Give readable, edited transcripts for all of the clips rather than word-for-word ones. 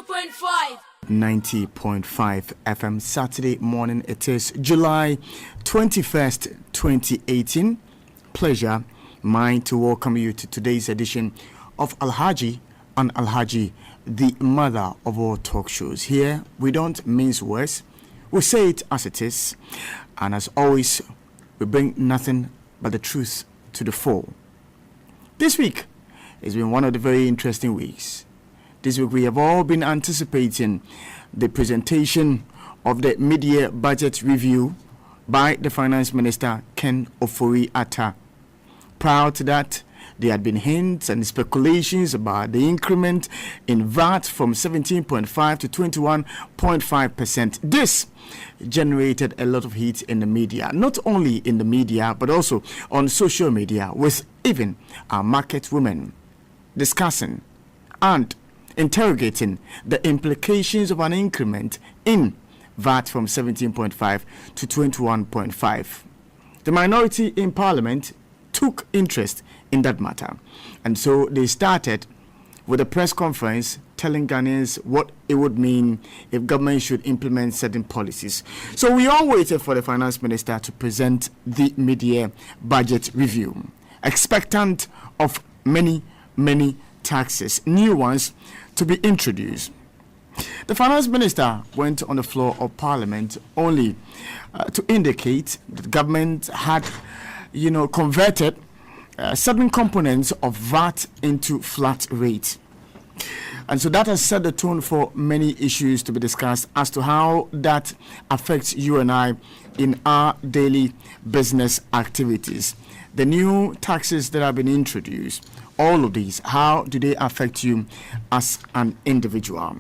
90.5. 90.5 FM Saturday morning. It is July 21st, 2018. Pleasure mine to welcome you to today's edition of Alhaji and Alhaji, the mother of all talk shows. Here, we don't mince words. We say it as it is. And as always, we bring nothing but the truth to the fore. This week has been one of the very interesting weeks. This week we have all been anticipating the presentation of the mid-year budget review by the Finance Minister, Ken Ofori-Atta. Prior to that, there had been hints and speculations about the increment in VAT from 17.5 to 21.5%. This generated a lot of heat in the media, not only in the media, but also on social media, with even our market women discussing and interrogating the implications of an increment in VAT from 17.5 to 21.5. The minority in Parliament took interest in that matter, and so they started with a press conference telling Ghanaians what it would mean if government should implement certain policies. So we all waited for the Finance Minister to present the mid-year budget review, expectant of many taxes, new ones to be introduced. The Finance Minister went on the floor of Parliament only to indicate that the government had, converted certain components of VAT into flat rate. And so that has set the tone for many issues to be discussed as to how that affects you and I in our daily business activities. The new taxes that have been introduced, all of these, how do they affect you as an individual?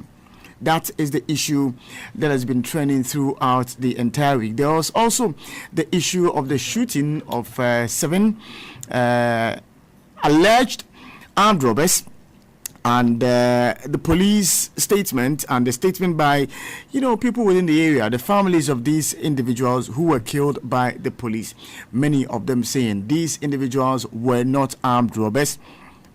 That is the issue that has been trending throughout the entire week. There was also the issue of the shooting of 7 alleged armed robbers, and the police statement and the statement by, people within the area, the families of these individuals who were killed by the police. Many of them saying these individuals were not armed robbers,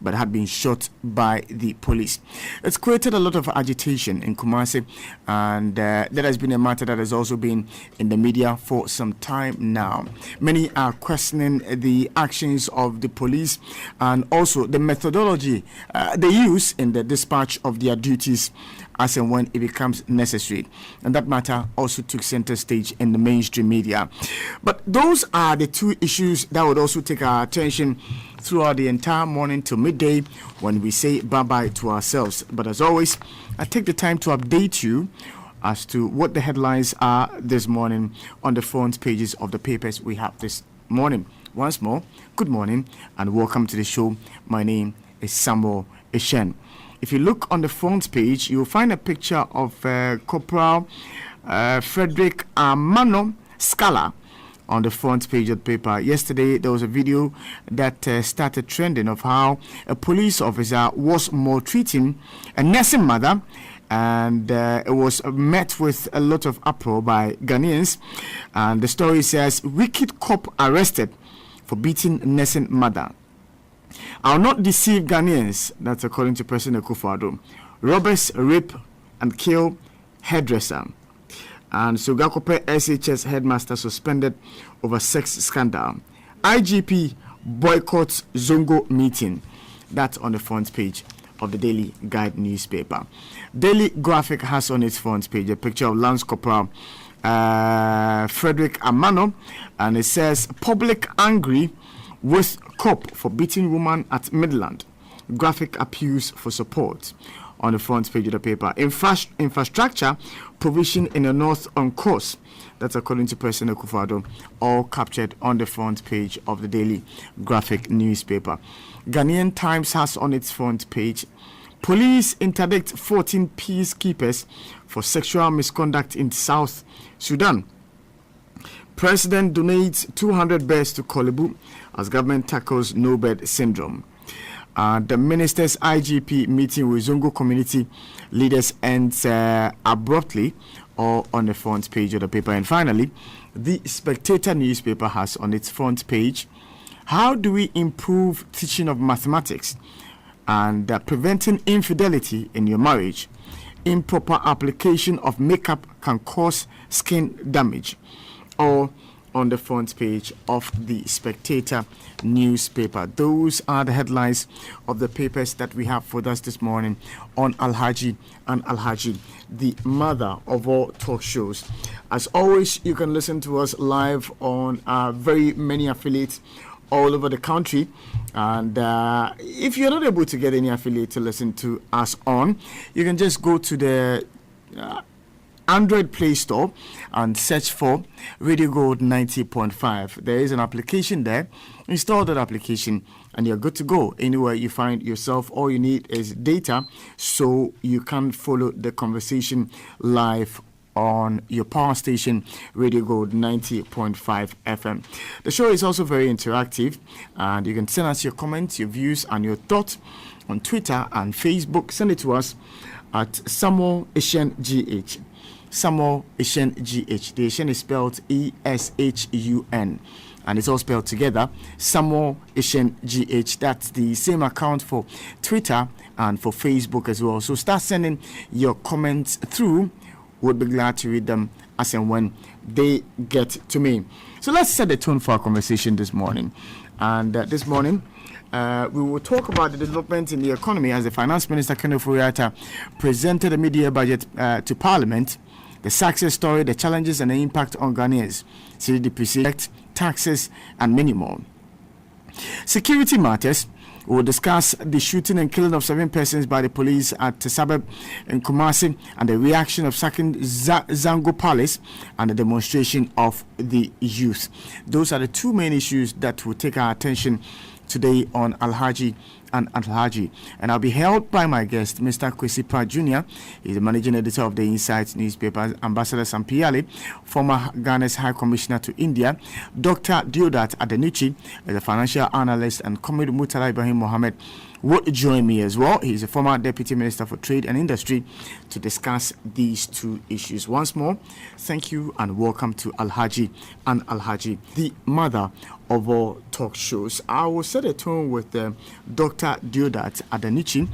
but had been shot by the police. It's created a lot of agitation in Kumasi, and that has been a matter that has also been in the media for some time now. Many are questioning the actions of the police and also the methodology they use in the dispatch of their duties as and when it becomes necessary. And that matter also took center stage in the mainstream media. But those are the two issues that would also take our attention throughout the entire morning to midday when we say bye-bye to ourselves. But as always, I take the time to update you as to what the headlines are this morning on the front pages of the papers we have this morning. Once more, good morning and welcome to the show. My name is Samuel Ishen. If you look on the front page, you'll find a picture of Corporal Frederick Amano Scala on the front page of the paper. Yesterday, there was a video that started trending of how a police officer was maltreating a nursing mother, and it was met with a lot of uproar by Ghanaians. And the story says, wicked cop arrested for beating nursing mother. I'll not deceive Ghanaians, that's according to President Akufo-Addo. Robbers rape and kill hairdresser. And Sugakope SHS headmaster suspended over sex scandal. IGP boycotts Zongo meeting. That's on the front page of the Daily Guide newspaper. Daily Graphic has on its front page a picture of Lance Corporal Frederick Amano, and it says, public angry with cop for beating woman at Midland. Graphic appeals for support on the front page of the paper. Infrastructure provision in the north on course. That's according to President Akufo-Addo, all captured on the front page of the Daily Graphic newspaper. Ghanaian Times has on its front page, police interdict 14 peacekeepers for sexual misconduct in South Sudan. President donates 200 beds to Kolebu as government tackles no-bed syndrome. The minister's IGP meeting with Zongo community leaders ends abruptly, or on the front page of the paper. And finally, the Spectator newspaper has on its front page, how do we improve teaching of mathematics? and preventing infidelity in your marriage. Improper application of makeup can cause skin damage. Or on the front page of the Spectator newspaper. Those are the headlines of the papers that we have for us this morning on Alhaji and Alhaji, the mother of all talk shows. As always, you can listen to us live on very many affiliates all over the country. And if you're not able to get any affiliate to listen to us on, you can just go to the Android Play Store and search for Radio Gold 90.5. There is an application there. Install that application and you're good to go. Anywhere you find yourself, all you need is data so you can follow the conversation live on your power station, Radio Gold 90.5 FM. The show is also very interactive and you can send us your comments, your views and your thoughts on Twitter and Facebook. Send it to us at Samuel Eshen GH. Samuel Eshen GH. The Eshen is spelled ESHUN and it's all spelled together. Samuel Eshen GH. That's the same account for Twitter and for Facebook as well. So start sending your comments through. We'll be glad to read them as and when they get to me. So let's set the tone for our conversation this morning. And this morning, we will talk about the development in the economy as the Finance Minister, Kenneth Ofori-Atta, presented a mid-year budget to Parliament. The success story, the challenges and the impact on Ghanaians, city depreciation, taxes, and many more. Security matters. We will discuss the shooting and killing of 7 persons by the police at Sabeb in Kumasi and the reaction of sacking Zango Palace and the demonstration of the youth. Those are the two main issues that will take our attention today on Alhaji and Alhaji. And I'll be held by my guest, Mr. Kwesi Pratt Jr. He's the managing editor of the Insight newspaper, Ambassador Sampiale, former Ghana's High Commissioner to India, Dr. Deodat Adenuchi, as a financial analyst, and Comrade Murtala Ibrahim Mohammed would join me as well. He's a former Deputy Minister for Trade and Industry to discuss these two issues. Once more, thank you and welcome to Alhaji and Alhaji, the mother of all talk shows. I will set a tone with Dr. Deodat Adenuchi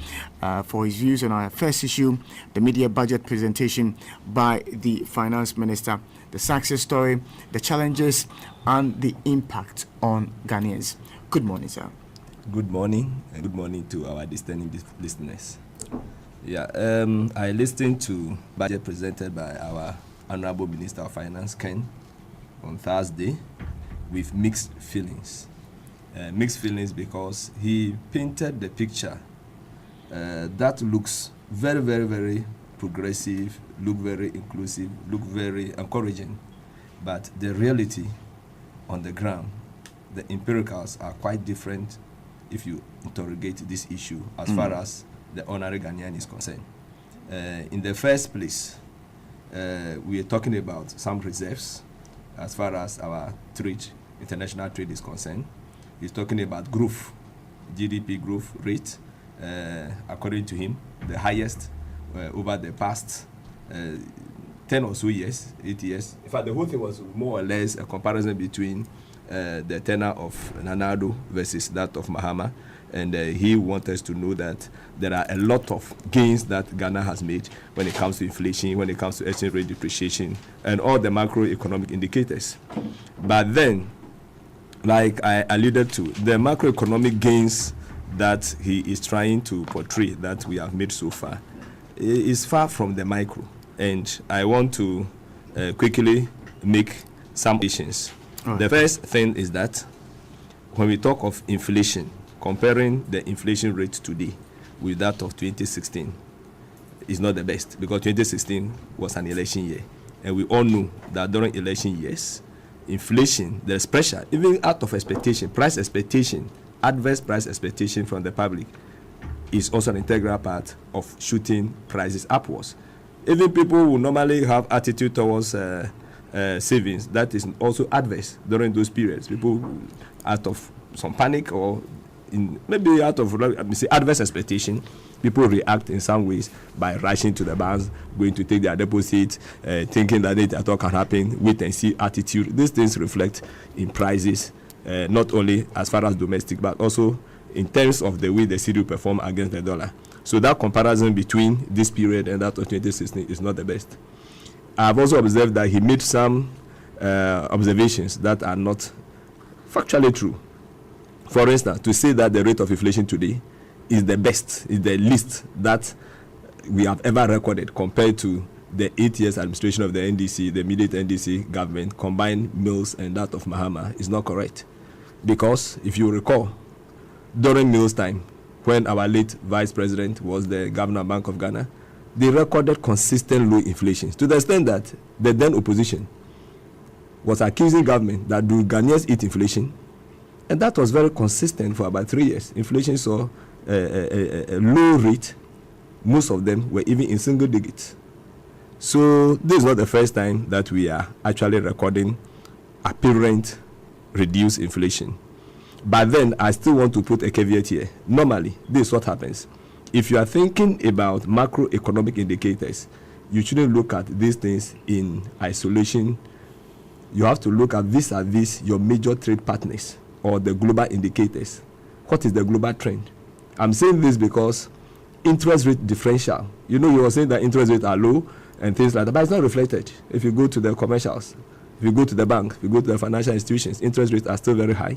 for his views on our first issue, the media budget presentation by the Finance Minister, the success story, the challenges, and the impact on Ghanaians. Good morning, sir. Good morning, and good morning to our discerning listeners. I listened to budget presented by our Honorable Minister of Finance, Ken, on Thursday with mixed feelings. Mixed feelings because he painted the picture that looks very, very, very progressive, look very inclusive, look very encouraging. But the reality on the ground, the empiricals are quite different if you interrogate this issue as far as the ordinary Ghanaian is concerned. In the first place, we are talking about some reserves as far as our trade, international trade is concerned. He's talking about growth, GDP growth rate, according to him, the highest over the past 10 or so years, 8 years. In fact, the whole thing was more or less a comparison between the tenure of Nana-Addo versus that of Mahama, and he wants us to know that there are a lot of gains that Ghana has made when it comes to inflation, when it comes to exchange rate depreciation, and all the macroeconomic indicators. But then, like I alluded to, the macroeconomic gains that he is trying to portray that we have made so far is far from the micro, and I want to quickly make some additions. The first thing is that when we talk of inflation, comparing the inflation rate today with that of 2016 is not the best, because 2016 was an election year. And we all know that during election years, inflation, there's pressure, even out of expectation, price expectation, adverse price expectation from the public is also an integral part of shooting prices upwards. Even people who normally have attitude towards savings, that is also adverse during those periods. People out of some panic or maybe out of adverse expectation, people react in some ways by rushing to the banks, going to take their deposits, thinking that it at all can happen, wait and see attitude. These things reflect in prices, not only as far as domestic, but also in terms of the way the cedi perform against the dollar. So that comparison between this period and that of 2016 is not the best. I have also observed that he made some observations that are not factually true. For instance, to say that the rate of inflation today is the best, is the least that we have ever recorded compared to the 8 years administration of the NDC, the immediate NDC government, combined Mills and that of Mahama, is not correct. Because if you recall, during Mills' time, when our late vice president was the governor of Bank of Ghana, they recorded consistent low inflation to the extent that the then opposition was accusing government that do Ghanaians eat inflation, and that was very consistent for about 3 years. Inflation saw a low rate. Most of them were even in single digits. So this is not the first time that we are actually recording apparent reduced inflation. But then I still want to put a caveat here. Normally, this is what happens. If you are thinking about macroeconomic indicators, you shouldn't look at these things in isolation. You have to look at vis-a-vis your major trade partners or the global indicators. What is the global trend? I'm saying this because interest rate differential. You know, you were saying that interest rates are low and things like that, but it's not reflected. If you go to the commercials, if you go to the bank, if you go to the financial institutions, interest rates are still very high.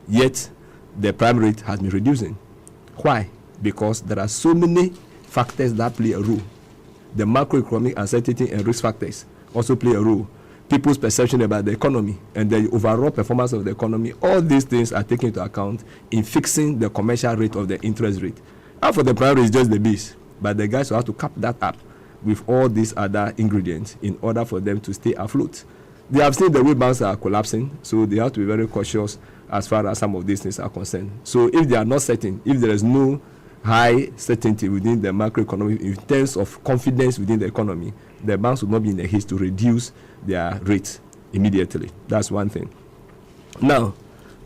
Yet, the prime rate has been reducing. Why? Because there are so many factors that play a role. The macroeconomic uncertainty and risk factors also play a role. People's perception about the economy and the overall performance of the economy, all these things are taken into account in fixing the commercial rate of the interest rate. And for the prime rate, it's just the base. But the guys will have to cap that up with all these other ingredients in order for them to stay afloat. They have seen the world banks are collapsing, so they have to be very cautious as far as some of these things are concerned. So if they are not certain, if there is no high certainty within the macroeconomy in terms of confidence within the economy, the banks will not be in a haste to reduce their rates immediately. That's one thing. Now,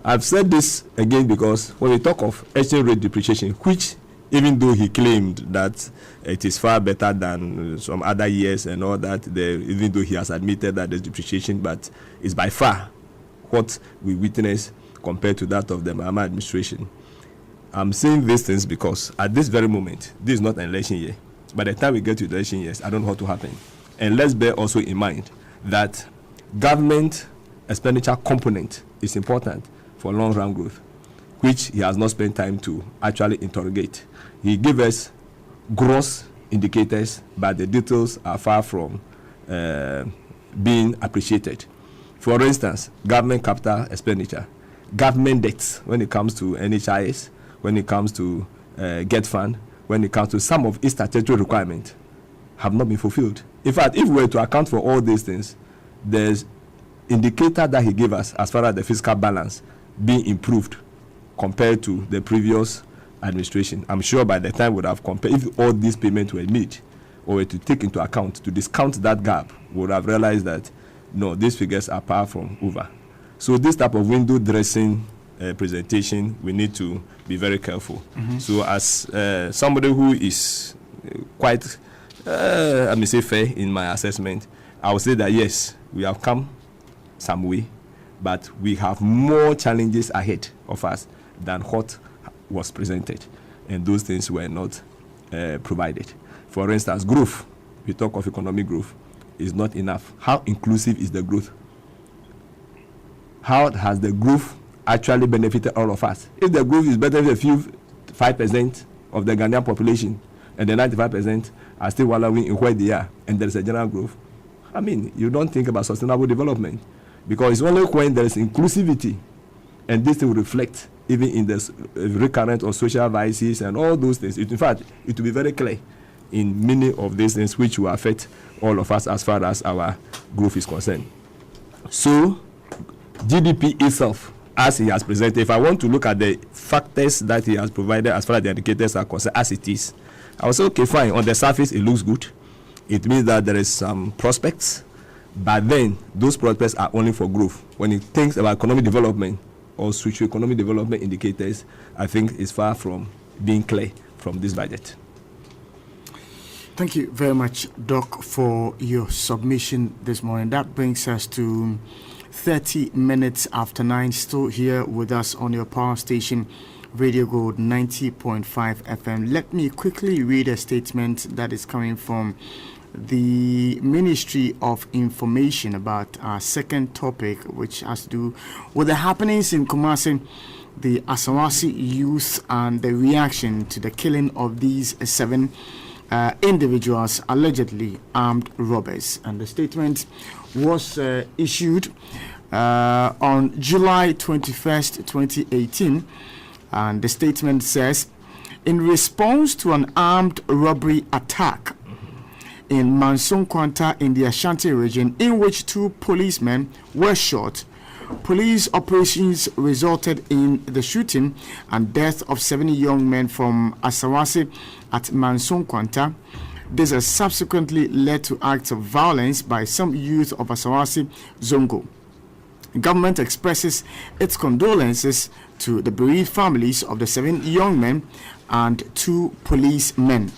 I've said this again because when we talk of exchange rate depreciation, which even though he claimed that it is far better than some other years and all that, even though he has admitted that there's depreciation, but it's by far what we witness compared to that of the Mahama administration. I'm saying these things because at this very moment, this is not an election year. By the time we get to the election years, I don't know what to happen. And let's bear also in mind that government expenditure component is important for long-run growth, which he has not spent time to actually interrogate. He gave us gross indicators, but the details are far from being appreciated. For instance, government capital expenditure, government debts when it comes to NHIS, when it comes to GET Fund, when it comes to some of its statutory requirements, have not been fulfilled. In fact, if we were to account for all these things, there's indicator that he gave us as far as the fiscal balance being improved compared to the previous administration. I'm sure by the time we would have compared, if all these payments were made or were to take into account, to discount that gap, we would have realized that, no, these figures are far from over. So this type of window dressing presentation, we need to be very careful. So as somebody who is quite, I may say fair in my assessment, I would say that yes, we have come some way, but we have more challenges ahead of us than what was presented, and those things were not provided. For instance, growth, we talk of economic growth, is not enough. How inclusive is the growth? How has the growth actually benefited all of us? If the growth is better than a few 5% of the Ghanaian population, and the 95% are still wallowing in where they are, and there is a general growth, I mean, you don't think about sustainable development, because it's only when there is inclusivity, and this will reflect even in the recurrent or social vices and all those things. In fact, it will be very clear in many of these things which will affect all of us as far as our growth is concerned. So, GDP itself, as he has presented, if I want to look at the factors that he has provided as far as the indicators are concerned, as it is, I will say, okay, fine, on the surface it looks good. It means that there is some prospects, but then those prospects are only for growth. When it thinks about economic development or socio-economic development indicators, I think it's far from being clear from this budget. Thank you very much, Doc, for your submission this morning. That brings us to 30 minutes after 9, still here with us on your power station, Radio Gold 90.5 FM. Let me quickly read a statement that is coming from the Ministry of Information about our second topic, which has to do with the happenings in Kumasi, the Asawasi youth, and the reaction to the killing of these 7 individuals, allegedly armed robbers. And the statement was issued on July 21st, 2018. And the statement says, in response to an armed robbery attack in Mansung Kwanta in the Ashanti region, in which 2 policemen were shot, police operations resulted in the shooting and death of 7 young men from Asawasi at Mansung Kwanta. This has subsequently led to acts of violence by some youth of Asawasi Zongo. Government expresses its condolences to the bereaved families of the 7 young men and 2 policemen.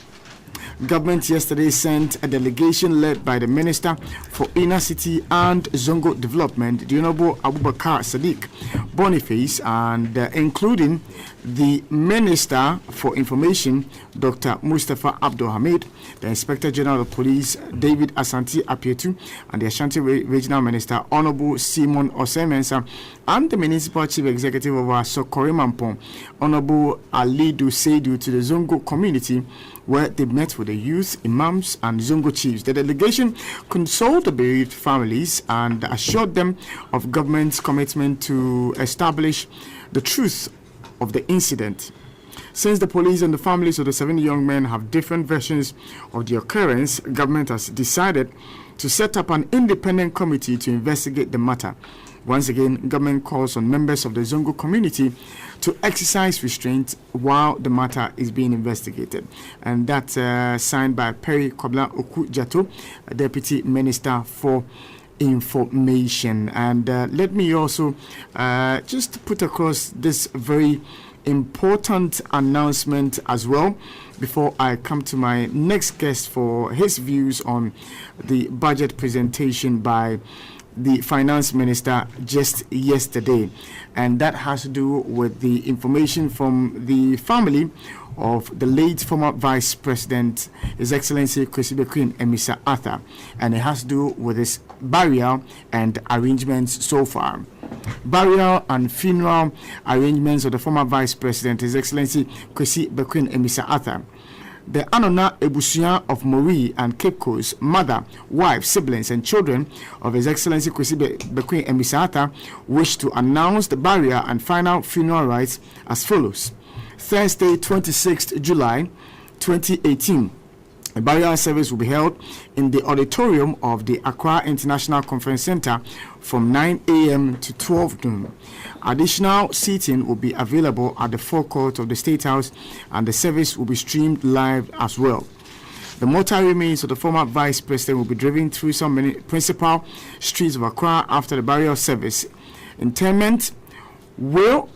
Government yesterday sent a delegation led by the Minister for Inner City and Zongo Development, the Honorable Abubakar Sadiq Boniface, and including the Minister for Information, Dr. Mustafa Abdul Hamid, the Inspector General of Police, David Asante Apietu, and the Ashanti Regional Minister, Honorable Simon Osemensa, and the Municipal Chief Executive of Sokore Mampong, Honorable Alidu Seidu, to the Zongo community, where they met with the youth, imams, and Zongo chiefs. The delegation consoled the bereaved families and assured them of government's commitment to establish the truth of the incident. Since the police and the families of the 7 young men have different versions of the occurrence, government has decided to set up an independent committee to investigate the matter. Once again, government calls on members of the Zongo community to exercise restraint while the matter is being investigated. And that's signed by Perry Kobla Oku Jato, Deputy Minister for Information. And let me also just put across this very important announcement as well before I come to my next guest for his views on the budget presentation by the finance minister just yesterday, and that has to do with the information from the family of the late former Vice President, His Excellency Kwesi Queen Emisa Arthur, and it has to do with his burial and arrangements so far. Burial and funeral arrangements of the former Vice President, His Excellency Kwesi Queen Emisa Arthur. The Anona Ebusia of Mori and Cape Coast, mother, wife, siblings, and children of His Excellency Kwesi Bekwin Emisata wish to announce the burial and final funeral rites as follows. Thursday, 26th July 2018. A burial service will be held in the auditorium of the Accra International Conference Center from 9 a.m. to 12 noon. Additional seating will be available at the forecourt of the State House, and the service will be streamed live as well. The mortal remains of the former Vice President will be driven through some many principal streets of Accra after the burial service. Interment will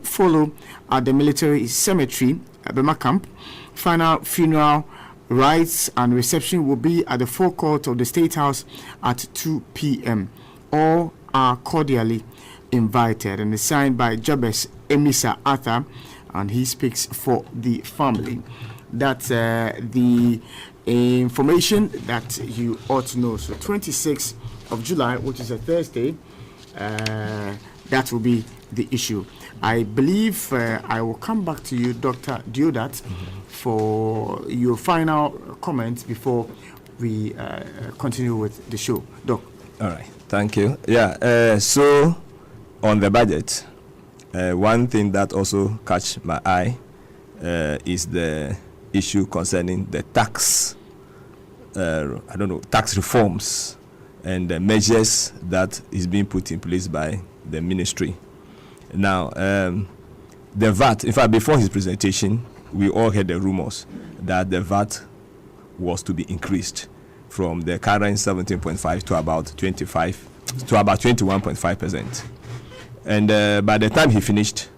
follow at the military cemetery at Bema Camp. Final funeral rites and reception will be at the forecourt of the State House at 2 p.m. All are cordially invited, and is signed by Jabez Emisa Arthur, and he speaks for the family. That's the information that you ought to know. So 26th of July, which is a Thursday, that will be the issue. I believe I will come back to you, Dr. Deodat, for your final comments before we continue with the show. Doc. All right. Thank you. Yeah. So on the budget, one thing that also catch my eye is the issue concerning the tax. Tax reforms and the measures that is being put in place by the ministry. Now, the VAT, in fact, before his presentation, we all heard the rumors that the VAT was to be increased from the current 17.5 to about 25 to about 21.5%. And by the time he finished,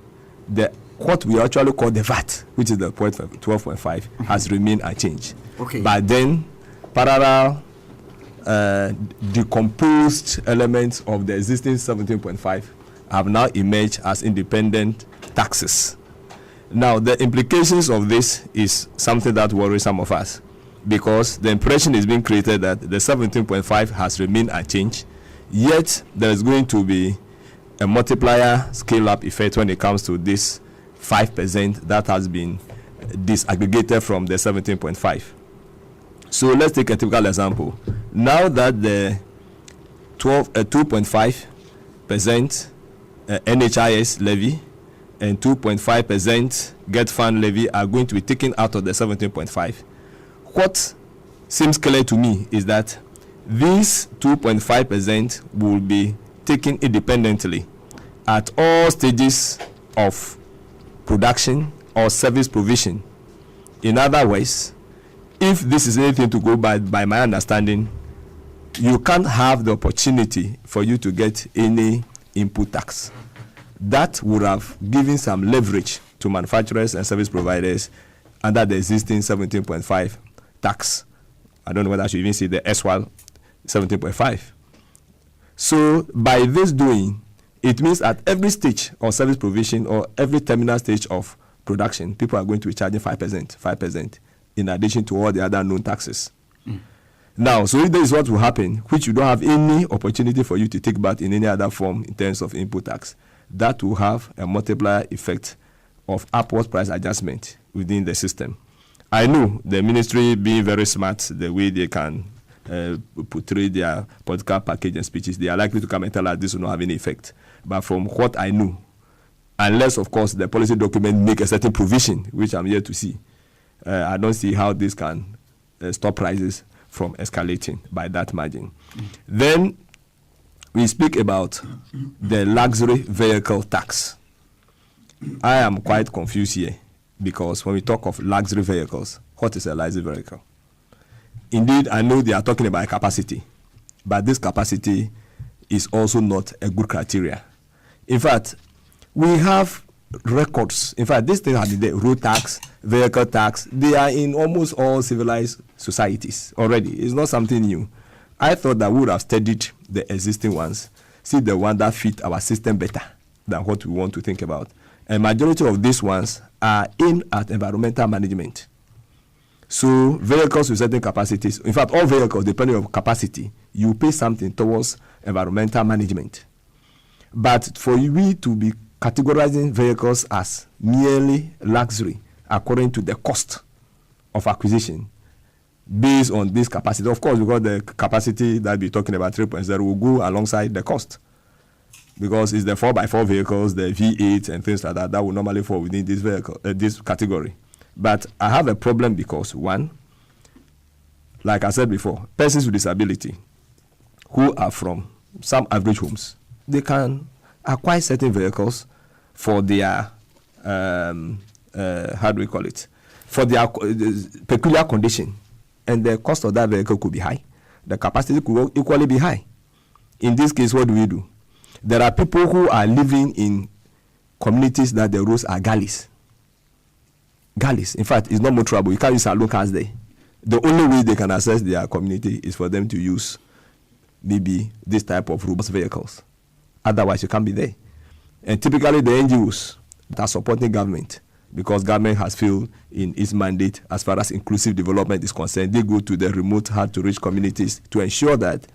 what we actually call the VAT, which is the 12.5, has remained unchanged. Okay. But then, parallel decomposed elements of the existing 17.5 have now emerged as independent taxes. Now, the implications of this is something that worries some of us, because the impression is being created that the 17.5 has remained unchanged, yet there is going to be a multiplier scale-up effect when it comes to this 5% that has been disaggregated from the 17.5. So let's take a typical example. Now that the 2.5% NHIS levy and 2.5% Get Fund levy are going to be taken out of the 17.5, what seems clear to me is that these 2.5% will be taken independently at all stages of production or service provision. In other words, if this is anything to go by my understanding, you can't have the opportunity for you to get any input tax. That would have given some leverage to manufacturers and service providers under the existing 17.5 tax. I don't know whether I should even say the SWAL 17.5. So by this doing, it means at every stage of service provision or every terminal stage of production, people are going to be charging 5%, in addition to all the other known taxes. Now, so if this is what will happen, which you don't have any opportunity for you to take back in any other form in terms of input tax, that will have a multiplier effect of upward price adjustment within the system. I know the ministry being very smart, the way they can portray their political package and speeches, they are likely to come and tell us this will not have any effect. But from what I know, unless, of course, the policy document make a certain provision, which I'm here to see, I don't see how this can stop prices from escalating by that margin. Then we speak about the luxury vehicle tax. I am quite confused here, because when we talk of luxury vehicles, what is a luxury vehicle? Indeed, I know they are talking about capacity, but this capacity is also not a good criteria. In fact, we have records. In fact, this thing has been the road tax, vehicle tax. They are in almost all civilized societies already. It's not something new. I thought that we would have studied the existing ones, see the one that fit our system better than what we want to think about. And majority of these ones are aimed at environmental management. So vehicles with certain capacities, in fact, all vehicles, depending on capacity, you pay something towards environmental management. But for we to be categorizing vehicles as merely luxury according to the cost of acquisition based on this capacity, of course, because the capacity that we're talking about 3.0 will go alongside the cost, because it's the 4x4 vehicles, the V8 and things like that will normally fall within this vehicle, this category. But I have a problem because, one, like I said before, persons with disability who are from some average homes, they can acquire certain vehicles for their, how do we call it, for their peculiar condition. And the cost of that vehicle could be high. The capacity could equally be high. In this case, what do? There are people who are living in communities that the roads are gullies. Gullies. In fact, it's not more trouble. You can't use saloon cars there. The only way they can access their community is for them to use maybe this type of robust vehicles. Otherwise, you can't be there. And typically, the NGOs that are supporting government, because government has failed in its mandate as far as inclusive development is concerned, they go to the remote, hard-to-reach communities to ensure that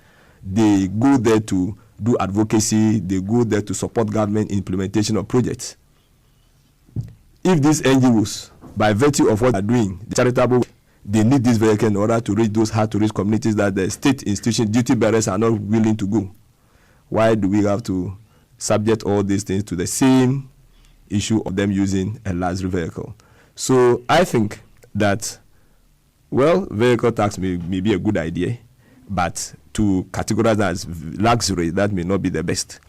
they go there to do advocacy, they go there to support government implementation of projects. If these NGOs, by virtue of what they are doing, the charitable, they need this vehicle in order to reach those hard-to-reach communities that the state institution duty bearers are not willing to go, why do we have to subject all these things to the same issue of them using a luxury vehicle? So I think that, well, vehicle tax may be a good idea, but to categorize that as luxury, that may not be the best.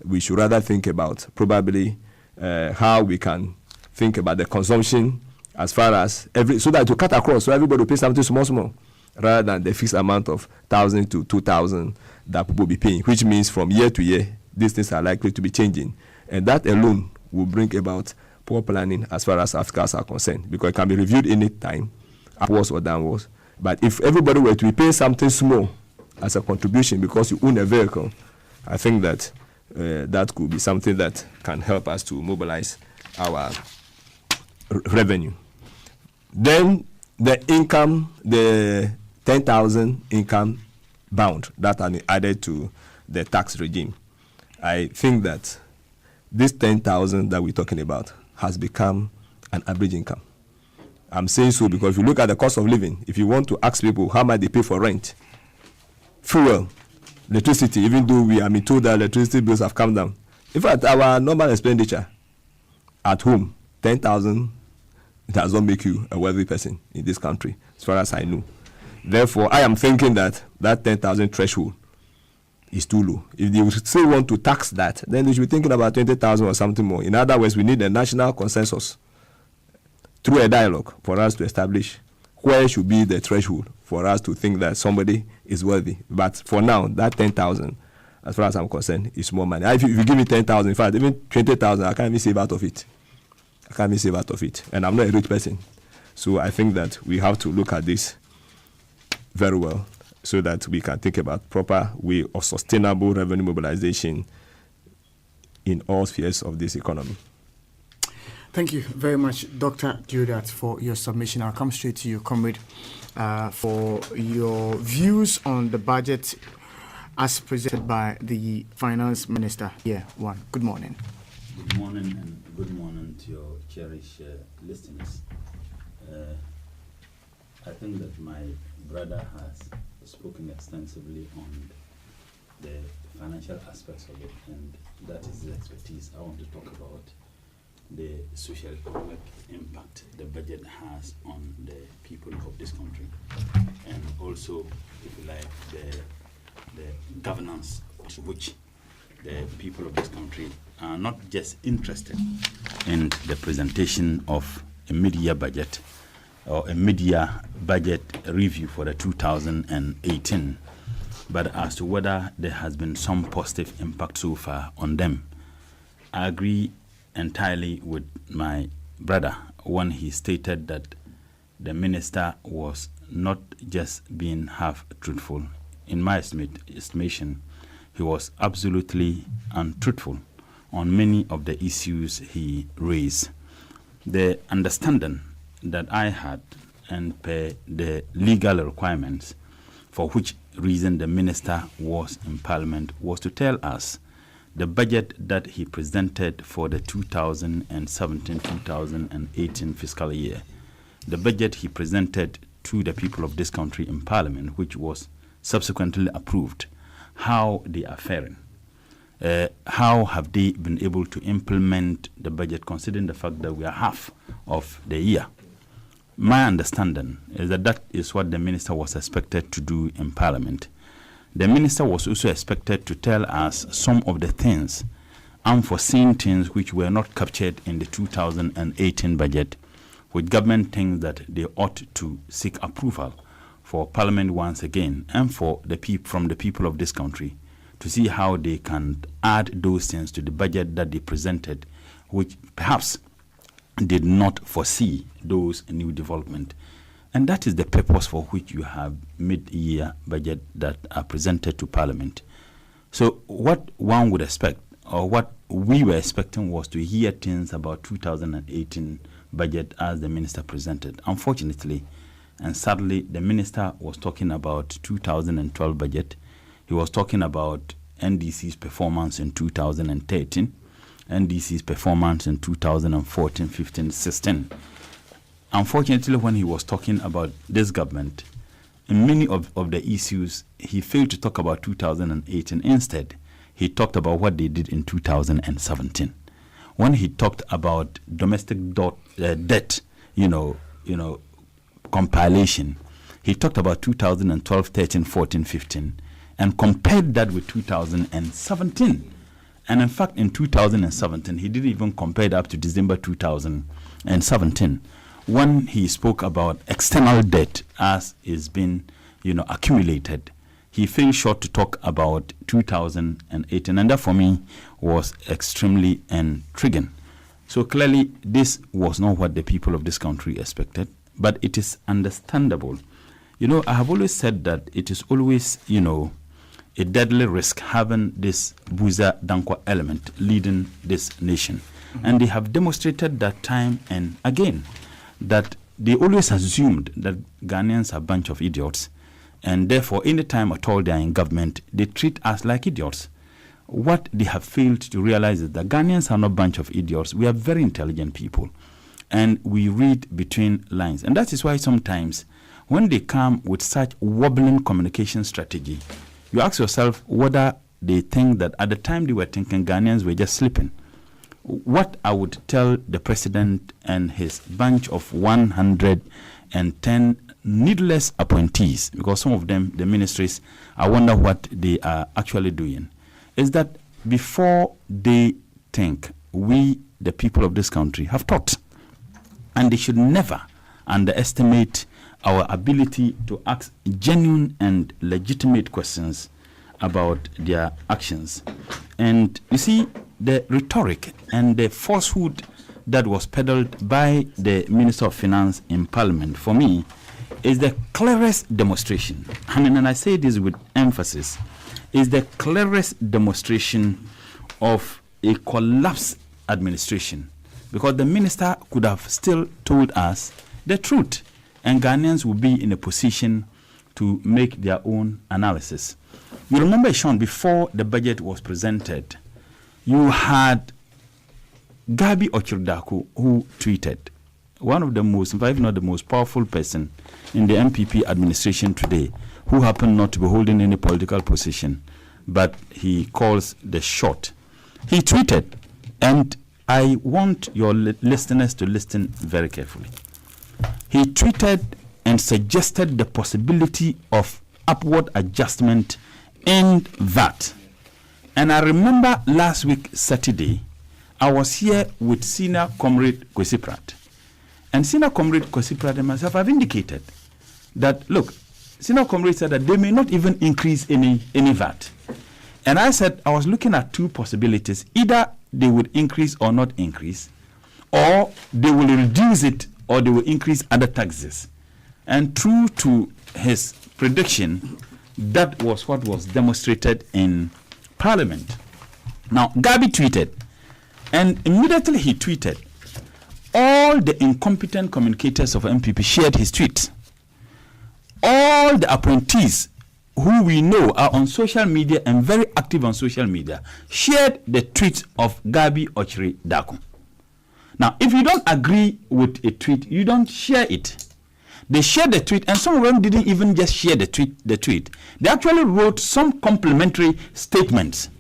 We should rather think about probably how we can think about the consumption as far as so that to cut across, so everybody will pay something small, rather than the fixed amount of 1,000 to 2,000 that people will be paying, which means from year to year, these things are likely to be changing. And that alone will bring about poor planning as far as Africans are concerned, because it can be reviewed any time, upwards or downwards. But if everybody were to be paying something small as a contribution because you own a vehicle, I think that that could be something that can help us to mobilize our revenue. Then the income, the 10,000 income bound that are added to the tax regime. I think that this 10,000 that we're talking about has become an average income. I'm saying so because if you look at the cost of living, if you want to ask people how much they pay for rent, fuel, electricity, even though we are told that electricity bills have come down. In fact, our normal expenditure at home, 10,000, does not make you a wealthy person in this country, as far as I know. Therefore, I am thinking that 10,000 threshold is too low. If they still want to tax that, then they should be thinking about 20,000 or something more. In other words, we need a national consensus through a dialogue for us to establish where should be the threshold for us to think that somebody is worthy. But for now, that 10,000, as far as I'm concerned, is more money. If you give me 10,000, in fact, even 20,000, I can't even save out of it. And I'm not a rich person. So I think that we have to look at this very well so that we can think about proper way of sustainable revenue mobilization in all spheres of this economy. Thank you very much, Dr. Deodat, for your submission. I'll come straight to you, comrade, for your views on the budget as presented by the Finance Minister. Good morning. Good morning, and good morning to your cherished listeners. I think that my brother has spoken extensively on the financial aspects of it, and that is the expertise. I want to talk about the social economic impact the budget has on the people of this country, and also, if you like, the governance to which the people of this country are not just interested in the presentation of a mid-year budget or a mid-year budget review for the 2018, but as to whether there has been some positive impact so far on them. I agree entirely with my brother when he stated that the minister was not just being half truthful. In my estimation, he was absolutely untruthful on many of the issues he raised. The understanding that I had, and per the legal requirements for which reason the minister was in Parliament, was to tell us the budget that he presented for the 2017-2018 fiscal year, the budget he presented to the people of this country in Parliament, which was subsequently approved, how they are faring. How have they been able to implement the budget, considering the fact that we are half of the year? My understanding is that that is what the minister was expected to do in Parliament. The minister was also expected to tell us some of the things, unforeseen things which were not captured in the 2018 budget, which government thinks that they ought to seek approval for Parliament once again, and for from the people of this country, to see how they can add those things to the budget that they presented, which perhaps did not foresee those new development. And that is the purpose for which you have mid-year budget that are presented to Parliament. So what one would expect, or what we were expecting, was to hear things about 2018 budget as the minister presented. Unfortunately, and sadly, the minister was talking about 2012 budget. He was talking about NDC's performance in 2013, NDC's performance in 2014, 15, 16. Unfortunately, when he was talking about this government, in many of the issues, he failed to talk about 2018. Instead, he talked about what they did in 2017. When he talked about domestic debt, compilation, he talked about 2012, 13, 14, 15, and compared that with 2017. And in fact, in 2017, he didn't even compare that up to December 2017. When he spoke about external debt as is being, accumulated, he fell short to talk about 2018, and that for me was extremely intriguing. So clearly, this was not what the people of this country expected, but it is understandable. I have always said that it is always, a deadly risk having this Buza Dankwa element leading this nation. And they have demonstrated that time and again that they always assumed that Ghanaians are a bunch of idiots, and therefore any time at all they are in government, they treat us like idiots. What they have failed to realize is that Ghanaians are not a bunch of idiots. We are very intelligent people, and we read between lines. And that is why sometimes when they come with such wobbling communication strategy, you ask yourself whether they think that at the time they were thinking Ghanaians were just sleeping. What I would tell the president and his bunch of 110 needless appointees, because some of them, the ministries, I wonder what they are actually doing, is that before they think, we, the people of this country, have thought. And they should never underestimate our ability to ask genuine and legitimate questions about their actions. And you see, the rhetoric and the falsehood that was peddled by the Minister of Finance in Parliament, for me, is the clearest demonstration. I mean, and I say this with emphasis, is the clearest demonstration of a collapsed administration. Because the minister could have still told us the truth, and Ghanaians would be in a position to make their own analysis. You remember, Sean, before the budget was presented, you had Gabi Ochirdaku, who tweeted, one of the most, if not the most powerful person in the MPP administration today, who happened not to be holding any political position, but he calls the shot. He tweeted, and I want your listeners to listen very carefully. He tweeted and suggested the possibility of upward adjustment in VAT. And I remember last week, Saturday, I was here with Senior Comrade Kwesi Pratt. And Senior Comrade Kwesi Pratt and myself have indicated that, look, Senior Comrade said that they may not even increase any VAT. And I said I was looking at two possibilities. Either they would increase or not increase, or they will reduce it, or they will increase other taxes. And true to his prediction, that was what was demonstrated in Parliament. Now, Gabi tweeted, and immediately he tweeted, all the incompetent communicators of MPP shared his tweet. All the appointees who we know are on social media and very active on social media shared the tweet of Gabi Ochirdaku. Now, if you don't agree with a tweet, you don't share it. They shared the tweet, and some of them didn't even just share the tweet. They actually wrote some complimentary statements,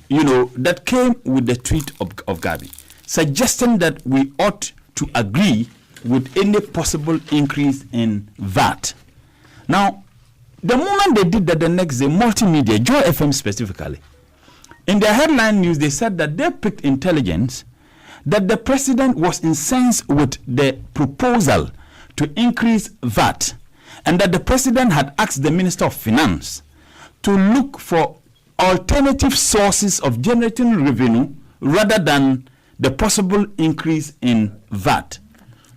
that came with the tweet of Gabi, suggesting that we ought to agree with any possible increase in VAT. Now, the moment they did that, the next day, multimedia, Joy FM specifically, in their headline news, they said that they picked intelligence that the president was incensed with the proposal to increase VAT, and that the president had asked the Minister of Finance to look for alternative sources of generating revenue rather than the possible increase in VAT.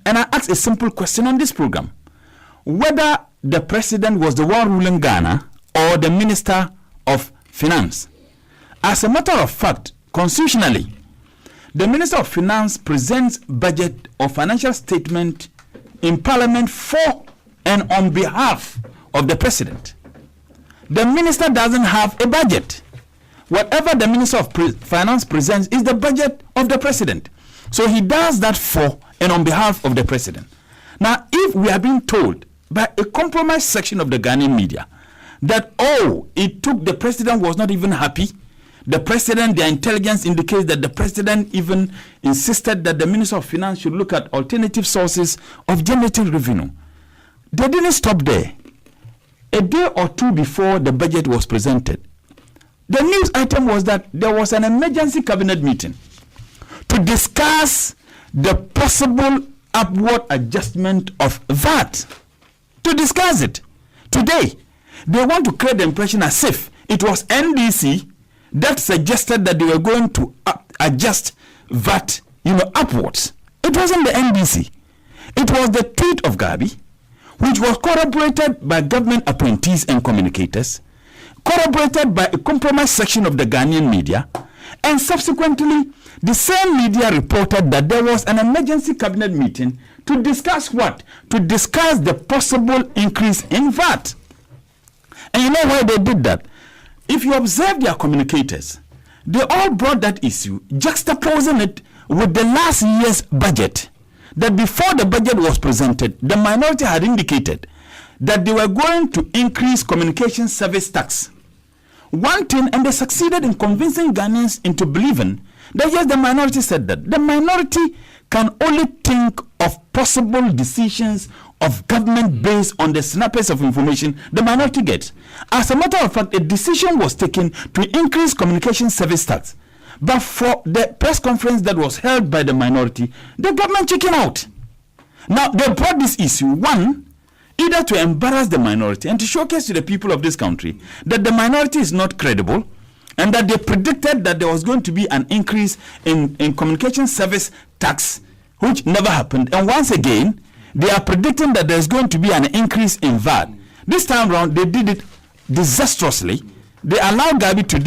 And I asked a simple question on this program, whether the president was the one ruling Ghana or the Minister of Finance. As a matter of fact, constitutionally, the Minister of Finance presents budget or financial statement in Parliament for and on behalf of the president. The minister doesn't have a budget. Whatever the Minister of Finance presents is the budget of the president. So he does that for and on behalf of the president. Now, if we are being told by a compromised section of the Ghanaian media that, it took the president was not even happy, their intelligence indicates that the president even insisted that the Minister of Finance should look at alternative sources of generating revenue. They didn't stop there. A day or two before the budget was presented, the news item was that there was an emergency cabinet meeting to discuss the possible upward adjustment of VAT. To discuss it. Today, they want to create the impression as if it was NDC that suggested that they were going to adjust VAT, upwards. It wasn't the NDC. It was the tweet of Gabi, which was corroborated by government appointees and communicators, corroborated by a compromised section of the Ghanaian media, And subsequently, the same media reported that there was an emergency cabinet meeting to discuss what? To discuss the possible increase in VAT. And you know why they did that? If you observe their communicators, they all brought that issue, juxtaposing it with the last year's budget. That before the budget was presented, the minority had indicated that they were going to increase communication service tax. One thing, and they succeeded in convincing Ghanaians into believing that yes, the minority said that. The minority can only think of possible decisions of government based on the snippets of information the minority gets. As a matter of fact, a decision was taken to increase communication service tax. But for the press conference that was held by the minority, the government chickened out. Now, they brought this issue, one, either to embarrass the minority and to showcase to the people of this country that the minority is not credible, and that they predicted that there was going to be an increase in communication service tax, which never happened. And once again, they are predicting that there's going to be an increase in VAT. This time around, they did it disastrously. They allowed Gabi to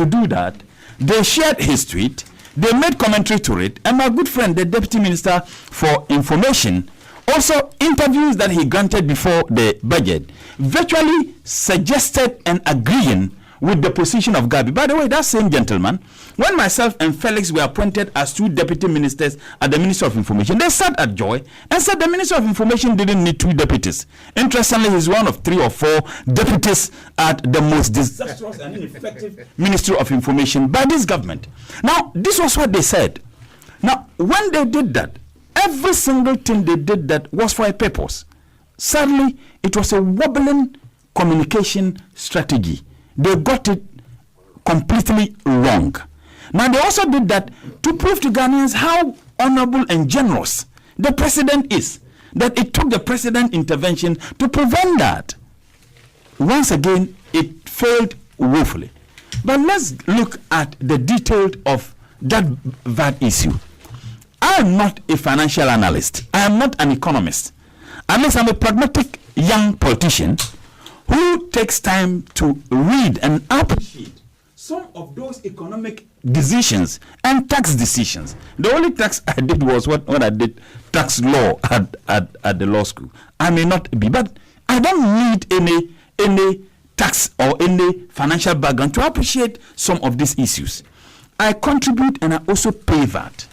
do that. They shared his tweet. They made commentary to it. And my good friend, the Deputy Minister for Information, also interviews that he granted before the budget, virtually suggested and agreeing with the position of Gabi. By the way, that same gentleman, when myself and Felix were appointed as two deputy ministers at the Ministry of Information, they sat at Joy and said the Ministry of Information didn't need two deputies. Interestingly, he's one of 3 or 4 deputies at the most disastrous and ineffective Ministry of Information by this government. Now, this was what they said. Now, when they did that, every single thing they did that was for a purpose. Sadly, it was a wobbling communication strategy. They got it completely wrong. Now, they also did that to prove to Ghanaians how honorable and generous the president is. That it took the president intervention to prevent that. Once again, it failed woefully. But let's look at the details of that VAT issue. I am not a financial analyst. I am not an economist. Unless I'm a pragmatic young politician who takes time to read and appreciate some of those economic decisions and tax decisions. The only tax I did was when I did tax law at the law school. I may not be, but I don't need any tax or any financial background to appreciate some of these issues. I contribute and I also pay VAT.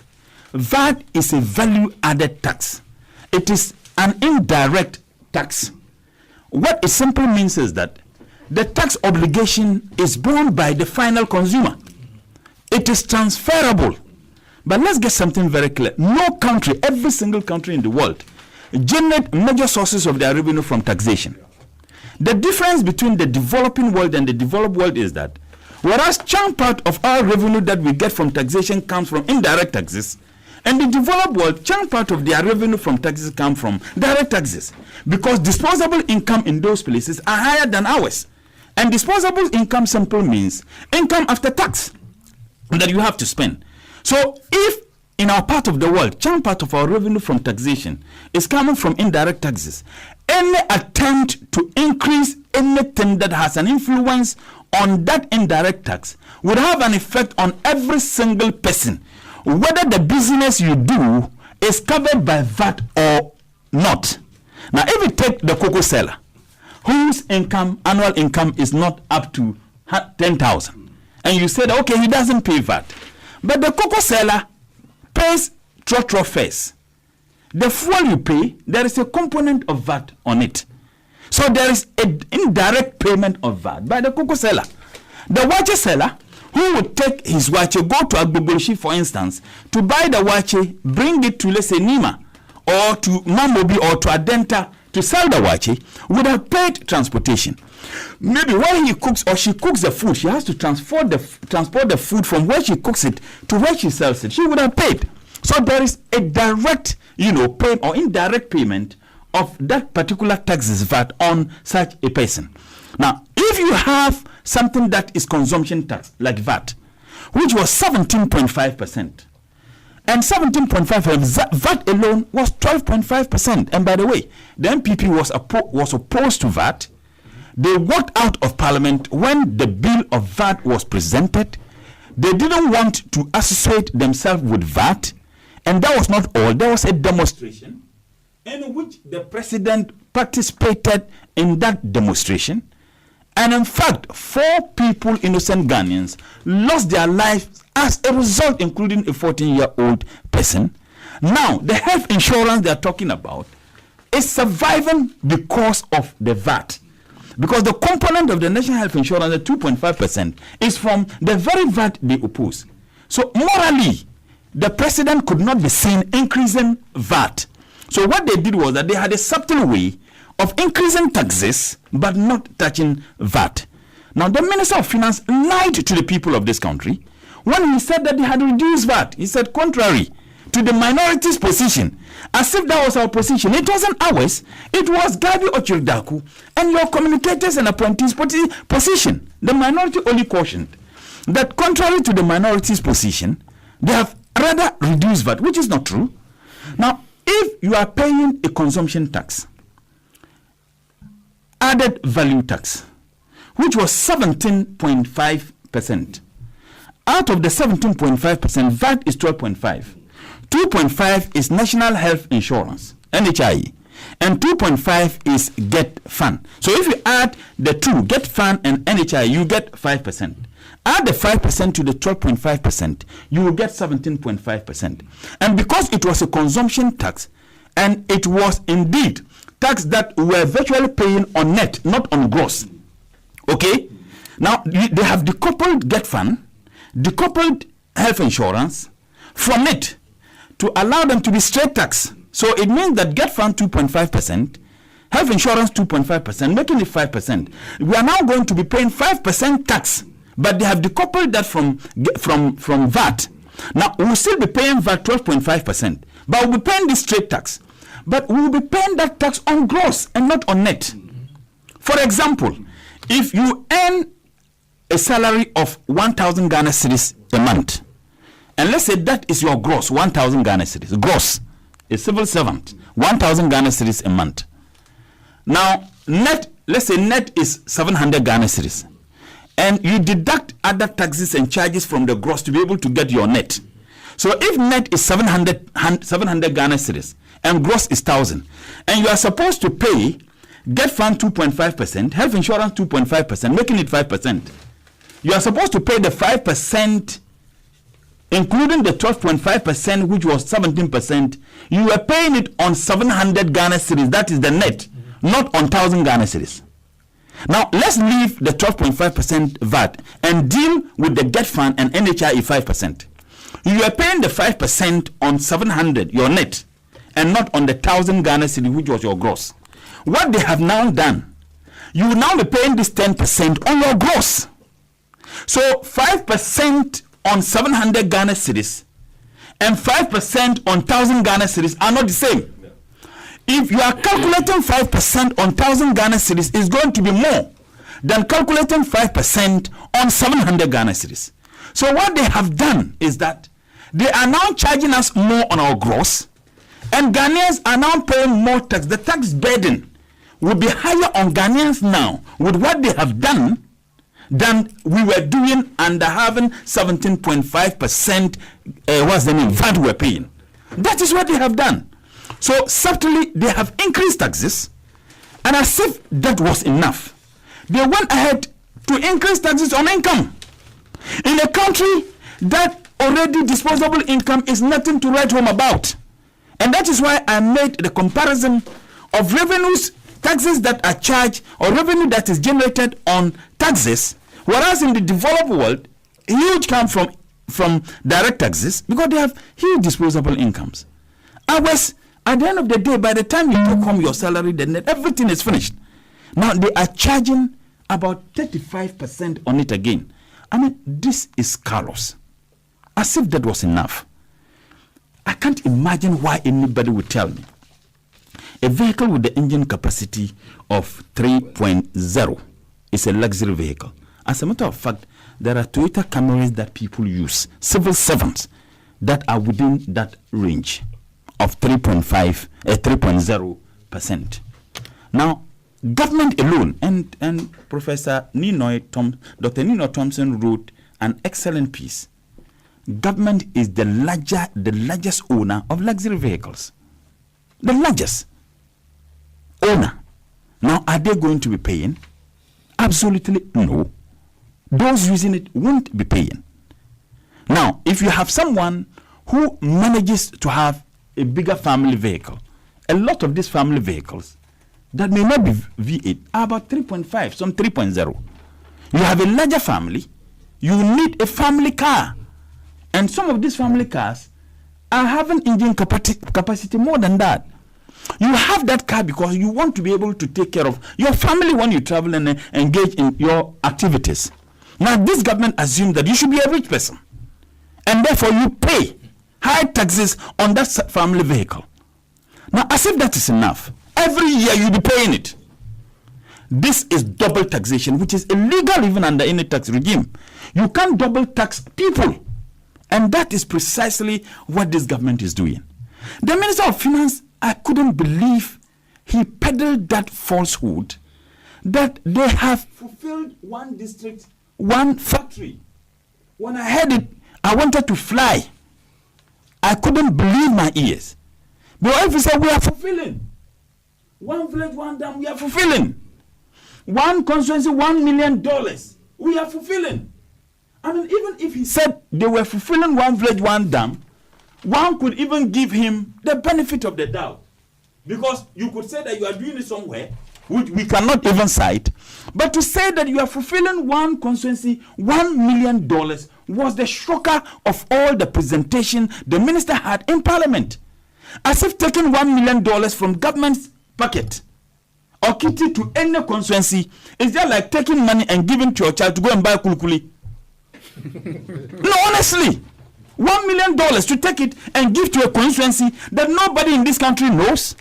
VAT is a value-added tax. It is an indirect tax. What it simply means is that the tax obligation is borne by the final consumer. It is transferable. But let's get something very clear. No country, every single country in the world, generate major sources of their revenue from taxation. The difference between the developing world and the developed world is that whereas chunk part of our revenue that we get from taxation comes from indirect taxes, and the developed world, chunk part of their revenue from taxes come from direct taxes, because disposable income in those places are higher than ours. And disposable income simply means income after tax that you have to spend. So if in our part of the world, chunk part of our revenue from taxation is coming from indirect taxes, any attempt to increase anything that has an influence on that indirect tax would have an effect on every single person, whether the business you do is covered by VAT or not. Now, if you take the cocoa seller, whose annual income is not up to 10,000, and you said, okay, he doesn't pay VAT, but the cocoa seller pays trotro fares. The fuel you pay, there is a component of VAT on it. So there is an indirect payment of VAT by the cocoa seller. The wache seller, who would take his wache, go to Agbogboshi, for instance, to buy the wache, bring it to, let's say, Nima, or to Mamobi, or to Adenta, to sell the wache, would have paid transportation. Maybe when he cooks or she cooks the food, she has to transport the food from where she cooks it to where she sells it. She would have paid. So there is a direct, pay or indirect payment of that particular taxes VAT on such a person. Now, if you have something that is consumption tax, like VAT, which was 17.5%, and 17.5%, VAT alone was 12.5%. And by the way, the MPP was opposed to VAT. They walked out of Parliament when the bill of VAT was presented. They didn't want to associate themselves with VAT, and that was not all. There was a demonstration in which the president participated in that demonstration. And in fact, 4 people, innocent Ghanaians, lost their lives as a result, including a 14-year-old person. Now, the health insurance they are talking about is surviving because of the VAT. Because the component of the national health insurance, the 2.5%, is from the very VAT they oppose. So morally, the president could not be seen increasing VAT. So what they did was that they had a subtle way of increasing taxes but not touching VAT. Now, the Minister of Finance lied to the people of this country when he said that they had reduced VAT. He said contrary to the minority's position, as if that was our position. It wasn't ours. It was Gabi Ochirdaku and your communicators and appointees' position. The minority only cautioned that contrary to the minority's position, they have rather reduced VAT, which is not true. Now, if you are paying a consumption tax, added value tax, which was 17.5%, out of the 17.5%, VAT is 12.5. 2.5 is National Health Insurance, NHI, and 2.5 is Get Fund. So if you add the two, Get Fund and NHI, you get 5%. Add the 5% to the 12.5%, you will get 17.5%. And because it was a consumption tax, and it was indeed tax that we were virtually paying on net, not on gross. Okay? Now, they have decoupled Get Fund, decoupled health insurance from it to allow them to be straight tax. So it means that Get Fund 2.5%, health insurance 2.5%, making it 5%. We are now going to be paying 5% tax, but they have decoupled that from VAT. Now, we will still be paying VAT 12.5%, but we'll be paying this straight tax. But we will be paying that tax on gross and not on net. For example, if you earn a salary of 1,000 Ghana cedis a month, and let's say that is your gross, 1,000 Ghana cedis, gross, a civil servant, 1,000 Ghana cedis a month. Now, net, let's say net is 700 Ghana cedis, and you deduct other taxes and charges from the gross to be able to get your net. So if net is 700 Ghana cedis, and gross is 1,000, and you are supposed to pay Get Fund 2.5%, health insurance 2.5%, making it 5%. You are supposed to pay the 5%, including the 12.5%, which was 17%. You were paying it on 700 Ghana cedis, that is the net, not on 1,000 Ghana cedis. Now, let's leave the 12.5% VAT and deal with the Get Fund and NHI 5%. You are paying the 5% on 700, your net, and not on the 1,000 Ghana cedis, which was your gross. What they have now done, you will now be paying this 10% on your gross. So 5% on 700 Ghana cedis and 5% on 1,000 Ghana cedis are not the same. If you are calculating 5% on 1,000 Ghana cedis, is going to be more than calculating 5% on 700 Ghana cedis. So what they have done is that they are now charging us more on our gross, and Ghanaians are now paying more tax. The tax burden will be higher on Ghanaians now with what they have done than we were doing under having 17.5% what's the name, VAT we're paying. That is what they have done. So subtly they have increased taxes, and as if that was enough, they went ahead to increase taxes on income. In a country that already disposable income is nothing to write home about. And that is why I made the comparison of revenues, taxes that are charged, or revenue that is generated on taxes, whereas in the developed world, huge come from direct taxes because they have huge disposable incomes. Ours, at the end of the day, by the time you take home your salary, the net, everything is finished. Now they are charging about 35% on it again. I mean, this is callous. As if that was enough. I can't imagine why anybody would tell me a vehicle with the engine capacity of 3.0 is a luxury vehicle. As a matter of fact, there are Toyota Camaros that people use, civil servants, that are within that range of 3.0%. Now, government alone, and Professor Dr. Nino Thompson wrote an excellent piece. Government is the largest owner of luxury vehicles. The largest owner. Now, are they going to be paying? Absolutely no. Those using it won't be paying. Now, if you have someone who manages to have a bigger family vehicle, a lot of these family vehicles that may not be V8 are about 3.5, some 3.0. You have a larger family, you need a family car. And some of these family cars are having engine capacity more than that. You have that car because you want to be able to take care of your family when you travel and engage in your activities. Now, this government assumes that you should be a rich person, and therefore you pay high taxes on that family vehicle. Now, as if that is enough, every year you'll be paying it. This is double taxation, which is illegal even under any tax regime. You can't double tax people. And that is precisely what this government is doing. The Minister of Finance, I couldn't believe he peddled that falsehood that they have fulfilled one district, one factory. When I heard it, I wanted to fly. I couldn't believe my ears. But if he said, we are fulfilling. One village, one dam, we are fulfilling. One constituency, $1 million, we are fulfilling. I mean, even if he said they were fulfilling one village, one dam, one could even give him the benefit of the doubt. Because you could say that you are doing it somewhere, which we cannot even cite. But to say that you are fulfilling one constituency, $1 million was the shocker of all the presentation the minister had in Parliament. As if taking $1 million from government's pocket or kitty to any constituency is just like taking money and giving to your child to go and buy kulkuli. No, honestly, $1 million to take it and give to a constituency that nobody in this country knows,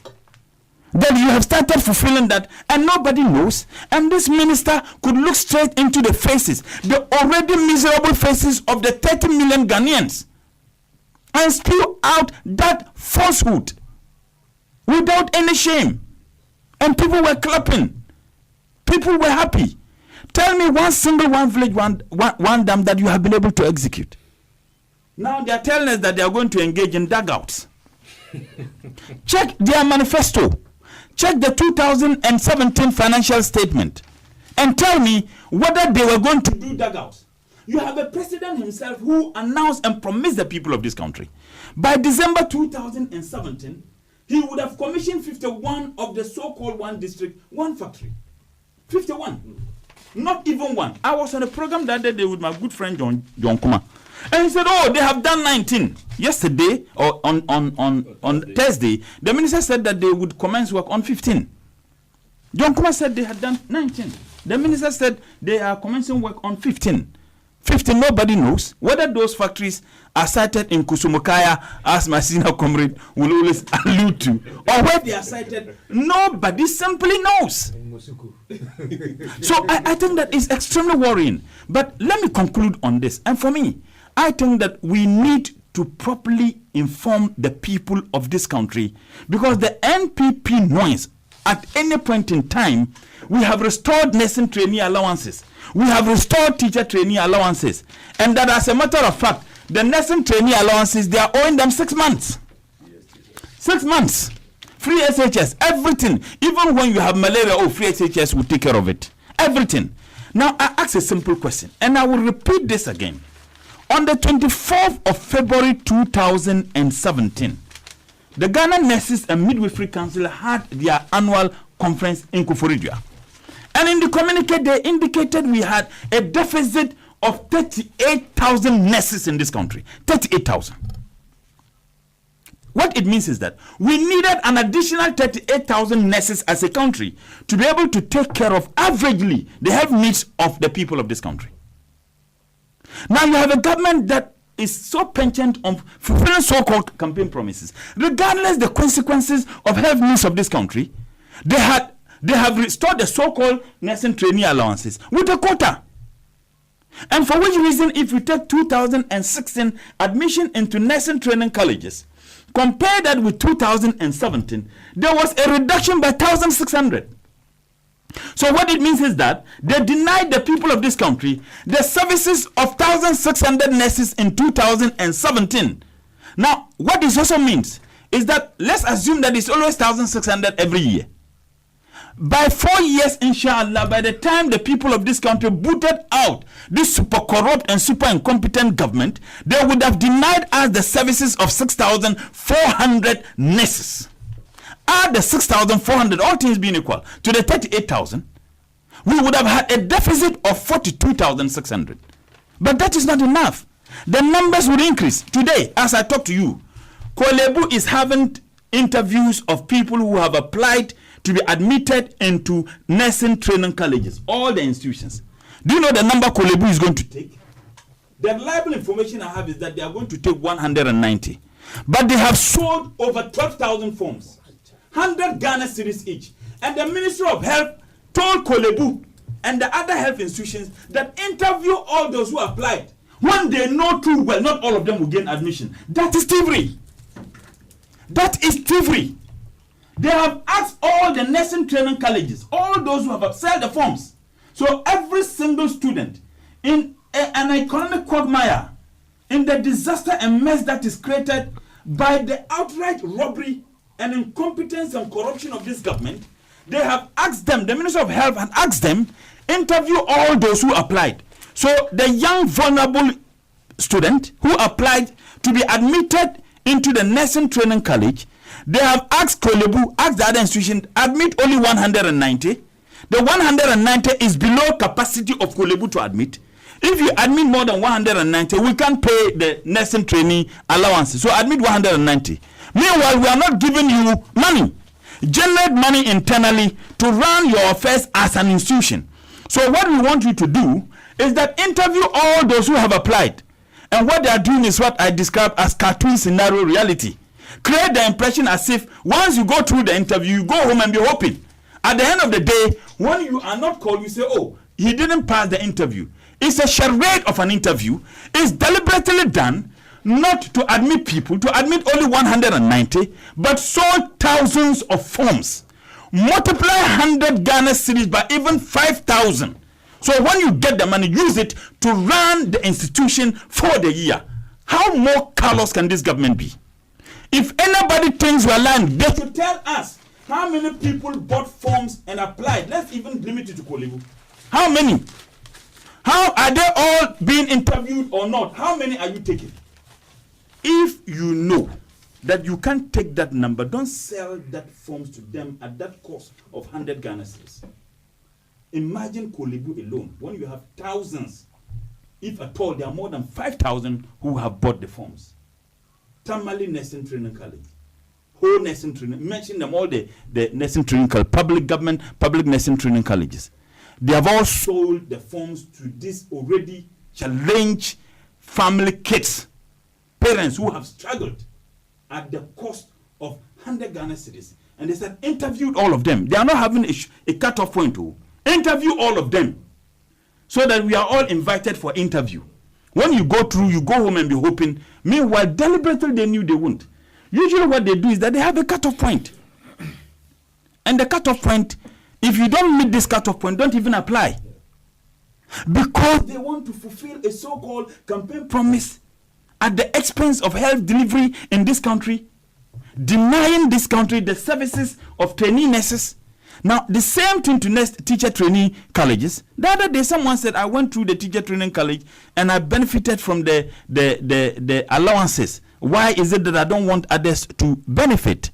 that you have started fulfilling that and nobody knows, and this minister could look straight into the faces, the already miserable faces of the 30 million Ghanaians, and spew out that falsehood without any shame. And people were clapping. People were happy. Tell me one single one village, one dam that you have been able to execute. Now they are telling us that they are going to engage in dugouts. Check their manifesto. Check the 2017 financial statement and tell me whether they were going to do dugouts. You have a president himself who announced and promised the people of this country by December 2017 he would have commissioned 51 of the so-called one district, one factory. 51. Not even one. I was on a program that day with my good friend John Kuma. And he said, oh, they have done 19. Yesterday, or on Thursday, the minister said that they would commence work on 15. John Kuma said they had done 19. The minister said they are commencing work on 15. 15, nobody knows whether those factories are sited in Kusumukaya, as my senior comrade will always allude to, or where they are sited. Nobody simply knows. So I think that is extremely worrying. But let me conclude on this. And for me, I think that we need to properly inform the people of this country, because the NPP noise at any point in time, we have restored nursing trainee allowances. We have restored teacher trainee allowances. And that as a matter of fact, the nursing trainee allowances, they are owing them 6 months. 6 months. Free SHS, everything. Even when you have malaria, free SHS will take care of it. Everything. Now, I ask a simple question, and I will repeat this again. On the 24th of February 2017, the Ghana Nurses and Midwifery Council had their annual conference in Kufuridua. And in the communique, they indicated we had a deficit of 38,000 nurses in this country. 38,000. What it means is that we needed an additional 38,000 nurses as a country to be able to take care of averagely the health needs of the people of this country. Now you have a government that is so penchant on fulfilling so-called campaign promises. Regardless the consequences of health needs of this country, they have restored the so-called nursing trainee allowances with a quota. And for which reason, if you take 2016 admission into nursing training colleges, compare that with 2017, there was a reduction by 1,600. So what it means is that they denied the people of this country the services of 1,600 nurses in 2017. Now, what this also means is that let's assume that it's always 1,600 every year. By 4 years, inshallah, by the time the people of this country booted out this super corrupt and super incompetent government, they would have denied us the services of 6,400 nurses. Add the 6,400, all things being equal, to the 38,000, we would have had a deficit of 42,600. But that is not enough. The numbers would increase. Today, as I talk to you, Kolebu is having interviews of people who have applied to be admitted into nursing training colleges, all the institutions. Do you know the number Kolebu is going to take? The reliable information I have is that they are going to take 190. But they have sold over 12,000 forms, 100 Ghana cedis each. And the Ministry of Health told Kolebu and the other health institutions that interview all those who applied when they know too well not all of them will gain admission. That is thievery. That is thievery. They have asked all the nursing training colleges, all those who have upsold the forms. So every single student in an economic quagmire, in the disaster and mess that is created by the outright robbery and incompetence and corruption of this government, they have asked them, the Minister of Health had asked them, interview all those who applied. So the young vulnerable student who applied to be admitted into the nursing training college, they have asked Kolebu, asked the other institution, admit only 190. The 190 is below capacity of Kolebu to admit. If you admit more than 190, we can't pay the nursing training allowances. So admit 190. Meanwhile, we are not giving you money. Generate money internally to run your affairs as an institution. So what we want you to do is that interview all those who have applied. And what they are doing is what I describe as cartoon scenario reality. Create the impression as if once you go through the interview, you go home and be hoping. At the end of the day, when you are not called, you say, oh, he didn't pass the interview. It's a charade of an interview. It's deliberately done not to admit people, to admit only 190, but sold thousands of forms. Multiply 100 Ghana cedis by even 5,000. So when you get the money, use it to run the institution for the year. How more callous can this government be? If anybody thinks we're lying, they should tell us how many people bought forms and applied. Let's even limit it to Kolebu. How many? How are they all being interviewed or not? How many are you taking? If you know that you can't take that number, don't sell that forms to them at that cost of 100 Ghana cedis. Imagine Kolebu alone, when you have thousands, if at all, there are more than 5,000 who have bought the forms. Tamale Nursing Training College, whole nursing training, mention them all, the nursing training college, public government, public nursing training colleges. They have all sold the forms to these already challenged family kids, parents who have struggled at the cost of 100 Ghana cedis. And they said, interviewed all of them. They are not having a cut-off point to interview all of them so that we are all invited for interview. When you go through, you go home and be hoping. Meanwhile, deliberately they knew they won't. Usually what they do is that they have a cut-off point. And the cut-off point, if you don't meet this cut-off point, don't even apply. Because they want to fulfill a so-called campaign promise at the expense of health delivery in this country, denying this country the services of trainee nurses. Now, the same thing to teacher training colleges. The other day, someone said, I went through the teacher training college and I benefited from the allowances. Why is it that I don't want others to benefit?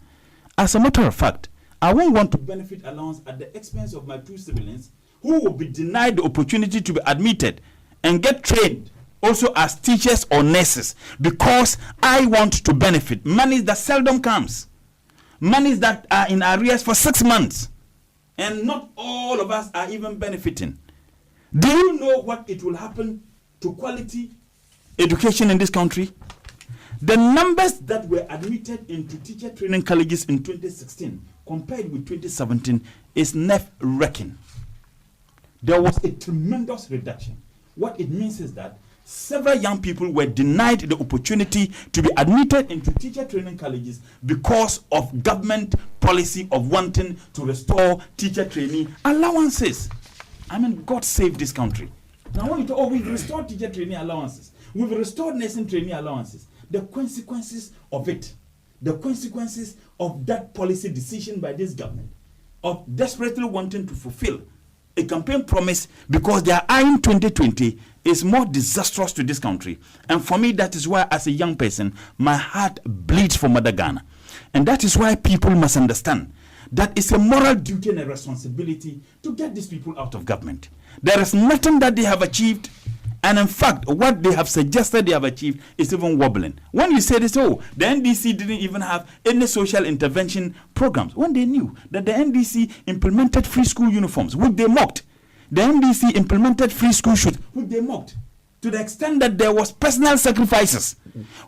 As a matter of fact, I won't want to benefit allowance at the expense of my two siblings who will be denied the opportunity to be admitted and get trained also as teachers or nurses because I want to benefit. Money that seldom comes. Monies that are in arrears for 6 months. And not all of us are even benefiting. Do you know what it will happen to quality education in this country? The numbers that were admitted into teacher training colleges in 2016 compared with 2017 is nerve-wracking. There was a tremendous reduction. What it means is that several young people were denied the opportunity to be admitted into teacher training colleges because of government policy of wanting to restore teacher training allowances. I mean, God save this country. Now, when you talk, we've restored teacher training allowances, we've restored nursing training allowances, the consequences of it, the consequences of that policy decision by this government, of desperately wanting to fulfill a campaign promise because their eye in 2020 is more disastrous to this country. And for me, that is why, as a young person, my heart bleeds for Mother Ghana. And that is why people must understand that it's a moral duty and a responsibility to get these people out of government. There is nothing that they have achieved. And in fact, what they have suggested they have achieved is even wobbling. When you say this, oh, the NDC didn't even have any social intervention programs, when they knew that the NDC implemented free school uniforms, which they mocked. The NDC implemented free school shoes, which they mocked, to the extent that there was personal sacrifices,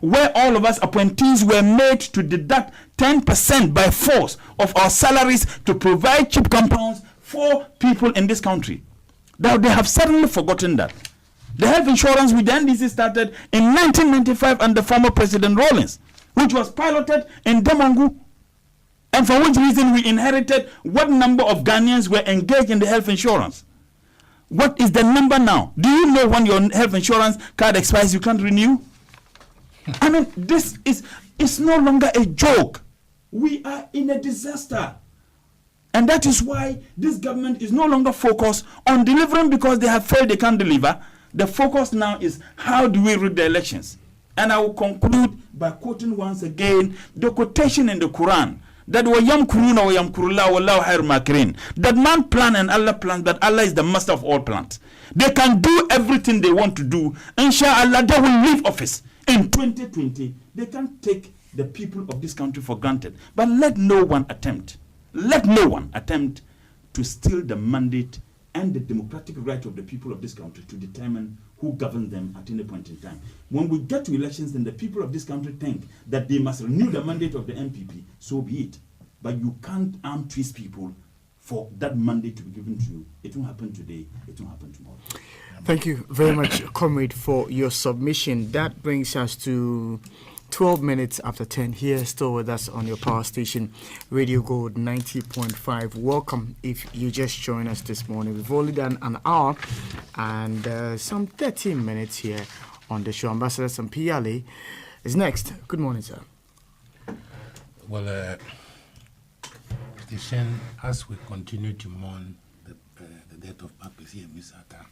where all of us appointees were made to deduct 10% by force of our salaries to provide cheap compounds for people in this country. Now they have suddenly forgotten that. The health insurance with the NDC started in 1995 under former President Rawlings, which was piloted in Damangu, and for which reason we inherited what number of Ghanaians were engaged in the health insurance. What is the number now? Do you know when your health insurance card expires, you can't renew? I mean, this is no longer a joke. We are in a disaster. And that is why this government is no longer focused on delivering because they have failed, they can't deliver. The focus now is how do we rig the elections? And I will conclude by quoting once again the quotation in the Quran that wayam kuruna wayam kurula wallahu khair makirin. That man plan and Allah plans, but Allah is the master of all plans. They can do everything they want to do. Inshallah, they will leave office in 2020. They can't take the people of this country for granted. But let no one attempt to steal the mandate and the democratic right of the people of this country to determine who governs them at any point in time. When we get to elections, then the people of this country think that they must renew the mandate of the MPP, so be it. But you can't arm twist people for that mandate to be given to you. It won't happen today, it won't happen tomorrow. Thank you very much, Comrade, for your submission. That brings us to 12 minutes after 10 here, still with us on your power station, Radio Gold 90.5. Welcome if you just joined us this morning. We've only done an hour and some 13 minutes here on the show. Ambassador Sampiale is next. Good morning, sir. Well, Station, as we continue to mourn the death of Bakpesi Misata,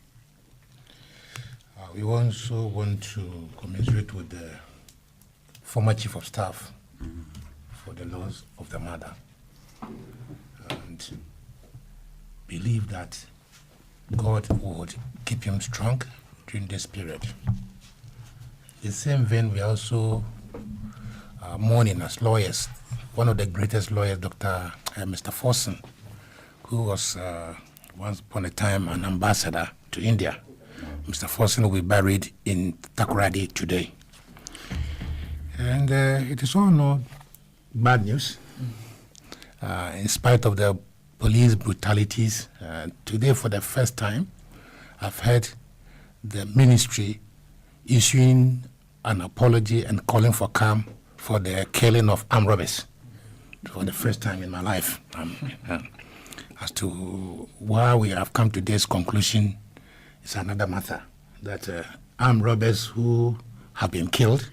we also want to commiserate with the former Chief of Staff for the loss of the mother, and believe that God would keep him strong during this period. In the same vein, we also mourning as lawyers, one of the greatest lawyers, Mr. Forson, who was once upon a time an ambassador to India. Mr. Forson will be buried in Takoradi today. And it is all no bad news. In spite of the police brutalities, today for the first time, I've heard the ministry issuing an apology and calling for calm for the killing of armed robbers for the first time in my life. As to why we have come to this conclusion is another matter, that armed robbers who have been killed,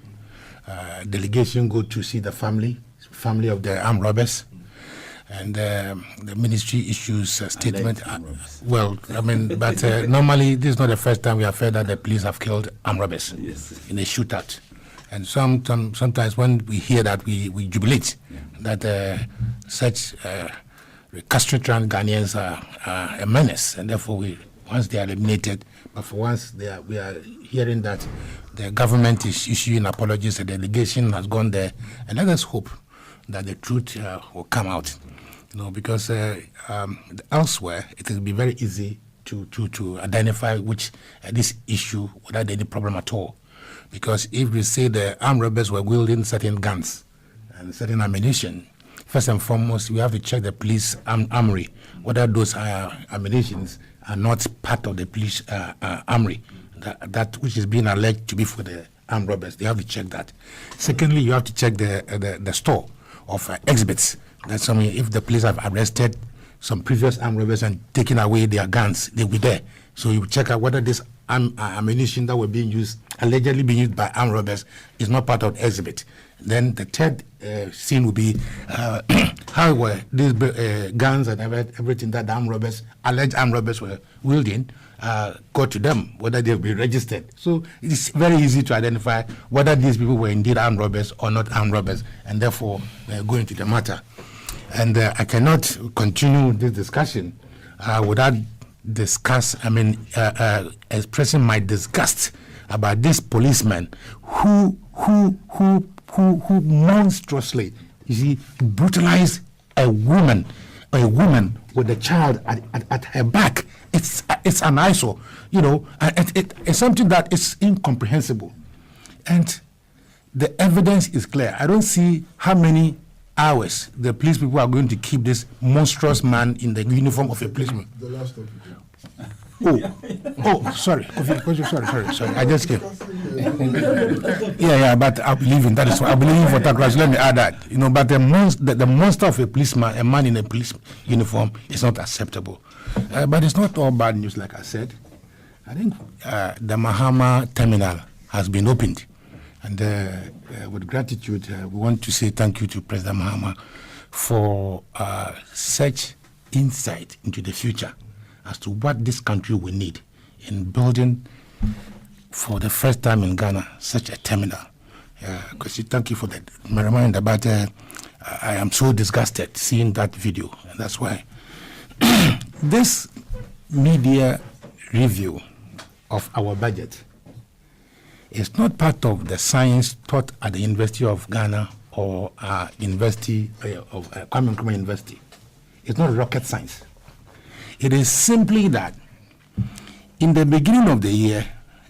delegation go to see the family of the armed robbers, and the ministry issues a statement. But normally this is not the first time we have heard that the police have killed armed robbers in a shootout. And sometimes when we hear that, we jubilate that such recalcitrant Ghanaians are a menace, and therefore once they are eliminated, but for once we are hearing that the government is issuing apologies, the delegation has gone there, and let us hope that the truth will come out. Because elsewhere it will be very easy to identify which this issue without any problem at all. Because if we say the armed robbers were wielding certain guns and certain ammunition, first and foremost, we have to check the police armory, whether those ammunitions are not part of the police armory. that which is being alleged to be for the armed robbers. They have to check that. Secondly, you have to check the store of exhibits. That's something. If the police have arrested some previous armed robbers and taken away their guns, they'll be there. So you check out whether this ammunition that were being used, allegedly being used by armed robbers, is not part of the exhibit. Then the third scene will be how were these guns and everything that the alleged armed robbers were wielding, got to them, whether they've been registered. So it's very easy to identify whether these people were indeed armed robbers or not armed robbers, and therefore go into the matter. And I cannot continue this discussion without expressing my disgust about this policeman who monstrously, you see, brutalized a woman with a child at her back. It's an eyesore, and it's something that is incomprehensible. And the evidence is clear. I don't see how many hours the police people are going to keep this monstrous man in the uniform of a policeman. The last of sorry. Sorry. I just came. Yeah, but I believe in that. Is I believe in for Takras. Let me add that. But the monster of a policeman, a man in a police uniform, is not acceptable. But it's not all bad news, like I said. I think the Mahama terminal has been opened. And with gratitude, we want to say thank you to President Mahama for such insight into the future as to what this country will need in building, for the first time in Ghana, such a terminal. Because thank you for that reminder, but I am so disgusted seeing that video, and that's why this media review of our budget is not part of the science taught at the University of Ghana or University of Kwame Nkrumah University. It's not rocket science. It is simply that in the beginning of the year,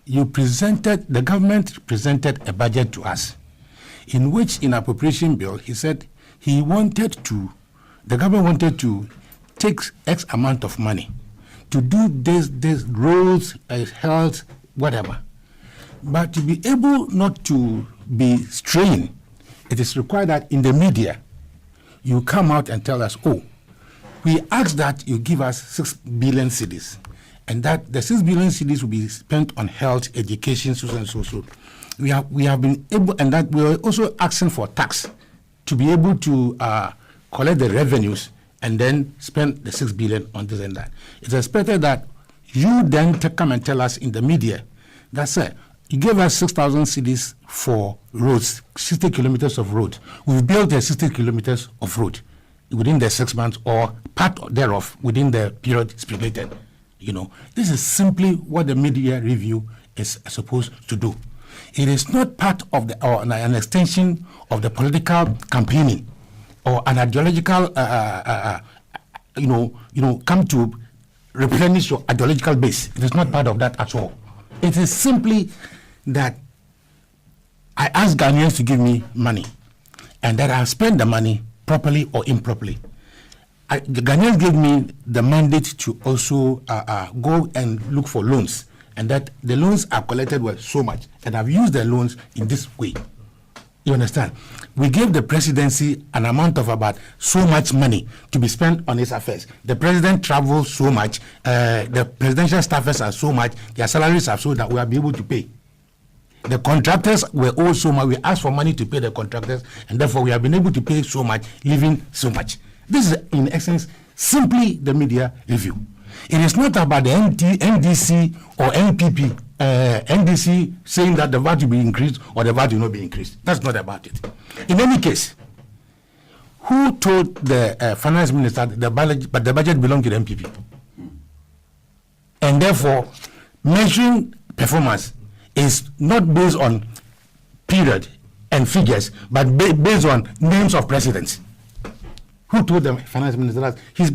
the government presented a budget to us, in which in appropriation bill, he said the government wanted to take X amount of money to do this roads, health, whatever. But to be able not to be straying, it is required that in the media, you come out and tell us, we ask that you give us 6 billion cedis, and that the 6 billion cedis will be spent on health, education, so and so. We have been able, and that we are also asking for tax to be able to collect the revenues and then spend the 6 billion on this and that. It's expected that you then come and tell us in the media, that's it. You gave us 6,000 cedis for roads, 60 kilometers of road. We've built the 60 kilometers of road within the 6 months, or part thereof within the period stipulated. This is simply what the media review is supposed to do. It is not part of an extension of the political campaigning or an ideological, come to replenish your ideological base. It is not part of that at all. It is simply that I ask Ghanaians to give me money, and that I spend the money properly or improperly. The Ghanaians gave me the mandate to also go and look for loans, and that the loans are collected with so much, and I've used the loans in this way. You understand? We gave the presidency an amount of about so much money to be spent on its affairs. The president travels so much, the presidential staffers are so much, their salaries are so that we will be able to pay. The contractors were all so much. We asked for money to pay the contractors, and therefore we have been able to pay so much, leaving so much. This is, in essence, simply the media review. It is not about the NDC or NPP, NDC saying that the VAT will be increased or the VAT will not be increased. That's not about it. In any case, who told the finance minister that the budget belonged to the NPP? And therefore, measuring performance is not based on period and figures, but based on names of presidents. Who told the finance minister that? He's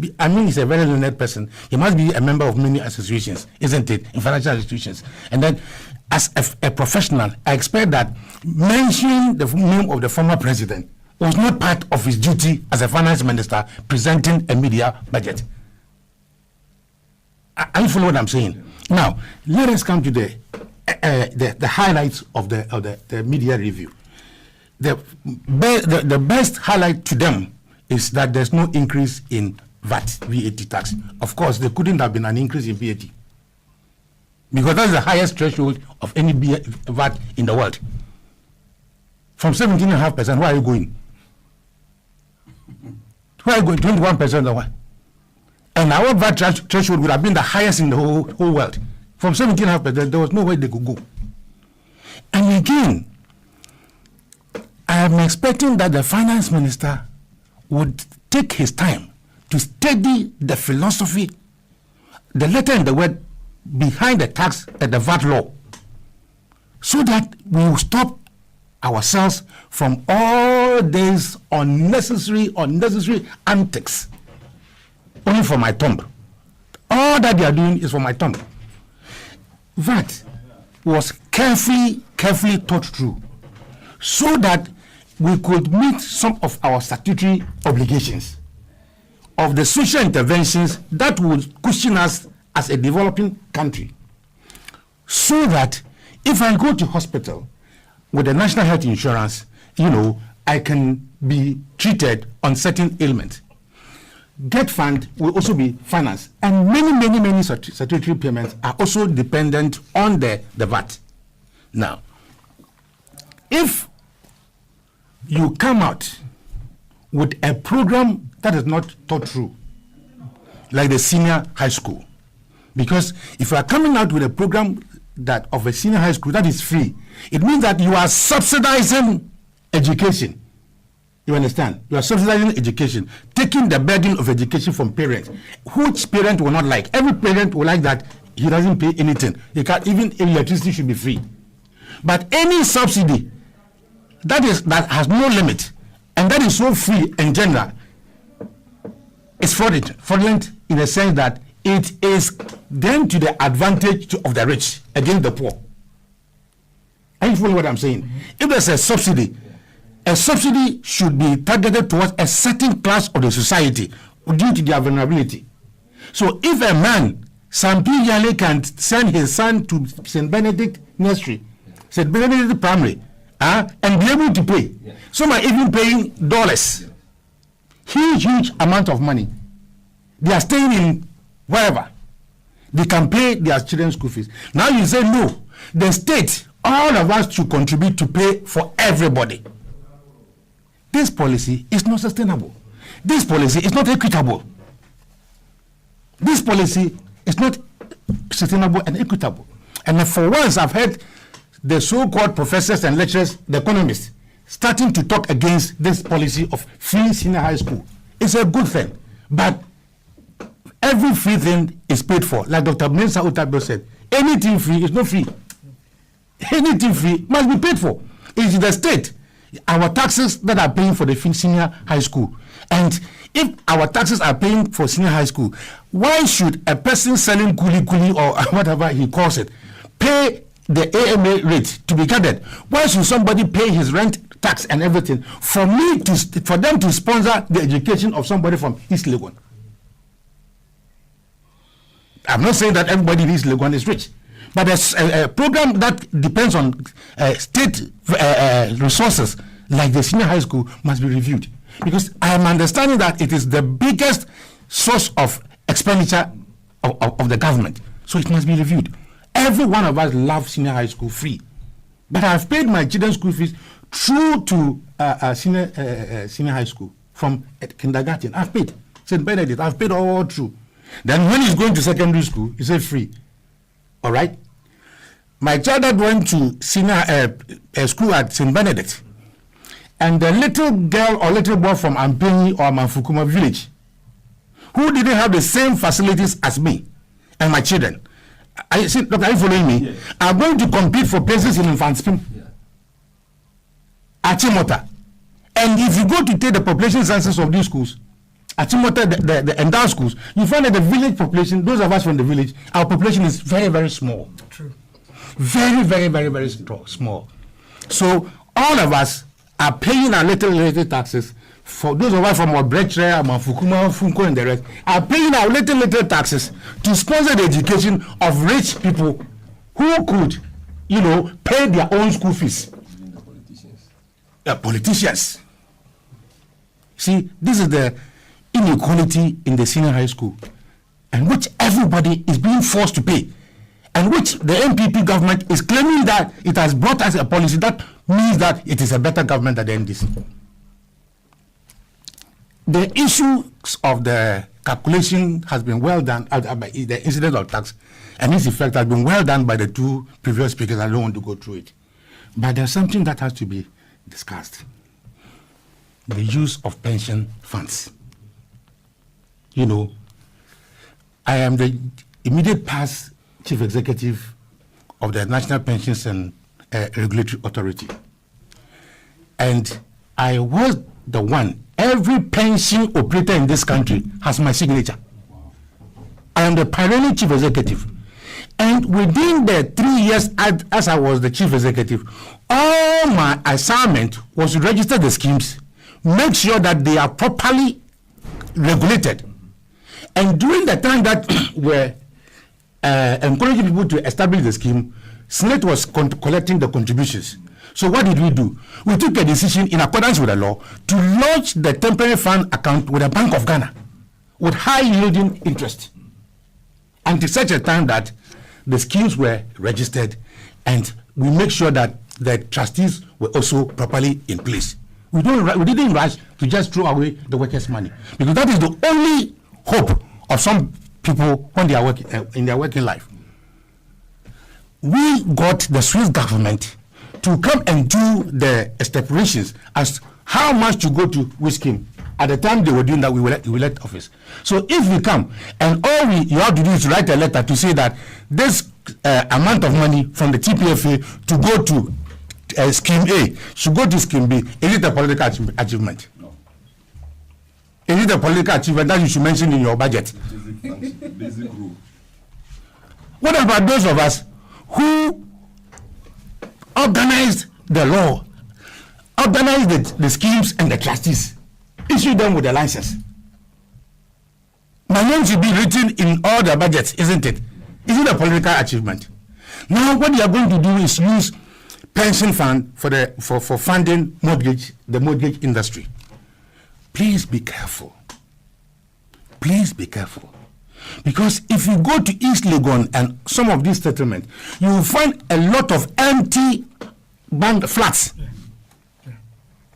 a very learned person. He must be a member of many associations, isn't it, in financial institutions. And then, as a professional, I expect that mentioning the name of the former president was not part of his duty as a finance minister presenting a media budget. Are you following what I'm saying? Now, let us come to the the highlights of the media review. The best highlight to them is that there's no increase in VAT tax. Of course, there couldn't have been an increase in VAT because that's the highest threshold of any VAT in the world. From 17.5%, where are you going? Where are you going? 21% or what? And our VAT threshold would have been the highest in the whole world. From 17.5%, there was no way they could go. And again, I am expecting that the finance minister would take his time to study the philosophy, the letter and the word behind the tax and the VAT law, so that we will stop ourselves from all these unnecessary antics. Only for my thumb. All that they are doing is for my thumb. VAT was carefully thought through so that we could meet some of our statutory obligations of the social interventions that would cushion us as a developing country, so that if I go to hospital with the national health insurance, I can be treated on certain ailments. Get fund will also be financed, and many statutory payments are also dependent on the VAT. Now, if you come out with a program that is not thought through, like the senior high school, because if you are coming out with a program that of a senior high school that is free, it means that you are subsidizing education. You understand? You are subsidizing education, taking the burden of education from parents. Which parent will not like? Every parent will like that he doesn't pay anything. He can't, even electricity should be free. But any subsidy that has no limit and that is so free in general is fraudulent in the sense that it is then to the advantage of the rich against the poor. Are you following what I'm saying? Mm-hmm. If there's a subsidy should be targeted towards a certain class of the society due to their vulnerability. So if a man, Sampi Yale, can send his son to St. Benedict Nursery, St. Benedict Primary, and be able to pay. Yeah. Some are even paying dollars. Yeah. Huge amount of money. They are staying in wherever. They can pay their children's school fees. Now you say no. The state, all of us should contribute to pay for everybody. This policy is not sustainable. This policy is not equitable. This policy is not sustainable and equitable. And for once, I've heard the so-called professors and lecturers, the economists, starting to talk against this policy of free senior high school. It's a good thing, but every free thing is paid for. Like Dr. Mensa Otabil said, anything free is not free. Anything free must be paid for. It's the state, our taxes that are paying for the senior high school. And if our taxes are paying for senior high school, why should a person selling kuli or whatever he calls it pay the AMA rate to be gathered? Why should somebody pay his rent, tax and everything for them to sponsor the education of somebody from East Legon? I'm not saying that everybody in East Legon is rich, but a program that depends on state resources like the senior high school must be reviewed, because I am understanding that it is the biggest source of expenditure of the government, so it must be reviewed. Every one of us loves senior high school free, but I've paid my children's school fees through to senior high school from kindergarten. I've paid St. Benedict. I've paid all through. Then when he's going to secondary school, he said free. All right. My child that went to senior school at St. Benedict, and the little girl or little boy from Ampenyi or Manfukuma village, who didn't have the same facilities as me and my children, I see, Doctor, are you following me? Yes. Are going to compete for places in infant scheme. Achimota. And if you go to take the population census of these schools, Achimota, the endowed schools, you find that the village population, those of us from the village, our population is very, very small. True. Very, very, very, very small. So all of us are paying our little taxes. For those of us from Obretre, Manfukuma, Funko, and the rest, are paying our little taxes to sponsor the education of rich people who could pay their own school fees. The politicians. Politicians. See, this is the inequality in the senior high school, and which everybody is being forced to pay, and which the MPP government is claiming that it has brought us a policy that means that it is a better government than the NDC. The issues of the calculation has been well done, the incidence of tax and its effect has been well done by the two previous speakers. I don't want to go through it. But there's something that has to be discussed. The use of pension funds. I am the immediate past chief executive of the National Pensions and Regulatory Authority. And I was the one, every pension operator in this country has my signature. I am the pioneer chief executive. And within the 3 years as I was the chief executive, all my assignment was to register the schemes, make sure that they are properly regulated. And during the time that we're encouraging people to establish the scheme, Senate was collecting the contributions. So what did we do? We took a decision in accordance with the law to launch the temporary fund account with the Bank of Ghana with high yielding interest. Until such a time that the schemes were registered and we make sure that the trustees were also properly in place. We didn't rush to just throw away the workers' money, because that is the only hope of some people when they are working in their working life. We got the Swiss government to come and do the stipulations as how much to go to which scheme. At the time they were doing that, we will let office. So if we come and all you have to do is to write a letter to say that this amount of money from the TPFA to go to scheme A should go to scheme B, is it a political achievement? No. Is it a political achievement that you should mention in your budget? Basic rule. What about those of us who organized the law, organized the schemes and the trustees, issue them with a license? My name should be written in all the budgets, isn't it? Is it a political achievement? Now what you are going to do is use pension fund for funding the mortgage industry. Please be careful. Please be careful. Because if you go to East Legon and some of these settlements, you will find a lot of empty bank flats.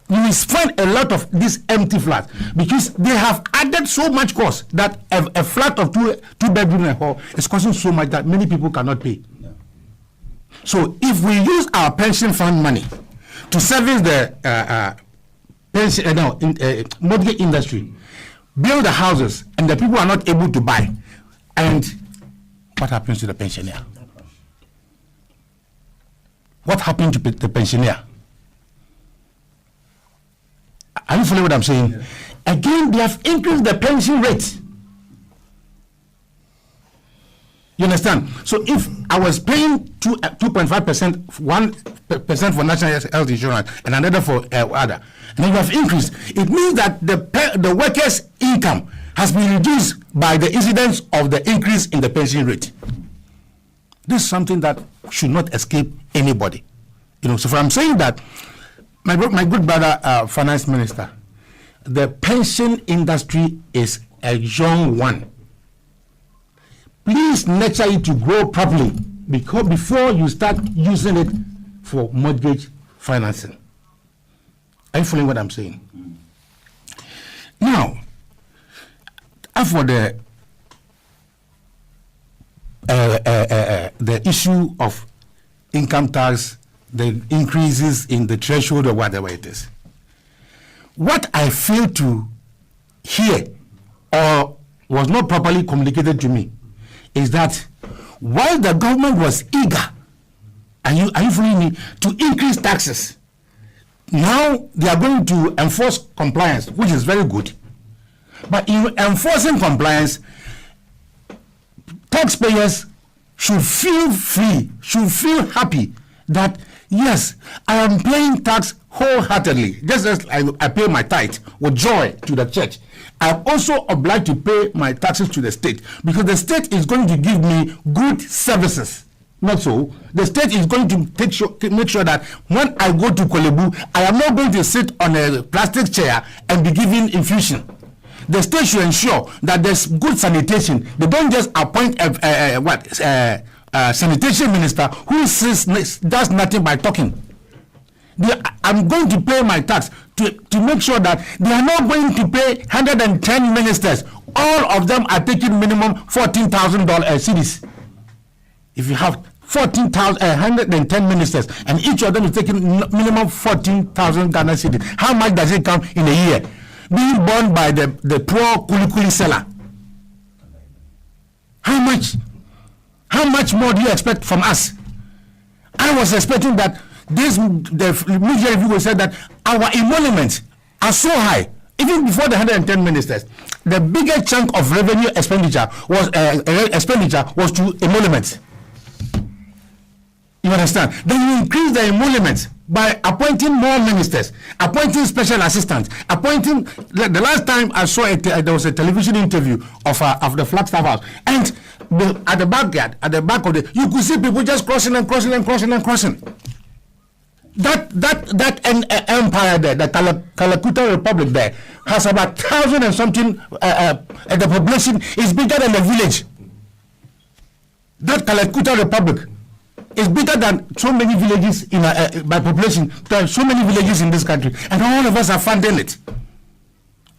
You will find a lot of these empty flats because they have added so much cost that a flat of two bedroom and hall is costing so much that many people cannot pay. No. So if we use our pension fund money to service the mortgage industry, build the houses, and the people are not able to buy, and what happens to the pensioner? What happened to the pensioner? Are you following what I'm saying? Yeah. Again, they have increased the pension rate. You understand? So if I was paying 2.5%, 1% for national health insurance and another for other, and then you have increased, it means that the workers' income has been reduced by the incidence of the increase in the pension rate. This is something that should not escape anybody. So if I'm saying that, my good brother, finance minister, the pension industry is a young one. Please nurture it to grow properly before you start using it for mortgage financing. Are you following what I'm saying? Now, as for the issue of income tax, the increases in the threshold or whatever it is, what I fail to hear or was not properly communicated to me is that while the government was eager, are you following me, to increase taxes, now they are going to enforce compliance, which is very good. But in enforcing compliance, taxpayers should feel free, should feel happy that, yes, I am paying tax wholeheartedly, just as I pay my tithe with joy to the church. I'm also obliged to pay my taxes to the state because the state is going to give me good services Not so. The state is going to make sure that when I go to Kolebu, I am not going to sit on a plastic chair and be given infusion. The state should ensure that there's good sanitation. They don't just appoint a sanitation minister who does nothing by talking. I'm going to pay my tax to make sure that they are not going to pay 110 ministers. All of them are taking minimum $14,000 cedis. If you have 110 ministers and each of them is taking minimum 14,000 Ghana cedis, how much does it come in a year? Being borne by the poor kuli seller. How much more do you expect from us? I was expecting that the media review said that our emoluments are so high. Even before the 110 ministers, the biggest chunk of revenue expenditure was to emoluments. You understand? Then you increase the emoluments by appointing more ministers, appointing special assistants, appointing. The last time I saw it, there was a television interview of the Flagstaff House, and at the back of you could see people just crossing and crossing and crossing and crossing. That empire there, the Calacuta Republic there, has about 1,000 and something, and the population is bigger than the village. That Calacuta Republic is bigger than so many villages by population. There are so many villages in this country, and all of us are funding it.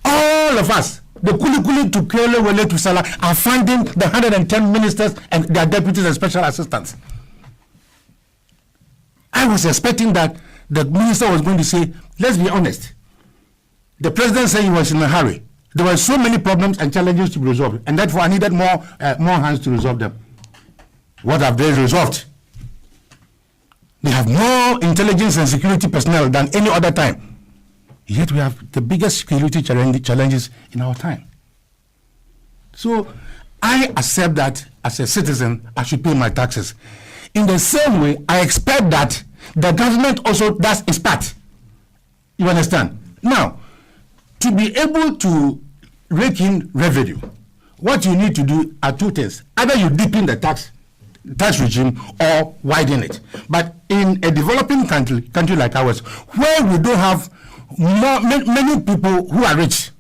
All of us, the Kuli to Kele Wele to Salah, are funding the 110 ministers and their deputies and special assistants. I was expecting that the minister was going to say, let's be honest. The president said he was in a hurry. There were so many problems and challenges to be resolved, and therefore I needed more hands to resolve them. What have they resolved? They have more intelligence and security personnel than any other time. Yet we have the biggest security challenges in our time. So I accept that as a citizen, I should pay my taxes. In the same way, I expect that the government also does its part. You understand? Now, to be able to rake in revenue, what you need to do are two things. Either you deepen the tax regime or widen it. But in a developing country like ours, where we don't have many people who are rich,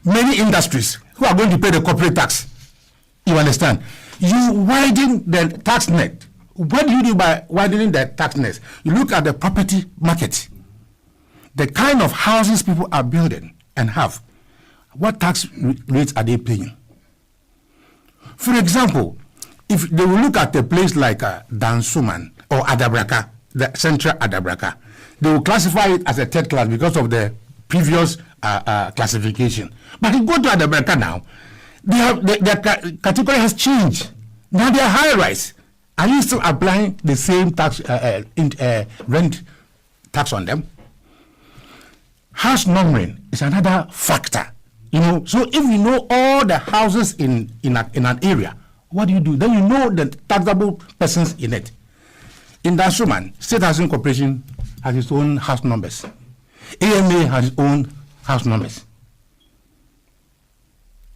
many industries who are going to pay the corporate tax, you understand? You widen the tax net. What do you do by widening the tax net? You look at the property market, the kind of houses people are building and have. What tax rates are they paying? For example, if they will look at a place like Dansuman or Adabraka, the central Adabraka, they will classify it as a third class because of the previous classification. But if you go to Adabraka now, the category has changed. Now they are high rise. Are you still applying the same tax rent tax on them? House numbering is another factor. So if you know all the houses in an area, what do? Then you know the taxable persons in it. In Dansuman, State Housing Corporation has its own house numbers. AMA has its own house numbers.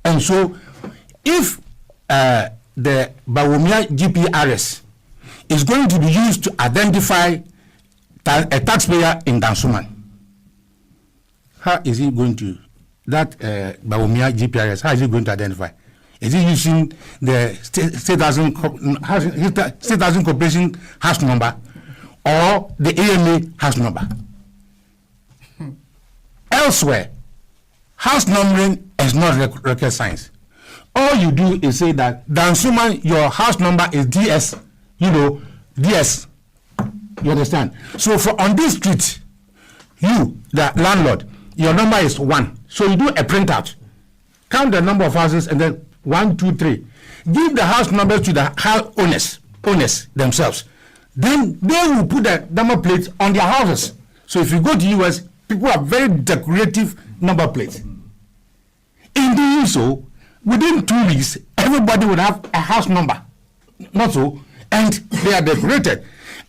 And so, if the Bawumia GPRS is going to be used to identify a taxpayer in Dansuman, how is he going to, that Bawumia GPRS, how is he going to identify? Is he using the State Housing Corporation house number or the AMA house number? Elsewhere, house numbering is not rocket science. All you do is say that Dansuman, your house number is DS, DS. You understand? So on this street, you, the landlord, your number is 1. So you do a printout, count the number of houses, and then 1, 2, 3. Give the house numbers to the house owners themselves. Then they will put the number plates on their houses. So if you go to US, people have very decorative number plates. In doing so, within 2 weeks, everybody would have a house number. Not so, and they are decorated.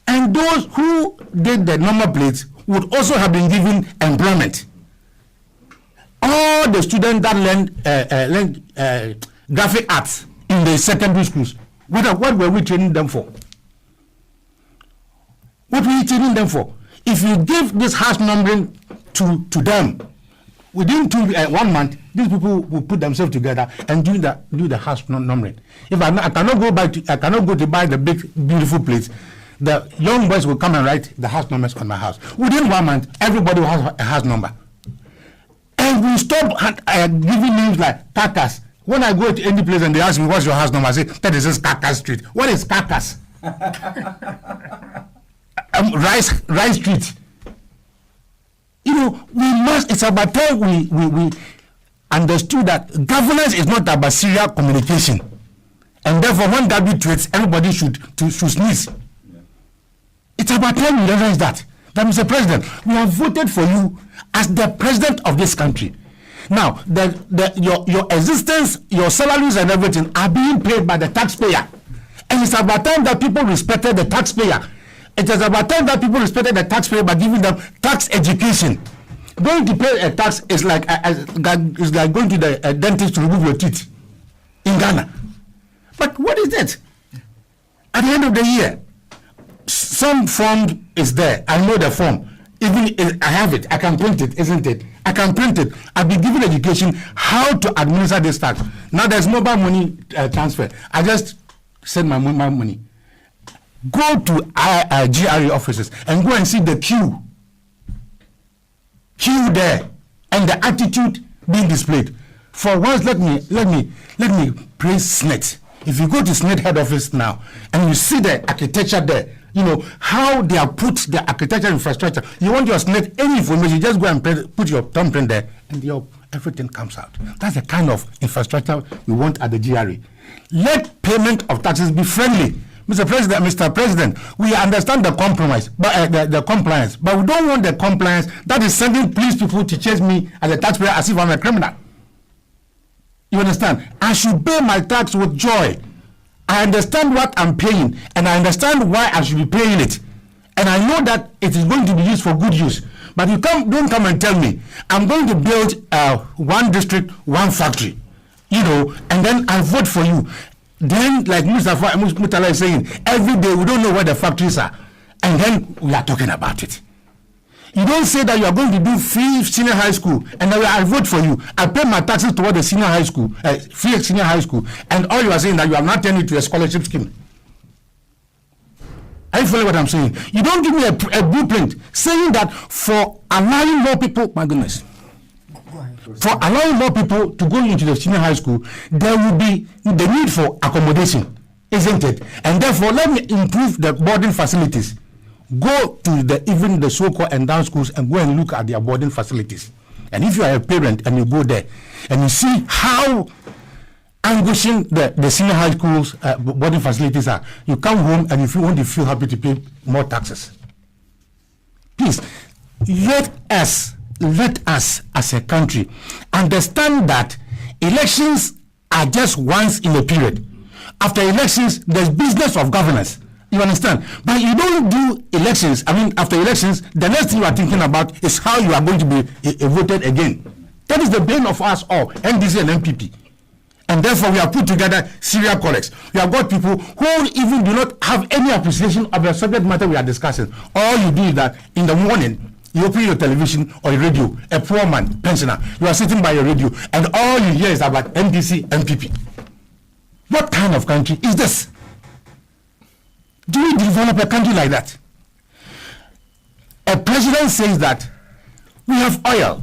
And those who did the number plates would also have been given employment. All the students that learned graphic arts in the secondary schools, what were we training them for? What were you changing them for? If you give this house numbering to them, within 1 month, these people will put themselves together and do the house numbering. If I cannot go to buy the big beautiful place, the young boys will come and write the house numbers on my house. Within 1 month, everybody will have a house number. And we stop giving names like Kakas. When I go to any place and they ask me what's your house number, I say that is Kakas Street. What is Kakas? Rice Street. You know, we must. It's about time we understood that governance is not about serial communication, and therefore when W tweets, everybody should sneeze. It's about time we realize that Mr. President, we have voted for you as the president of this country. Now, your existence, your salaries and everything are being paid by the taxpayer. And it's about time that people respected the taxpayer. It is about time that people respected the taxpayer by giving them tax education. Going to pay a tax is like going to the dentist to remove your teeth in Ghana. But what is it? At the end of the year, some form is there. I know the form. Even if I have it, I can print it, isn't it? I can print it. I've been given education how to administer this tax. Now there's mobile money transfer. I just send my money. Go to GRA offices and go and see the queue there and the attitude being displayed. For once, let me praise SNET. If you go to SNET head office now and you see the architecture there, you know how they have put the architecture infrastructure. You want your SNET any information, you just go and put your thumbprint there, and everything comes out. That's the kind of infrastructure we want at the GRA. Let payment of taxes be friendly. Mr. President, we understand the compromise, but the compliance, but we don't want the compliance that is sending police people to chase me as a taxpayer as if I'm a criminal. You understand? I should pay my tax with joy. I understand what I'm paying, and I understand why I should be paying it, and I know that it is going to be used for good use. But you don't come and tell me I'm going to build one district, one factory, you know, and then I vote for you. Then, like Mutala is saying, every day we don't know where the factories are, and then we are talking about it. You don't say that you are going to do free senior high school, and then I vote for you. I pay my taxes toward the senior high school, free senior high school, and all you are saying that you are not turning it to a scholarship scheme. Are you following what I'm saying? You don't give me a blueprint saying that for allowing more people, my goodness, for allowing more people to go into the senior high school, there will be the need for accommodation, isn't it? And therefore, let me improve the boarding facilities. Go to even the so-called endowed schools and go and look at their boarding facilities. And if you are a parent and you go there and you see how anguishing the senior high schools boarding facilities are, you come home and if you want to feel happy to pay more taxes. Please, let us as a country understand that elections are just once in a period. After elections, there's business of governance. You understand? But you don't do elections. I mean, after elections, the next thing you are thinking about is how you are going to be voted again. That is the bane of us all, NDC and MPP. And therefore, we have put together serial colleagues. We have got people who even do not have any appreciation of the subject matter we are discussing. All you do is that in the morning, you open your television or your radio, a poor man, pensioner, you are sitting by your radio, and all you hear is about NDC, MPP. What kind of country is this? Do we develop a country like that? A president says that we have oil.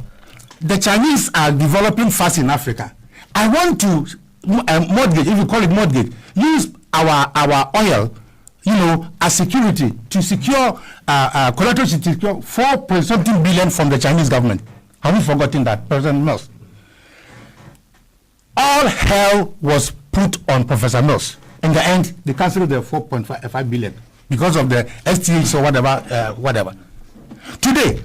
The Chinese are developing fast in Africa. I want to mortgage, if you call it mortgage, use our oil, you know, as security to secure collateral to secure 4.something billion from the Chinese government. Have we forgotten that, President Mills? All hell was put on Professor Mills. In the end, they cancelled the 4.5 billion because of the STH or whatever. Today,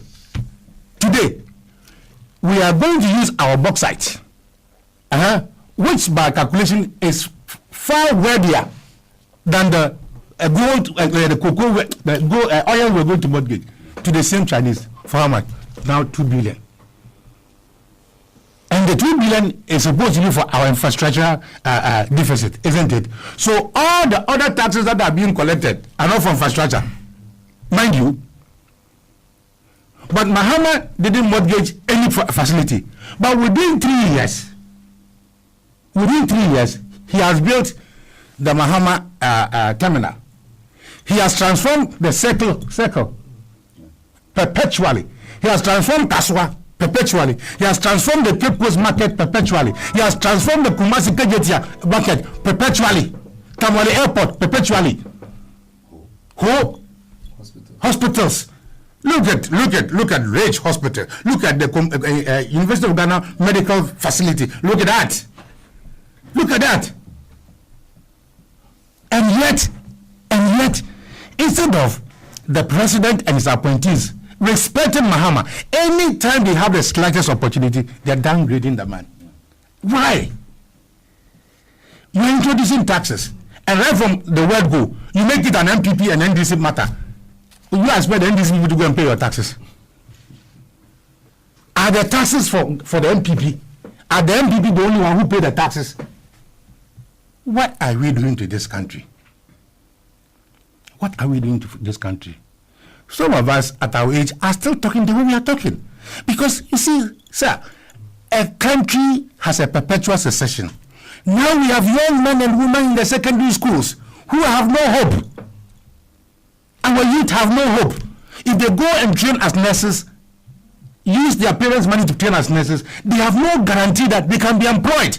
we are going to use our bauxite, which by calculation is far wealthier than the gold, the cocoa, oil we're going to mortgage to the same Chinese. For how much? Now 2 billion. And the 2 billion is supposed to be for our infrastructure deficit, isn't it? So all the other taxes that are being collected are not for infrastructure. mind you. But Mahama didn't mortgage any facility. But within 3 years, he has built the Mahama terminal. He has transformed the circle perpetually. He has transformed Kaswa perpetually. He has transformed the Cape Coast market perpetually. He has transformed the Kumasi Kejetia market perpetually. Tamale Airport perpetually. Hospitals. Look at Rage Hospital. Look at the University of Ghana medical facility. Look at that. Look at that. And yet, instead of the president and his appointees respecting Mahama, anytime they have the slightest opportunity, they're downgrading the man. Why? You're introducing taxes, and right from the word go, you make it an MPP and NDC matter. You expect the NDC people to go and pay your taxes. Are the taxes for the MPP? Are the MPP the only one who pay the taxes? What are we doing to this country? What are we doing to this country? Some of us at our age are still talking the way we are talking. Because, you see, sir, a country has a perpetual secession. Now we have young men and women in the secondary schools who have no hope. Our youth have no hope. If they go and train as nurses, use their parents' money to train as nurses, they have no guarantee that they can be employed.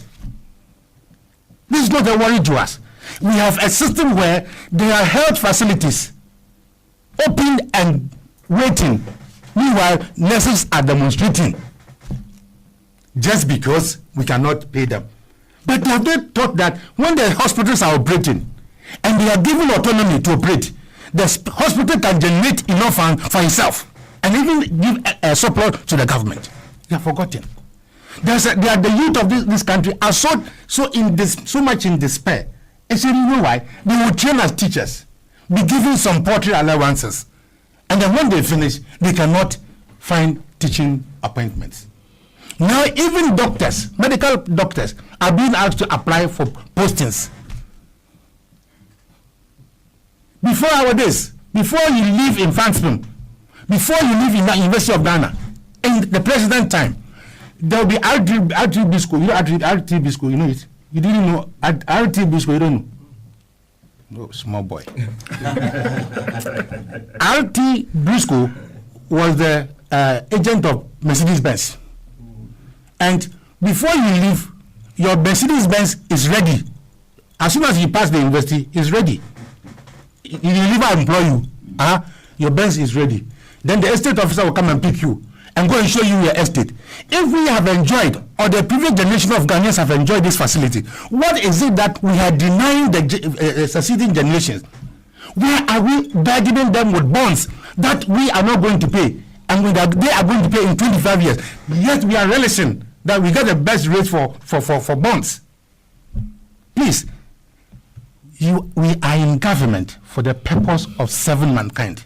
This is not a worry to us. We have a system where there are health facilities open and waiting. Meanwhile, nurses are demonstrating just because we cannot pay them. But they have not thought that when the hospitals are operating and they are given autonomy to operate, the hospital can generate enough funds for itself and even give a support to the government. They have forgotten. The youth of this country are so much in despair. And so you know why? They will train as teachers, be given some paltry allowances, and then when they finish, they cannot find teaching appointments. Now even doctors, medical doctors, are being asked to apply for postings. Before our days, before you live in Fansman, before you live in the University of Ghana, in the president time, there will be RTB school. You know RTB school, you know it? You didn't know RTB school, you don't know? No, small boy. RT Briscoe was the agent of Mercedes-Benz. And before you leave, your Mercedes-Benz is ready. As soon as you pass the university, it's ready. You never employ you. Your Benz is ready. Then the estate officer will come and pick you and go and show you your estate. If we have enjoyed, or the previous generation of Ghanaians have enjoyed this facility, what is it that we are denying the succeeding generations? Where are we burdening them with bonds that we are not going to pay, and they are going to pay in 25 years? Yet we are relishing that we get the best rates for bonds. Please, we are in government for the purpose of serving mankind.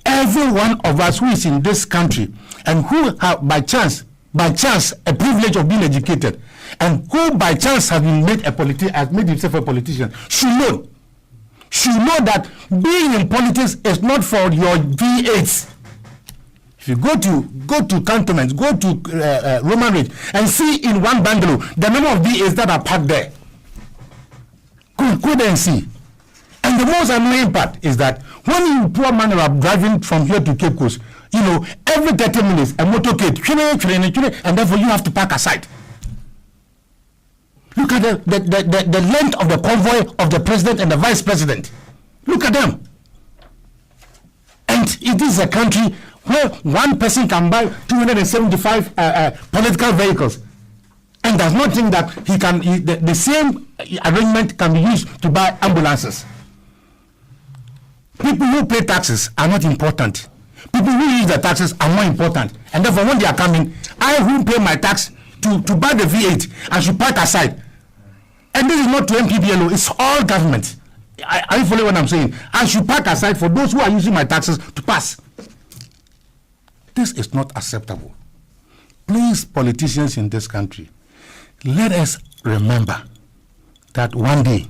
Every one of us who is in this country and who have by chance a privilege of being educated, and who by chance has been made has made himself a politician, should know that being in politics is not for your V8s. If you go to cantonments, go to Roman Ridge, and see in one bungalow the number of V8s that are parked there. Go there and see. And the most annoying part is that when you poor man are driving from here to Cape Coast, every 30 minutes a motorcade, and therefore you have to park aside. Look at the length of the convoy of the president and the vice president. Look at them. And it is a country where one person can buy 275 political vehicles, and does not think that the same arrangement can be used to buy ambulances. People who pay taxes are not important. People who use the taxes are more important. And therefore, when they are coming, I who pay my tax to buy the V8, I should park aside. And this is not to MPBLO, it's all government. Are you following what I'm saying? I should park aside for those who are using my taxes to pass. This is not acceptable. Please, politicians in this country, let us remember that one day,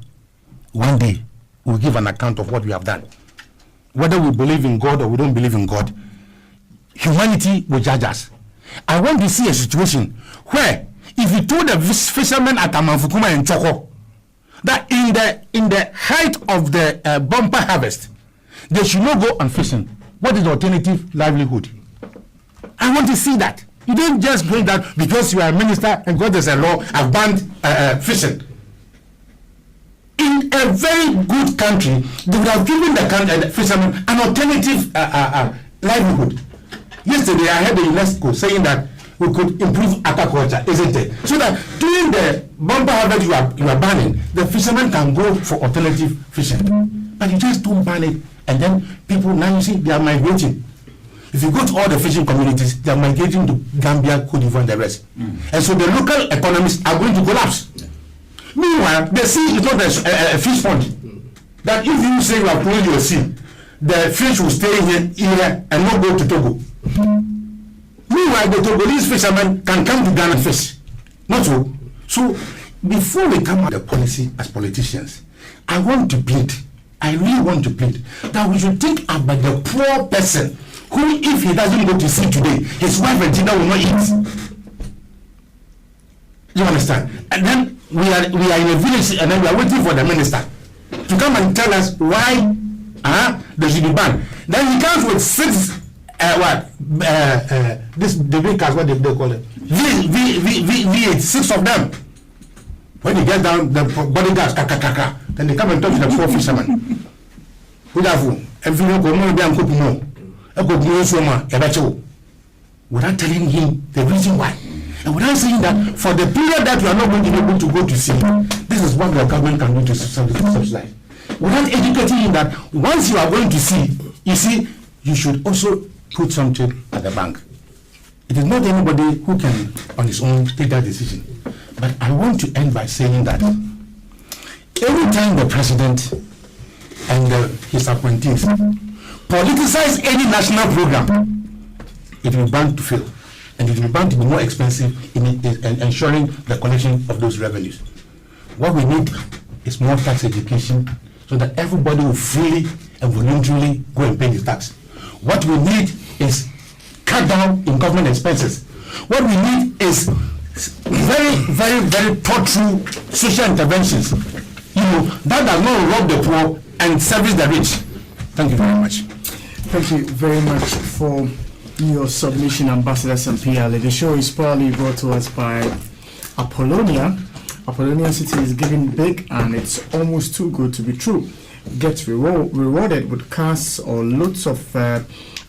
we'll give an account of what we have done. whether we believe in God or we don't believe in God, humanity will judge us. I want to see a situation where if you told the fishermen at Amanfukuma and Choko that in the height of the bumper harvest, they should not go on fishing, what is the alternative livelihood? I want to see that. You don't just bring that because you are a minister and because there's a law, I've banned fishing. In a very good country, they would have given the fishermen an alternative livelihood. Yesterday, I heard the UNESCO saying that we could improve aquaculture, isn't it? So that during the bumper harvest you are banning, the fishermen can go for alternative fishing. But you just don't ban it, and then people, now you see, they are migrating. If you go to all the fishing communities, they are migrating to Gambia, Cote d'Ivoire, and the rest. And so the local economies are going to collapse. Meanwhile, the sea is not a fish pond. That if you say you are closing your sea, the fish will stay here and not go to Togo. Meanwhile, the Togolese fishermen can come to Ghana and fish. Not so. So, before we come out with the policy as politicians, I really want to plead that we should think about the poor person who, if he doesn't go to sea today, his wife and children will not eat. You understand? And then we are in a village and then we are waiting for the minister to come and tell us why they should be banned. Then he comes with six the vehicles, what they call it? V8, six of them. When he gets down, the bodyguards, then they come and talk to the poor fishermen. Without telling him the reason why. And without saying that for the period that we are not going to be able to go to sea, this is what the government can do to subsidize. Without educating him that once you are going to sea, you see, you should also put something at the bank. It is not anybody who can on his own take that decision. But I want to end by saying that every time the president and his appointees politicize any national program, it will be bound to fail. And it will be bound to be more expensive in ensuring the collection of those revenues. What we need is more tax education so that everybody will freely and voluntarily go and pay the tax. What we need is cut down in government expenses. What we need is very, very, very thoughtful social interventions. That does not rob the poor and service the rich. Thank you very much. Thank you very much for your submission, Ambassador Sampiale. The show is proudly brought to us by Apollonia. Apollonia City is giving big and it's almost too good to be true. Get rewarded with cars or loads of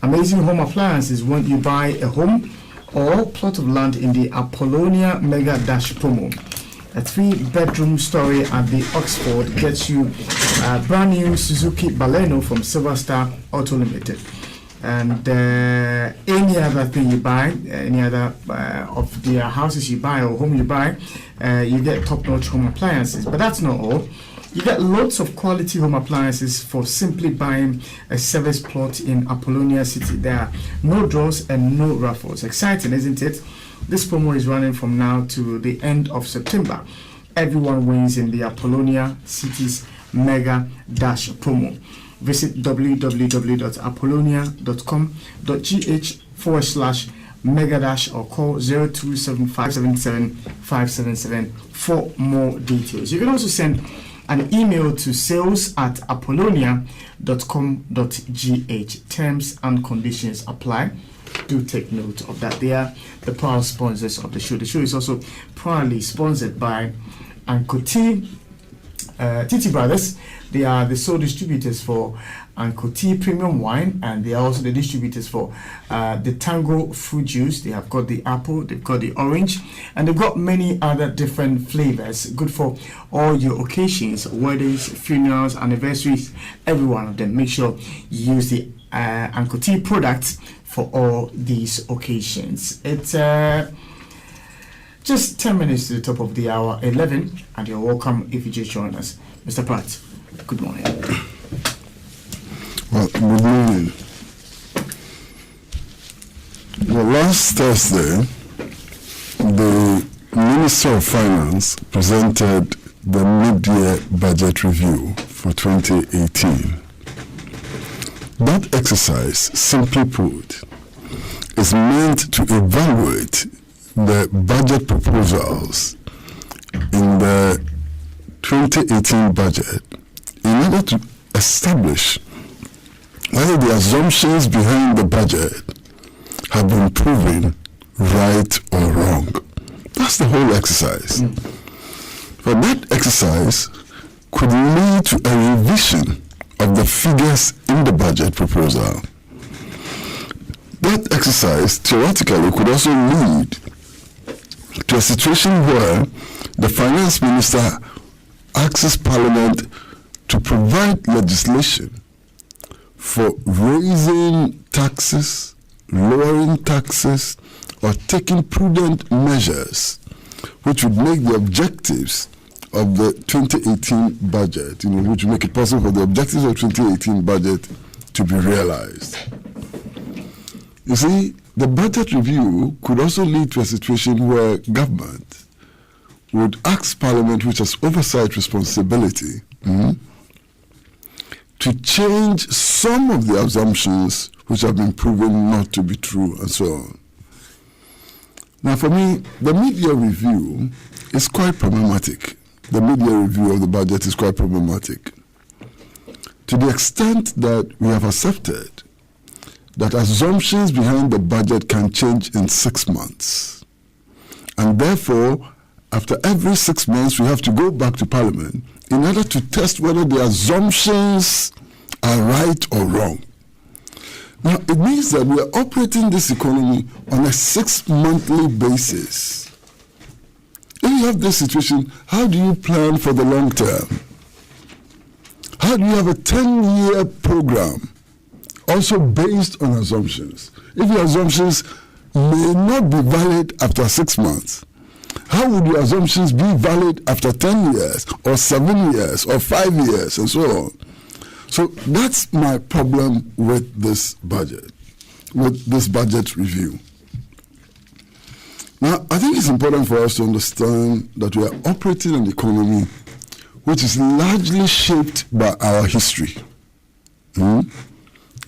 amazing home appliances when you buy a home or plot of land in the Apollonia Mega Dash promo. A 3-bedroom story at the Oxford gets you a brand new Suzuki Baleno from Silver Star Auto Limited. And any other thing you buy, any other of the houses you buy or home you buy, you get top-notch home appliances. But that's not all. You get lots of quality home appliances for simply buying a service plot in Apollonia City. There are no draws and no raffles. Exciting, isn't it? This promo is running from now to the end of September. Everyone wins in the Apollonia City's Mega Dash promo. Visit www.apollonia.com.gh/Megadash or call 027577 for more details. You can also send an email to sales@apollonia.com.gh. Terms and conditions apply. Do take note of that. They are the proud sponsors of the show. The show is also proudly sponsored by Ankoti Titi Brothers. They are the sole distributors for Ankoti Premium Wine, and they are also the distributors for the Tango Fruit Juice. They have got the apple, they've got the orange, and they've got many other different flavors. Good for all your occasions, weddings, funerals, anniversaries, every one of them. Make sure you use the Ankoti products for all these occasions. It's just 10 minutes to the top of the hour, 11, and you're welcome if you just join us. Mr. Pratt, good morning. Well, good morning. Well, last Thursday, the Minister of Finance presented the mid-year budget review for 2018. That exercise, simply put, is meant to evaluate the budget proposals in the 2018 budget in order to establish whether the assumptions behind the budget have been proven right or wrong. That's the whole exercise. But that exercise could lead to a revision of the figures in the budget proposal. That exercise theoretically could also lead to a situation where the finance minister asks Parliament to provide legislation for raising taxes, lowering taxes, or taking prudent measures which would make the objectives of the 2018 budget, which would make it possible for the objectives of the 2018 budget to be realized. You see, the budget review could also lead to a situation where government would ask Parliament, which has oversight responsibility, to change some of the assumptions which have been proven not to be true, and so on. Now, for me, the mid-year review is quite problematic. The mid-year review of the budget is quite problematic, to the extent that we have accepted that assumptions behind the budget can change in 6 months. And therefore, after every 6 months, we have to go back to Parliament in order to test whether the assumptions are right or wrong. Now, it means that we are operating this economy on a 6-monthly basis. If you have this situation, how do you plan for the long term? How do you have a 10-year program also based on assumptions? If your assumptions may not be valid after 6 months, how would your assumptions be valid after 10 years or 7 years or 5 years and so on? So that's my problem with this budget review. Now, I think it's important for us to understand that we are operating an economy which is largely shaped by our history. And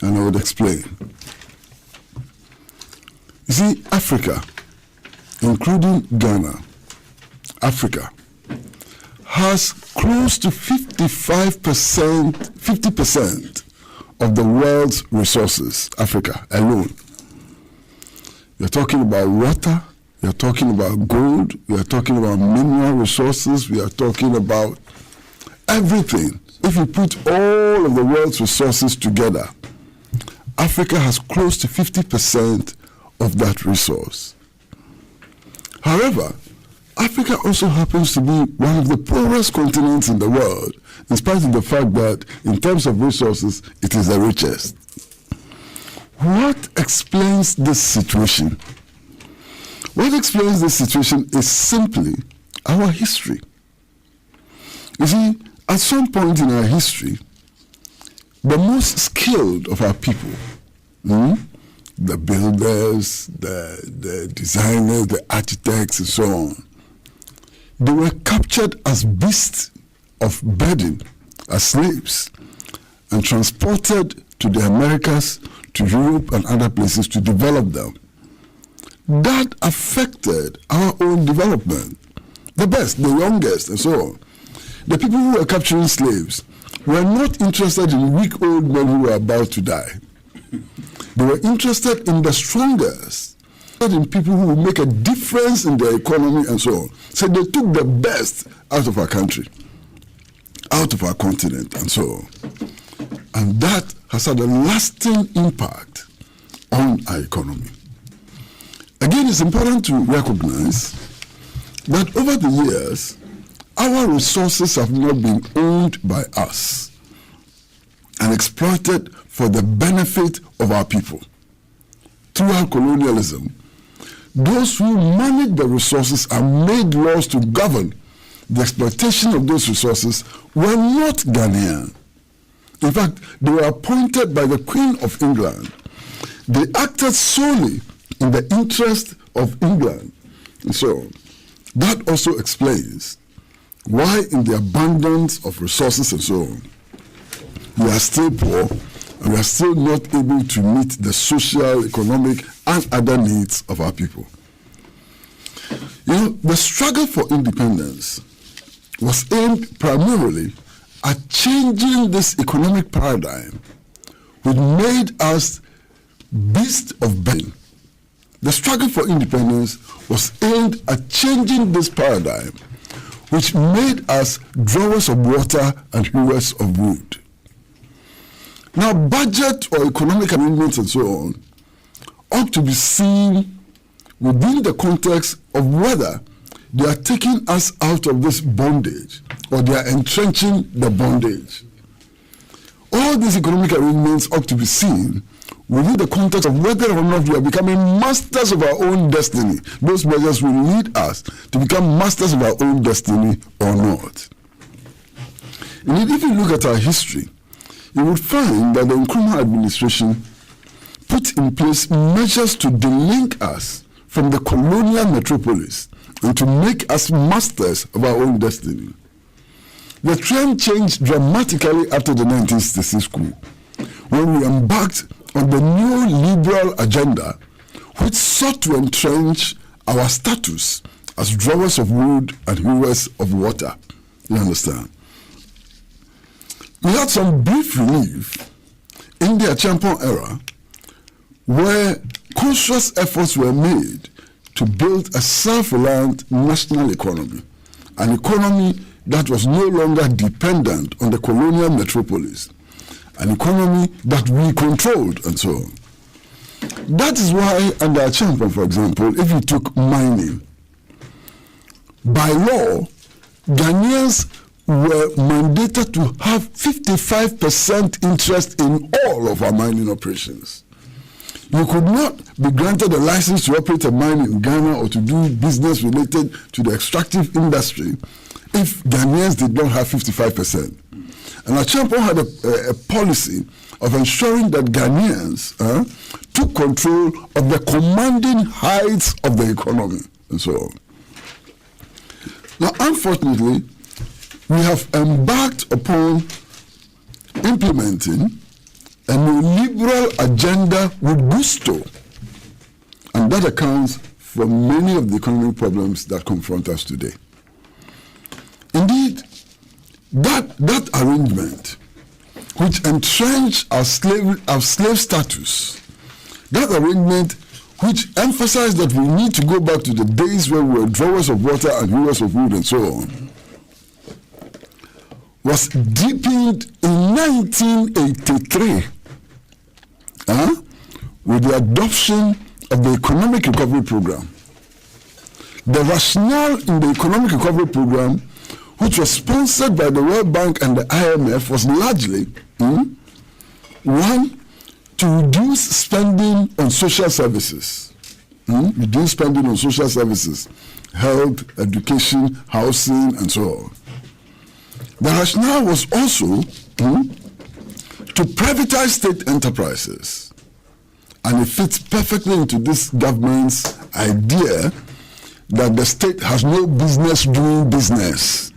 I would explain. You see, Africa, including Ghana, Africa has close to 50% of the world's resources, Africa alone. You're talking about water, you're talking about gold, we are talking about mineral resources, we are talking about everything. If you put all of the world's resources together, Africa has close to 50% of that resource. However, Africa also happens to be one of the poorest continents in the world, in spite of the fact that, in terms of resources, it is the richest. What explains this situation? What explains this situation is simply our history. You see, at some point in our history, the most skilled of our people, the builders, the designers, the architects, and so on, they were captured as beasts of burden, as slaves, and transported to the Americas, to Europe and other places to develop them. That affected our own development. The best, the youngest, and so on. The people who were capturing slaves were not interested in weak old men who were about to die. They were interested in the strongest, in people who would make a difference in their economy and so on. So they took the best out of our country, out of our continent and so on. And that has had a lasting impact on our economy. Again, it's important to recognize that over the years, our resources have not been owned by us and exploited for the benefit of our people. Throughout colonialism, those who managed the resources and made laws to govern the exploitation of those resources were not Ghanaian. In fact, they were appointed by the Queen of England. They acted solely in the interest of England. And so that also explains why, in the abundance of resources and so on, we are still poor and we are still not able to meet the social, economic, and other needs of our people. You know, the struggle for independence was aimed primarily at changing this economic paradigm, which made us beasts of burden. The struggle for independence was aimed at changing this paradigm, which made us drawers of water and hewers of wood. Now, budget or economic arrangements and so on ought to be seen within the context of whether they are taking us out of this bondage or they are entrenching the bondage. All these economic arrangements ought to be seen within the context of whether or not we are becoming masters of our own destiny. Those measures will lead us to become masters of our own destiny or not. Indeed, if you look at our history, you would find that the Nkrumah administration put in place measures to delink us from the colonial metropolis and to make us masters of our own destiny. The trend changed dramatically after the 1966 coup, when we embarked on the new liberal agenda, which sought to entrench our status as drawers of wood and hewers of water. You understand? We had some brief relief in the Achampon era, where conscious efforts were made to build a self-reliant national economy, an economy that was no longer dependent on the colonial metropolis, an economy that we controlled, and so on. That is why, under Achampon, for example, if you took mining, by law, Ghanaians were mandated to have 55% interest in all of our mining operations. You could not be granted a license to operate a mine in Ghana or to do business related to the extractive industry if Ghanaians did not have 55%. And Achampon had a policy of ensuring that Ghanaians took control of the commanding heights of the economy and so on. Now, unfortunately, we have embarked upon implementing a neoliberal agenda with gusto, and that accounts for many of the economic problems that confront us today. Indeed, that arrangement, which entrenched our slave status, that arrangement which emphasized that we need to go back to the days when we were drawers of water and hewers of wood and so on, was deepened in 1983 with the adoption of the Economic Recovery Program. The rationale in the Economic Recovery Program, which was sponsored by the World Bank and the IMF, was largely, one, to reduce spending on social services. Reduce spending on social services, health, education, housing, and so on. The rationale was also to privatize state enterprises. And it fits perfectly into this government's idea that the state has no business doing business.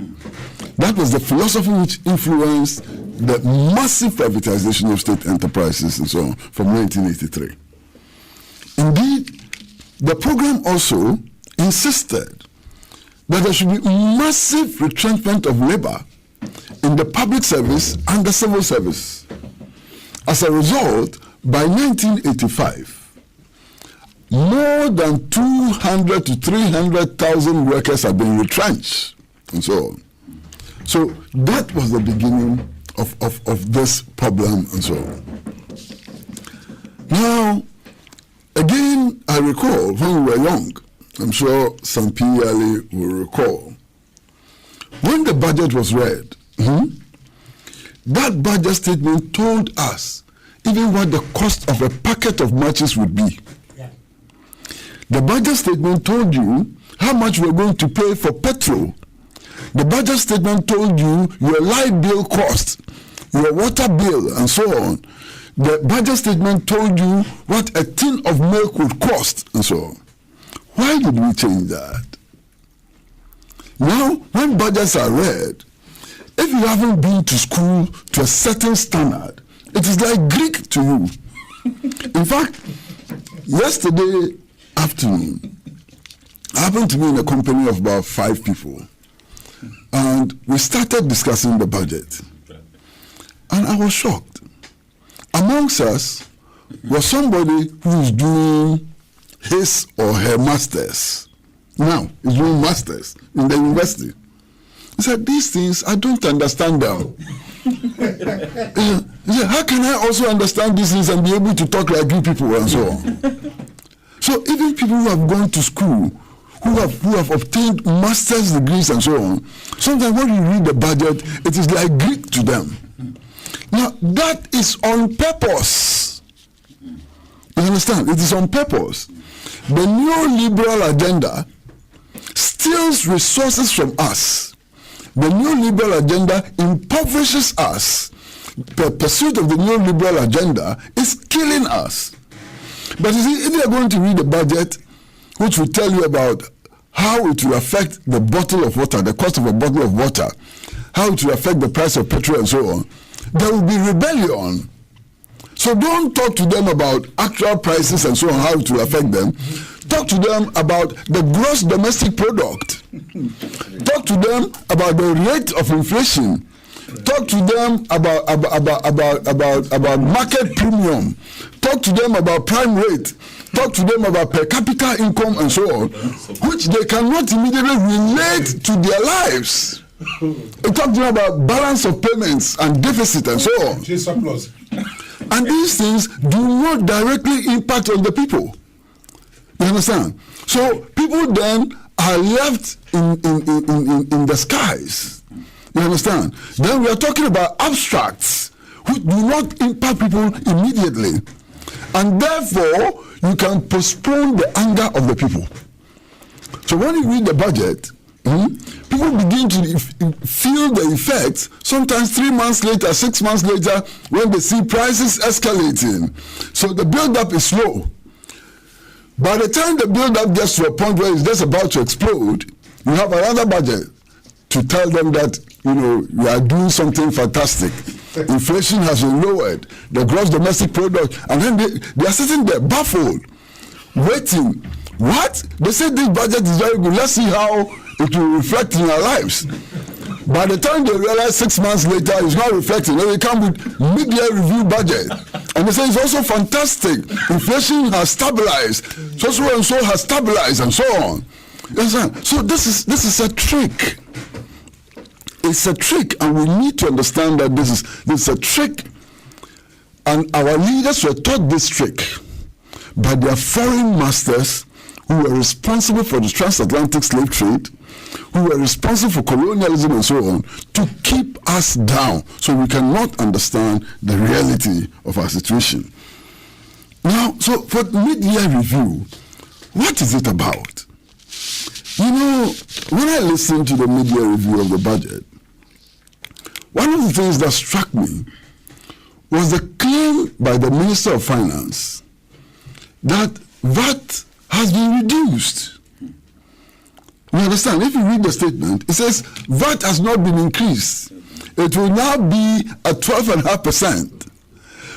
That was the philosophy which influenced the massive privatization of state enterprises and so on from 1983. Indeed, the program also insisted that there should be massive retrenchment of labor in the public service and the civil service. As a result, by 1985, more than 200 to 300,000 workers have been retrenched, and so on. So that was the beginning of this problem, and so on. Now, again, I recall when we were young, I'm sure some PLA will recall, when the budget was read, that budget statement told us even what the cost of a packet of matches would be. Yeah. The budget statement told you how much we're going to pay for petrol. The budget statement told you your light bill cost, your water bill, and so on. The budget statement told you what a tin of milk would cost, and so on. Why did we change that? Now, when budgets are read, if you haven't been to school to a certain standard, It is like Greek to you. In fact, yesterday afternoon, I happened to be in a company of about 5 people, and we started discussing the budget. And I was shocked. Amongst us was somebody who is doing his or her master's. Now, he's doing master's in the university. He said, these things, I don't understand them. He said, how can I also understand these things and be able to talk like you people and so on? So even people who have gone to school, who have obtained master's degrees and so on, sometimes when you read the budget, it is like Greek to them. Now, that is on purpose. You understand? It is on purpose. The neoliberal agenda steals resources from us. The neoliberal agenda impoverishes us. The pursuit of the neoliberal agenda is killing us. But you see, if you are going to read the budget, which will tell you about how it will affect the bottle of water, the cost of a bottle of water, how it will affect the price of petrol and so on, there will be rebellion. So don't talk to them about actual prices and so on, how it will affect them. Talk to them about the gross domestic product. Talk to them about the rate of inflation. Talk to them about market premium. Talk to them about prime rate. Talk to them about per capita income and so on, which they cannot immediately relate to their lives. Talk to them about balance of payments and deficit and so on. And these things do not directly impact on the people. You understand? So people then are left in the skies. You understand? Then we are talking about abstracts which do not impact people immediately. And therefore, you can postpone the anger of the people. So when you read the budget, people begin to feel the effects sometimes 3 months later, 6 months later, when they see prices escalating. So the build-up is slow. By the time the build-up gets to a point where it's just about to explode, you have another budget to tell them that, you are doing something fantastic. Inflation has been lowered, the gross domestic product, and then they are sitting there baffled, waiting. What? They said this budget is very good. Let's see how it will reflect in our lives. By the time they realize 6 months later, it's not reflecting. They come with mid-year review budget. And they say it's also fantastic. Inflation has stabilized. So and so has stabilized and so on. So this is a trick. It's a trick, and we need to understand that this is a trick. And our leaders were taught this trick by their foreign masters who were responsible for the transatlantic slave trade, who were responsible for colonialism and so on, to keep us down so we cannot understand the reality of our situation. Now, so for mid-year review, what is it about? When I listened to the mid-year review of the budget, one of the things that struck me was the claim by the Minister of Finance that VAT has been reduced. You understand? If you read the statement, it says VAT has not been increased. It will now be at 12.5%.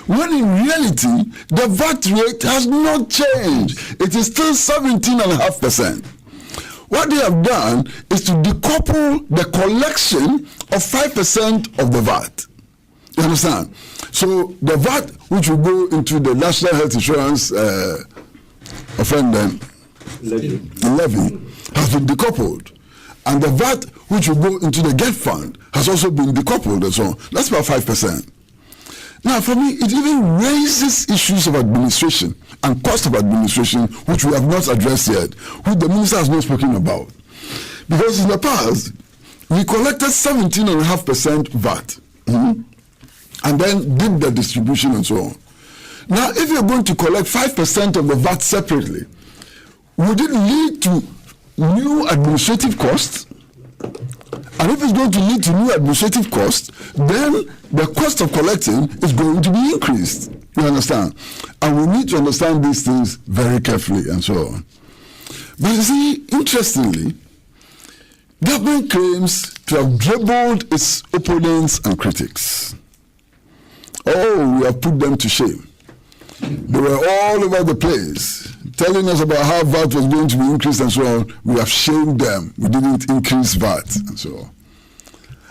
When in reality, the VAT rate has not changed. It is still 17.5%. What they have done is to decouple the collection of 5% of the VAT. You understand? So the VAT, which will go into the National Health Insurance levy, has been decoupled. And the VAT, which will go into the GET fund, has also been decoupled and so on. That's about 5%. Now, for me, it even raises issues of administration and cost of administration, which we have not addressed yet, which the minister has not spoken about. Because in the past, we collected 17.5% VAT, and then did the distribution and so on. Now, if you're going to collect 5% of the VAT separately, would it lead to new administrative costs? And if it's going to lead to new administrative costs, then the cost of collecting is going to be increased. You understand? And we need to understand these things very carefully and so on. But you see, interestingly, government claims to have dribbled its opponents and critics. Oh, we have put them to shame. They were all over the place, telling us about how VAT was going to be increased and so on. We have shamed them. We didn't increase VAT and so on.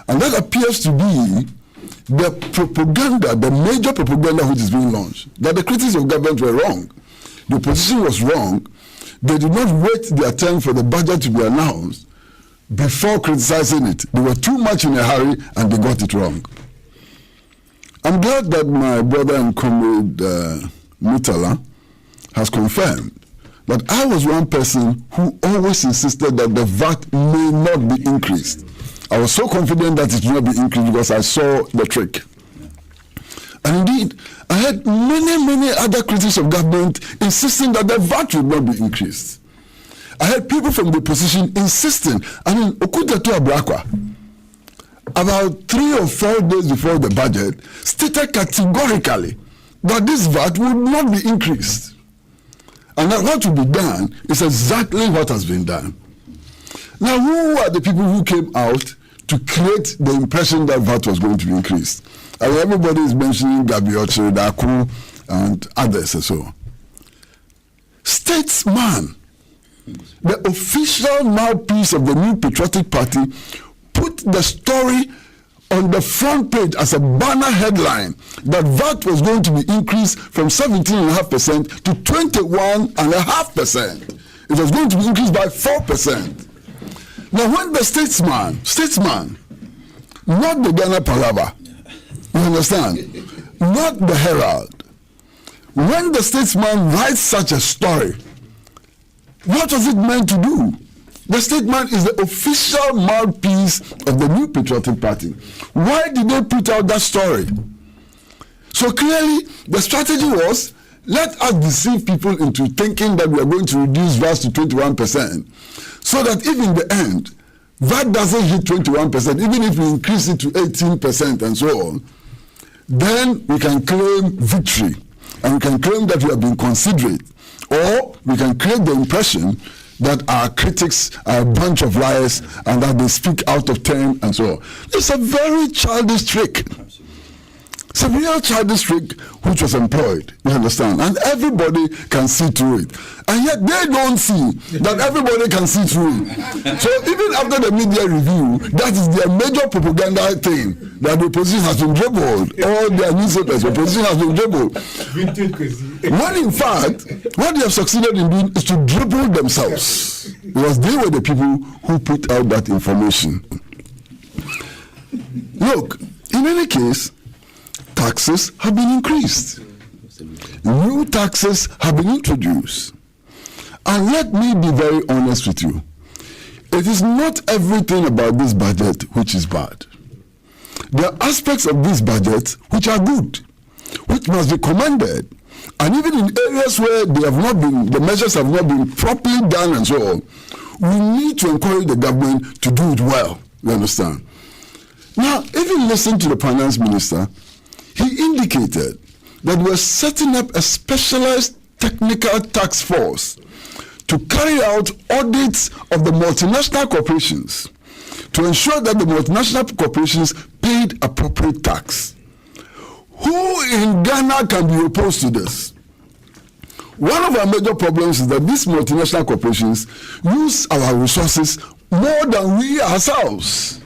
And that appears to be the propaganda, the major propaganda which is being launched, that the critics of government were wrong. The opposition was wrong. They did not wait their turn for the budget to be announced before criticizing it. They were too much in a hurry and they got it wrong. I'm glad that my brother and comrade Mutala has confirmed that I was one person who always insisted that the VAT may not be increased. I was so confident that it would not be increased because I saw the trick. And indeed, I had many other critics of government insisting that the VAT would not be increased. I had people from the opposition insisting, Okutetu Abrakwa, about 3 or 4 days before the budget, stated categorically that this VAT would not be increased. And that what will be done is exactly what has been done. Now, who are the people who came out to create the impression that VAT was going to be increased? And everybody is mentioning Gabioche, Daku, and others and so on. Statesman, the official mouthpiece of the New Patriotic Party, put the story on the front page as a banner headline that VAT was going to be increased from 17.5% to 21.5%. It was going to be increased by 4%. Now, when the statesman, not the Ghana Palava, you understand, not the Herald, when the statesman writes such a story, what was it meant to do? The statesman is the official mouthpiece of the New Patriotic Party. Why did they put out that story? So clearly, the strategy was, let us deceive people into thinking that we are going to reduce VAT to 21%, so that if in the end, VAT doesn't hit 21%, even if we increase it to 18% and so on, then we can claim victory, and we can claim that we have been considerate, or we can create the impression that our critics are a bunch of liars and that they speak out of turn and so on. It's a very childish trick. It's a real childish trick which was employed, you understand? And everybody can see through it. And yet they don't see that everybody can see through it. So even after the media review, that is their major propaganda thing, that the opposition has been dribbled. All their newspapers, the opposition has been dribbled. When in fact, what they have succeeded in doing is to dribble themselves. Because they were the people who put out that information. Look, in any case, taxes have been increased. New taxes have been introduced. And let me be very honest with you. It is not everything about this budget which is bad. There are aspects of this budget which are good, which must be commended. And even in areas where they have not been, the measures have not been properly done and so on, we need to encourage the government to do it well. You understand? Now, if you listen to the finance minister, he indicated that we're setting up a specialized technical task force to carry out audits of the multinational corporations to ensure that the multinational corporations paid appropriate tax. Who in Ghana can be opposed to this? One of our major problems is that these multinational corporations use our resources more than we ourselves.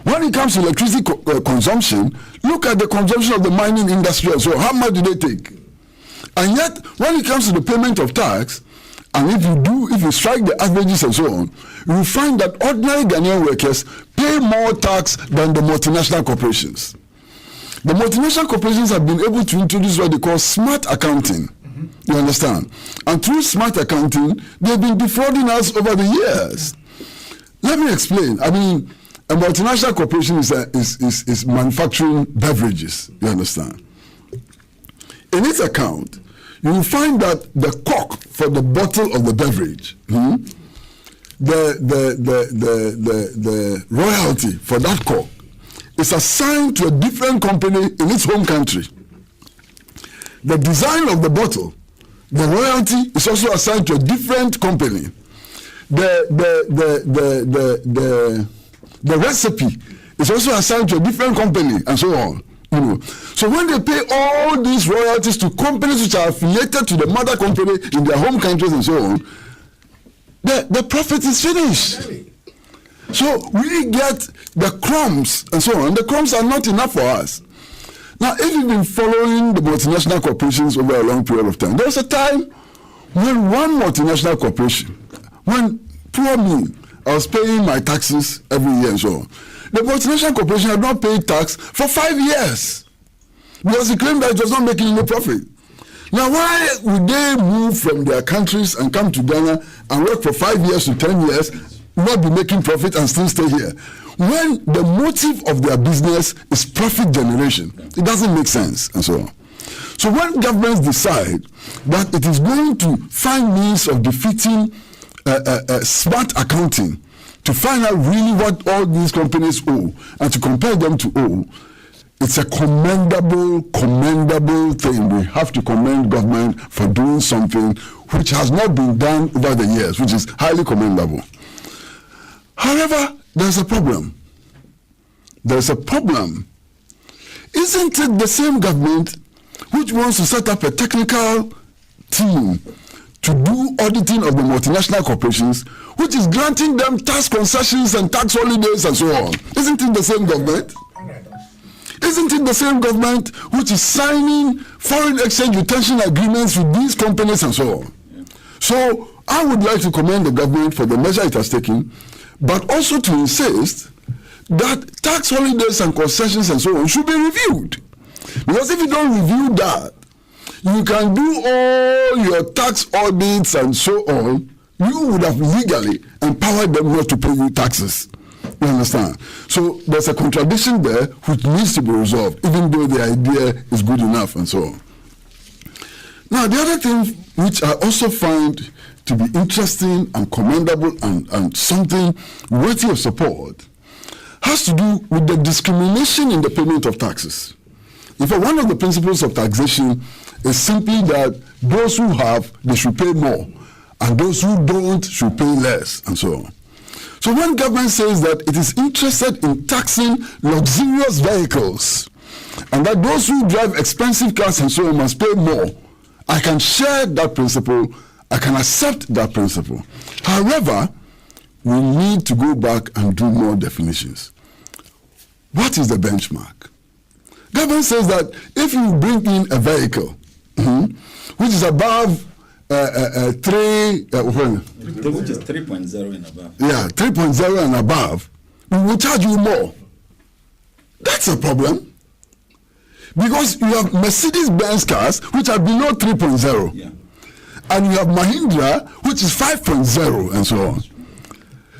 When it comes to electricity consumption, look at the consumption of the mining industry. So how much do they take? And yet, when it comes to the payment of tax, and if you strike the averages and so on, you will find that ordinary Ghanaian workers pay more tax than the multinational corporations. The multinational corporations have been able to introduce what they call smart accounting. You understand? And through smart accounting, they've been defrauding us over the years. Let me explain. I mean, a multinational corporation is manufacturing beverages. You understand? In its account, you will find that the cork for the bottle of the beverage, the royalty for that cork is assigned to a different company in its home country. The design of the bottle, the royalty is also assigned to a different company. The recipe is also assigned to a different company, and so on. So when they pay all these royalties to companies which are affiliated to the mother company in their home countries and so on, the profit is finished. So we get the crumbs and so on. The crumbs are not enough for us. Now, if you've been following the multinational corporations over a long period of time, there was a time when one multinational corporation, when poor me, I was paying my taxes every year and so on. The multinational corporation had not paid tax for 5 years because he claimed that it was not making any profit. Now, why would they move from their countries and come to Ghana and work for 5 years to 10 years, not be making profit and still stay here? When the motive of their business is profit generation, it doesn't make sense and so on. So when governments decide that it is going to find means of defeating smart accounting to find out really what all these companies owe and to compare them to owe, it's a commendable thing. We have to commend government for doing something which has not been done over the years, which is highly commendable. However, there's a problem. There's a problem. Isn't it the same government which wants to set up a technical team to do auditing of the multinational corporations, which is granting them tax concessions and tax holidays and so on? Isn't it the same government? Isn't it the same government which is signing foreign exchange retention agreements with these companies and so on? So I would like to commend the government for the measure it has taken, but also to insist that tax holidays and concessions and so on should be reviewed. Because if you don't review that, you can do all your tax audits and so on. You would have legally empowered them not to pay you taxes. You understand? So there's a contradiction there which needs to be resolved, even though the idea is good enough and so on. Now, the other thing which I also find to be interesting and commendable and something worthy of support has to do with the discrimination in the payment of taxes. In fact, one of the principles of taxation is simply that those who have, they should pay more, and those who don't should pay less, and so on. So when government says that it is interested in taxing luxurious vehicles, and that those who drive expensive cars and so on must pay more, I can share that principle, I can accept that principle. However, we need to go back and do more definitions. What is the benchmark? Government says that if you bring in a vehicle which is above which is 3.0 and above. Yeah, 3.0 and above, we will charge you more. That's a problem. Because you have Mercedes-Benz cars which are below 3.0. Yeah. And you have Mahindra which is 5.0 and so on.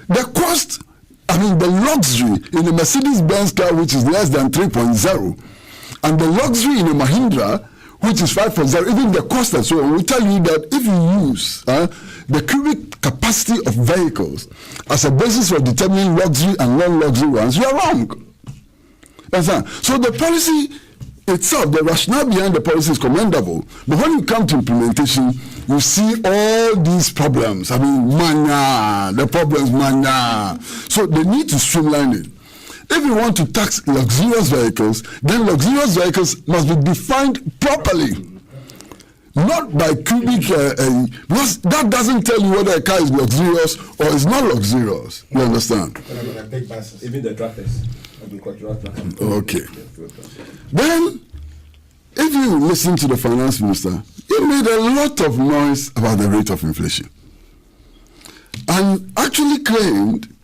The cost, the luxury in a Mercedes-Benz car which is less than 3.0 and the luxury in a Mahindra which is 5.0, even the cost and so on, will tell you that if you use the cubic capacity of vehicles as a basis for determining luxury and non-luxury ones, you are wrong. So the policy itself, the rationale behind the policy is commendable, but when you come to implementation, you see all these problems. The problems, So they need to streamline it. If you want to tax luxurious vehicles, then luxurious vehicles must be defined properly, not by cubic, because that doesn't tell you whether a car is luxurious or is not luxurious. You understand? Even the tractors. Okay. Then, if you listen to the finance minister, he made a lot of noise about the rate of inflation and actually claimed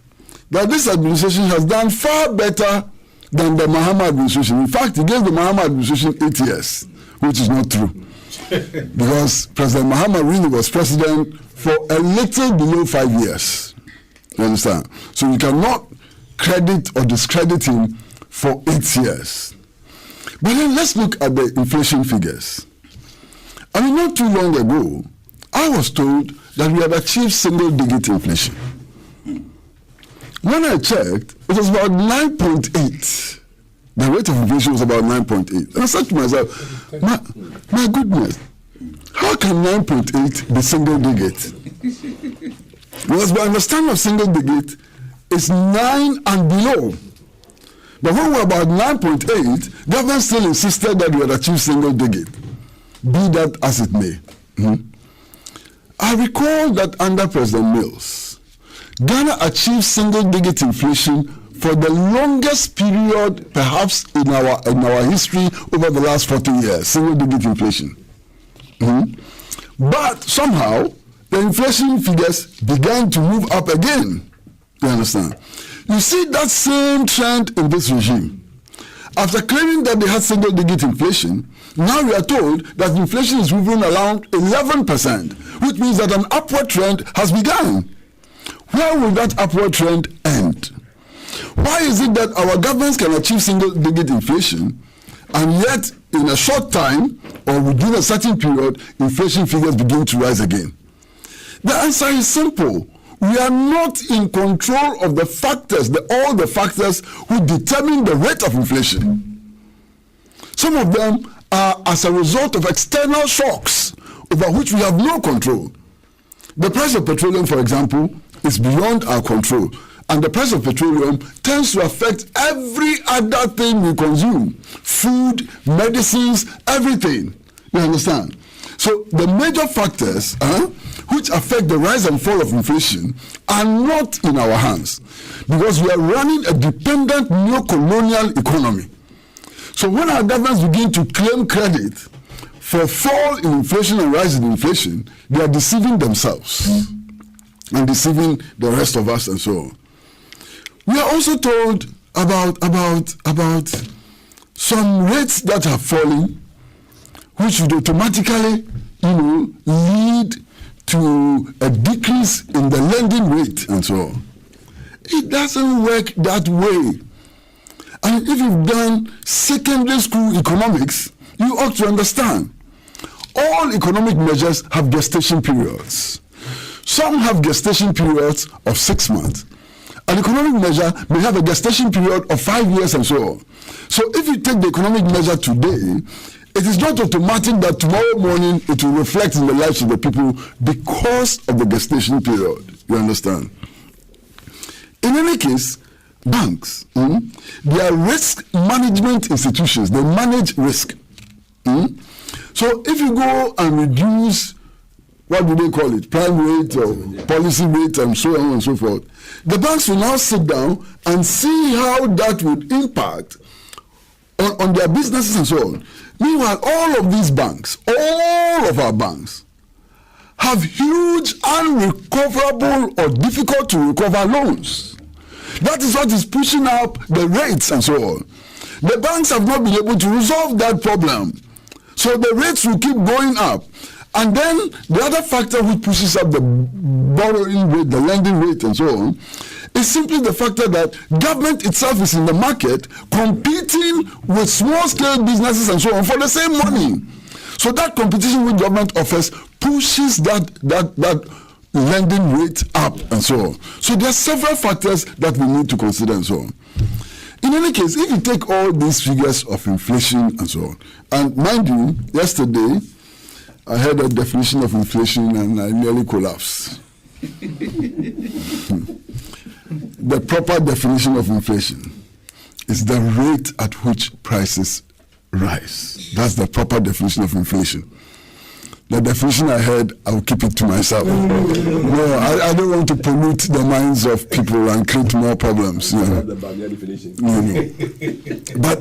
that this administration has done far better than the Mahama administration. In fact, he gave the Mahama administration 8 years, which is not true. Because President Mahama really was president for a little below 5 years. You understand? So you cannot credit or discredit him for 8 years. But then let's look at the inflation figures. Not too long ago, I was told that we had achieved single-digit inflation. When I checked, it was about 9.8. The rate of inflation was about 9.8. And I said to myself, my goodness, how can 9.8 be single digit? Because my understanding of single digit is 9 and below. But when we were about 9.8, government still insisted that we had achieved single digit, be that as it may. I recall that under President Mills, Ghana achieved single digit inflation for the longest period perhaps in our history over the last 40 years, single digit inflation. But somehow, the inflation figures began to move up again. You understand? You see that same trend in this regime. After claiming that they had single digit inflation, now we are told that inflation is moving around 11%, which means that an upward trend has begun. Where will that upward trend end? Why is it that our governments can achieve single digit inflation and yet in a short time or within a certain period, inflation figures begin to rise again? The answer is simple. We are not in control of the factors, all the factors who determine the rate of inflation. Some of them are as a result of external shocks over which we have no control. The price of petroleum, for example, is beyond our control. And the price of petroleum tends to affect every other thing we consume. Food, medicines, everything. You understand? So the major factors which affect the rise and fall of inflation are not in our hands because we are running a dependent neo-colonial economy. So when our governments begin to claim credit for fall in inflation and rise in inflation, they are deceiving themselves and deceiving the rest of us and so on. We are also told about some rates that are falling, which would automatically, lead to a decrease in the lending rate and so on. It doesn't work that way. And if you've done secondary school economics, you ought to understand. All economic measures have gestation periods. Some have gestation periods of 6 months. An economic measure may have a gestation period of 5 years and so on. So if you take the economic measure today, it is not automatic that tomorrow morning it will reflect in the lives of the people because of the gestation period. You understand? In any case, banks, they are risk management institutions. They manage risk. So if you go and reduce, what do they call it, prime rate or policy rate and so on and so forth, the banks will now sit down and see how that would impact on their businesses and so on. Meanwhile, all of these banks, all of our banks, have huge unrecoverable or difficult to recover loans. That is what is pushing up the rates and so on. The banks have not been able to resolve that problem. So the rates will keep going up. And then the other factor which pushes up the borrowing rate, the lending rate and so on, is simply the factor that government itself is in the market competing with small-scale businesses and so on for the same money. So that competition with government offers pushes that lending rate up and so on. So there are several factors that we need to consider and so on. In any case, if you take all these figures of inflation and so on, and mind you, yesterday I heard a definition of inflation and I nearly collapsed. The proper definition of inflation is the rate at which prices rise. That's the proper definition of inflation. The definition I heard, I'll keep it to myself. No, I don't want to pollute the minds of people and create more problems. No. But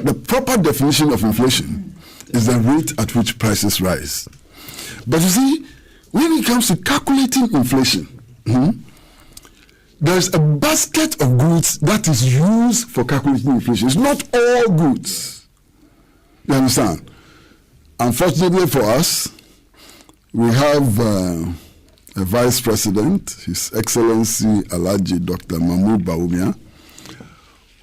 the proper definition of inflation is the rate at which prices rise. But you see, when it comes to calculating inflation, there's a basket of goods that is used for calculating inflation. It's not all goods. You understand? Unfortunately for us, we have a vice president, His Excellency Alhaji Dr. Mahmoud Bawumia,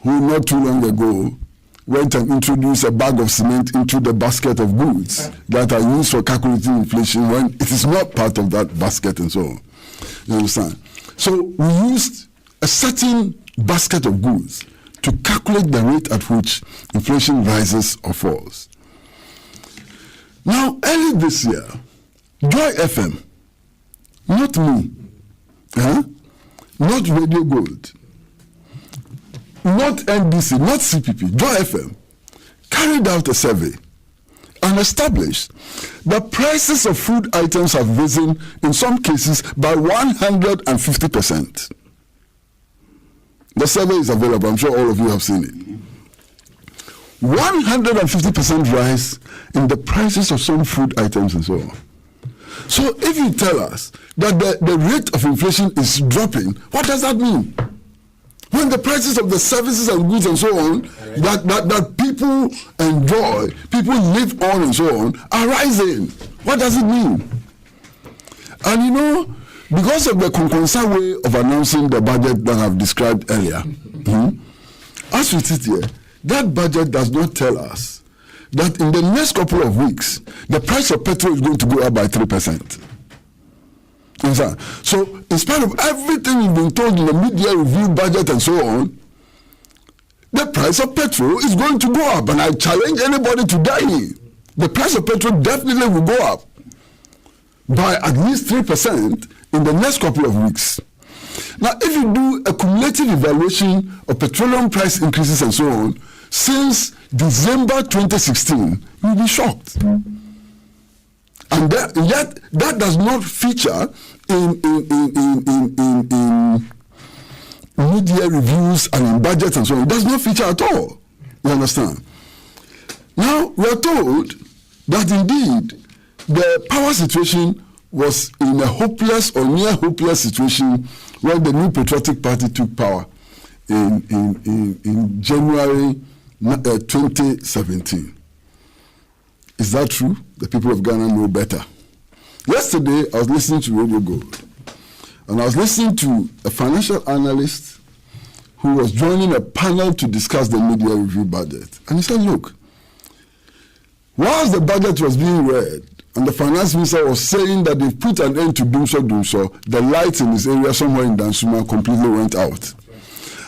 who not too long ago went and introduced a bag of cement into the basket of goods that are used for calculating inflation when it is not part of that basket and so on. You understand? So we used a certain basket of goods to calculate the rate at which inflation rises or falls. Now, early this year, Joy FM, not me, not Radio Gold, not NDC, not CPP, Joy FM, carried out a survey and established that prices of food items have risen in some cases by 150%. The survey is available. I'm sure all of you have seen it. 150% rise in the prices of some food items and so on. So if you tell us that the rate of inflation is dropping, what does that mean? When the prices of the services and goods and so on that people enjoy, people live on and so on, are rising. What does it mean? And you know, because of the concise way of announcing the budget that I've described earlier, as we sit here, that budget does not tell us that in the next couple of weeks, the price of petrol is going to go up by 3%. So, in spite of everything you've been told in the media review budget and so on, the price of petrol is going to go up. And I challenge anybody to die. The price of petrol definitely will go up by at least 3% in the next couple of weeks. Now, if you do a cumulative evaluation of petroleum price increases and so on, since December 2016, you'll be shocked. And yet, that does not feature in media reviews and in budgets and so on. It does not feature at all. You understand? Now, we are told that indeed the power situation was in a hopeless or near hopeless situation when the New Patriotic Party took power in January 2017. Is that true? The people of Ghana know better. Yesterday, I was listening to Radio Gold, and I was listening to a financial analyst who was joining a panel to discuss the media review budget. And he said, look, whilst the budget was being read, and the finance minister was saying that they've put an end to Dumso, the lights in this area somewhere in Dansuma completely went out.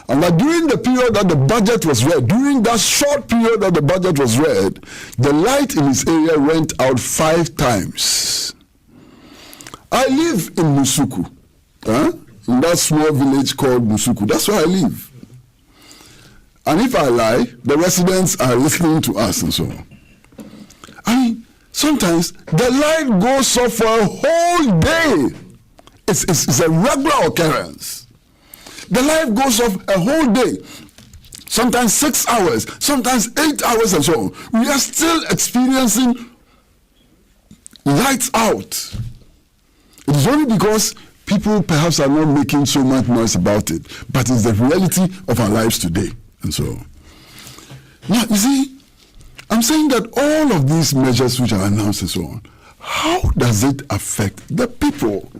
And that during the period that the budget was read, during that short period that the budget was read, the light in this area went out 5 times. I live in Musuku, in that small village called Musuku. That's where I live. And if I lie, the residents are listening to us and so on. I mean, sometimes the light goes off for a whole day. It's a regular occurrence. The light goes off a whole day, sometimes 6 hours, sometimes 8 hours and so on. We are still experiencing lights out. It is only because people perhaps are not making so much noise about it, but it's the reality of our lives today and so on. Now, you see, I'm saying that all of these measures which are announced and so on, how does it affect the people?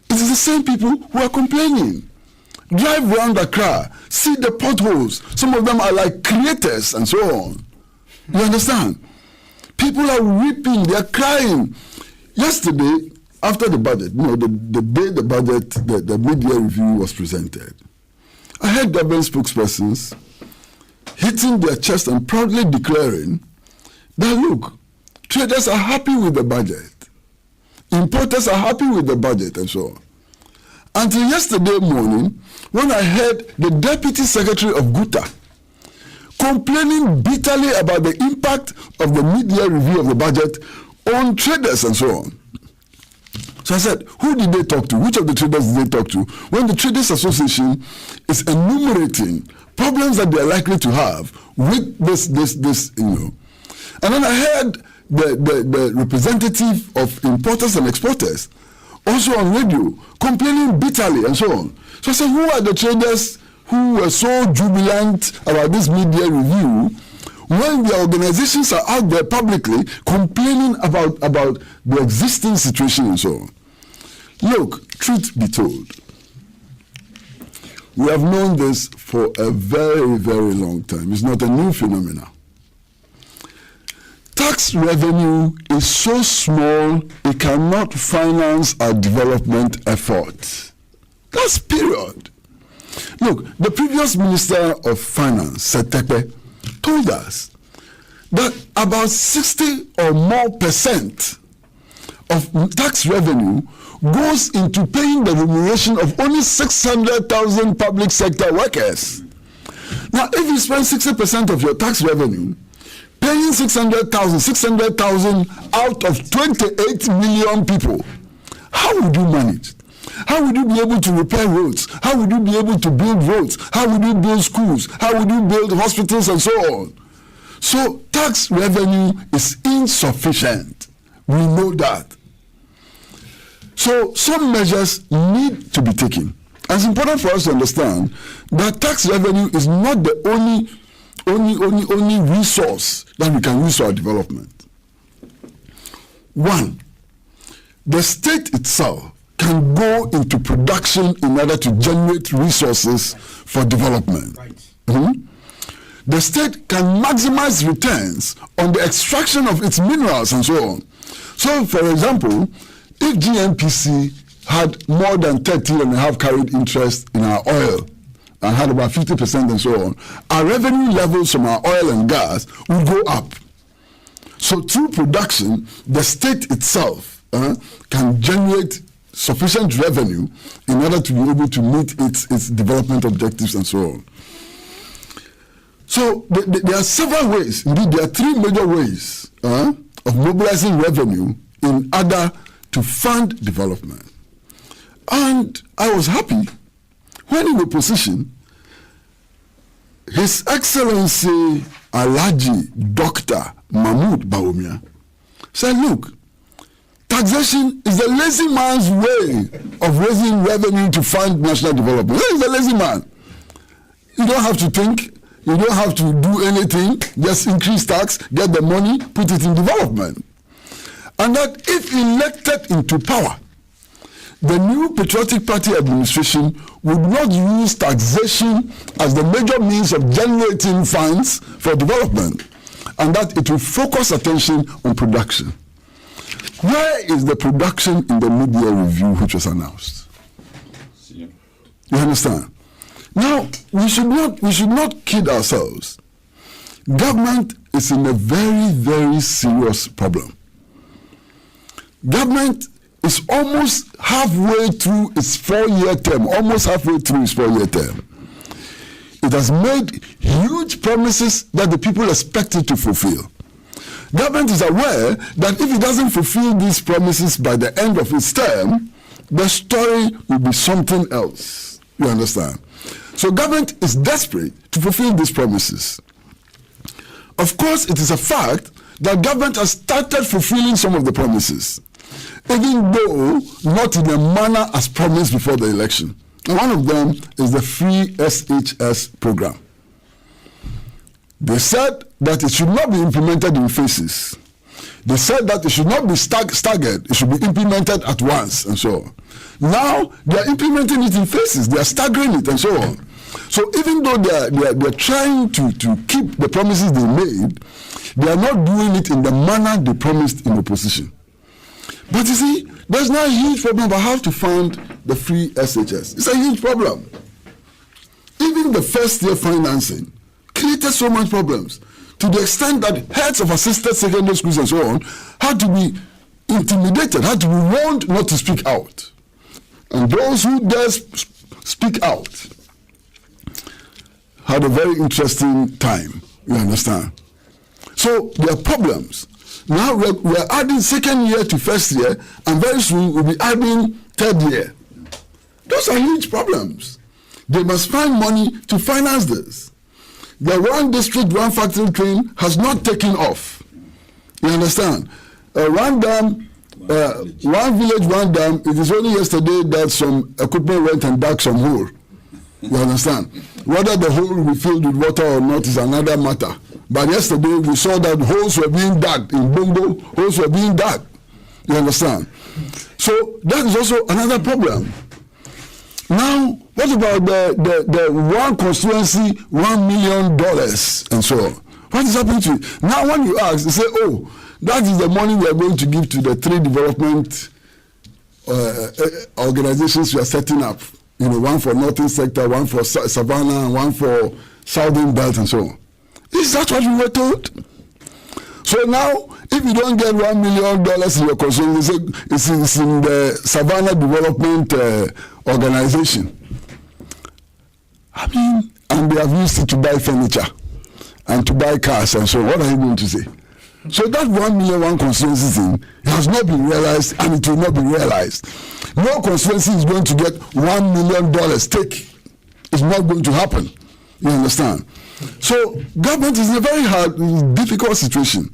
It is the same people who are complaining. Drive around Accra, see the potholes. Some of them are like craters and so on. You understand? People are weeping, they are crying. Yesterday, after the budget, the day the budget, the media review was presented, I heard government spokespersons hitting their chest and proudly declaring that, look, traders are happy with the budget. Importers are happy with the budget and so on. Until yesterday morning, when I heard the Deputy Secretary of GUTA complaining bitterly about the impact of the media review of the budget on traders and so on. So I said, who did they talk to? Which of the traders did they talk to? When the Traders Association is enumerating problems that they are likely to have with this, And then I heard the representative of importers and exporters also on radio complaining bitterly and so on. So I said, who are the traders who were so jubilant about this media review when their organizations are out there publicly complaining about the existing situation and so on? Look, truth be told, we have known this for a very, very long time. It's not a new phenomenon. Tax revenue is so small, it cannot finance our development efforts. That's period. Look, the previous Minister of Finance, Setepe, told us that about 60 or more % of tax revenue goes into paying the remuneration of only 600,000 public sector workers. Now, if you spend 60% of your tax revenue, paying 600,000 out of 28 million people, how would you manage? How would you be able to repair roads? How would you be able to build roads? How would you build schools? How would you build hospitals and so on? So tax revenue is insufficient. We know that. So some measures need to be taken. And it's important for us to understand that tax revenue is not the only resource that we can use for our development. One, the state itself can go into production in order to generate resources for development. Mm-hmm. The state can maximize returns on the extraction of its minerals and so on. So, for example, if GNPC had more than 13.5 carried interest in our oil and had about 50% and so on, our revenue levels from our oil and gas would go up. So through production, the state itself can generate sufficient revenue in order to be able to meet its development objectives and so on. So there are several ways, indeed there are three major ways of mobilizing revenue in order to fund development. And I was happy when in opposition, His Excellency Alhaji Dr. Mahmoud Bawumia said, look, taxation is the lazy man's way of raising revenue to fund national development. He is a lazy man. You don't have to think, you don't have to do anything, just increase tax, get the money, put it in development. And that if elected into power, the new Patriotic Party administration would not use taxation as the major means of generating funds for development, and that it will focus attention on production. Where is the production in the media review which was announced? You understand? Now, we should not kid ourselves. Government is in a very, very serious problem. Government is almost halfway through its 4-year term, It has made huge promises that the people expect it to fulfill. Government is aware that if it doesn't fulfill these promises by the end of its term, the story will be something else. You understand? So government is desperate to fulfill these promises. Of course, it is a fact that government has started fulfilling some of the promises, even though not in a manner as promised before the election. And one of them is the free SHS program. They said that it should not be implemented in phases. They said that it should not be staggered, it should be implemented at once and so on. Now they are implementing it in phases, they are staggering it and so on. So even though they are trying to keep the promises they made, they are not doing it in the manner they promised in opposition. But you see, there's now a huge problem about how to fund the free SHS. It's a huge problem. Even the first year financing created so much problems, to the extent that heads of assisted secondary schools and so on had to be intimidated, had to be warned not to speak out. And those who dare speak out had a very interesting time, you understand. So there are problems. Now we're adding second year to first year, and very soon we'll be adding third year. Those are huge problems. They must find money to finance this. The one district, one factory train has not taken off. You understand? One dam, one village, one dam. It is only yesterday that some equipment went and dug some hole. You understand? Whether the hole will be filled with water or not is another matter. But yesterday we saw that holes were being dug in Bongo. Holes were being dug. You understand? So that is also another problem. Now, what about the one constituency, $1 million and so on? What is happening to it? Now, when you ask, they say, oh, that is the money we are going to give to the 3 development organizations we are setting up. You know, one for Northern Sector, one for Savannah, and one for Southern Belt and so on. Is that what we were told? So now, if you don't get $1 million in your constituency, it's in the Savannah Development Organization. I mean, and they have used it to buy furniture and to buy cars and so on. What are you going to say? So that 1 million one constituency thing has not been realized, and it will not be realized. No constituency is going to get $1 million stake. It's not going to happen. You understand? So government is in a very hard, difficult situation.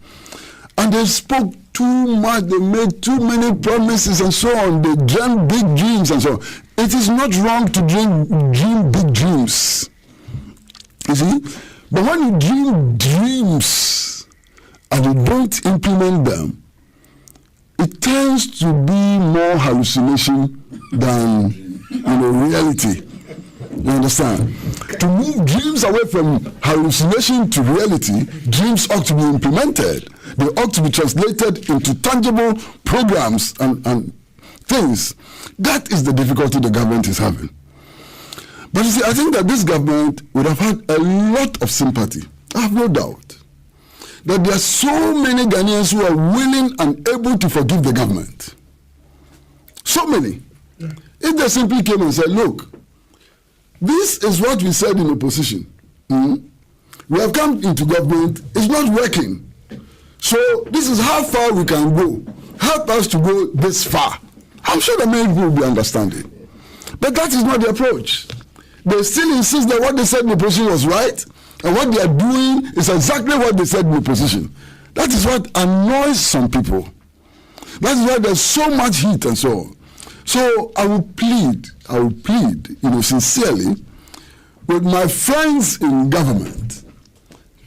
And they spoke too much, they made too many promises and so on. They dreamed big dreams and so on. It is not wrong to dream big dreams. You see? But when you dream dreams and you don't implement them, it tends to be more hallucination than reality. You understand? To move dreams away from hallucination to reality, dreams ought to be implemented. They ought to be translated into tangible programs and things. That is the difficulty the government is having. But you see, I think that this government would have had a lot of sympathy. I have no doubt that there are so many Ghanaians who are willing and able to forgive the government. So many. If they simply came and said, look, this is what we said in opposition. We have come into government, it's not working. So this is how far we can go. Help us to go this far. I'm sure that many people will be understanding. But that is not the approach. They still insist that what they said in opposition was right, and what they are doing is exactly what they said in opposition. That is what annoys some people. That is why there's so much heat and so on. So I will plead, sincerely, with my friends in government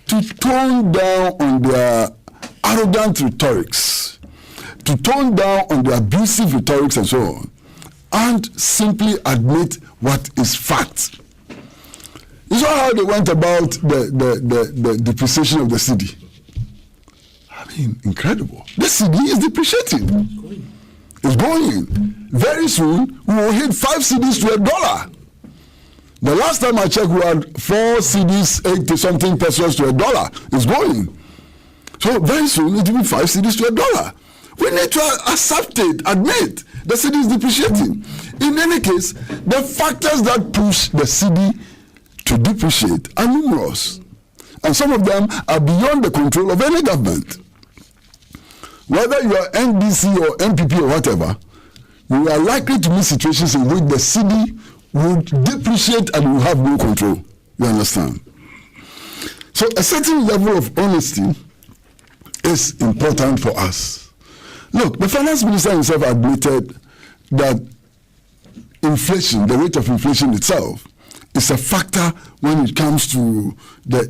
to tone down on their arrogant rhetorics, to tone down on their abusive rhetorics and so on, and simply admit what is fact. You saw how they went about the depreciation of the cedi. I mean, incredible. The cedi is depreciating. It's going. Very soon, we will hit 5 cedis to $1. The last time I checked, we had 4 cedis, 80-something pesos to $1. It's going. So very soon, it will be 5 cedis to $1. We need to accept it, admit the cedi is depreciating. In any case, the factors that push the cedi to depreciate are numerous. And some of them are beyond the control of any government. Whether you are NDC or MPP or whatever, you are likely to meet situations in which the cedi would depreciate and will have no control. You understand? So a certain level of honesty is important for us. Look, the finance minister himself admitted that inflation, the rate of inflation itself, is a factor when it comes to the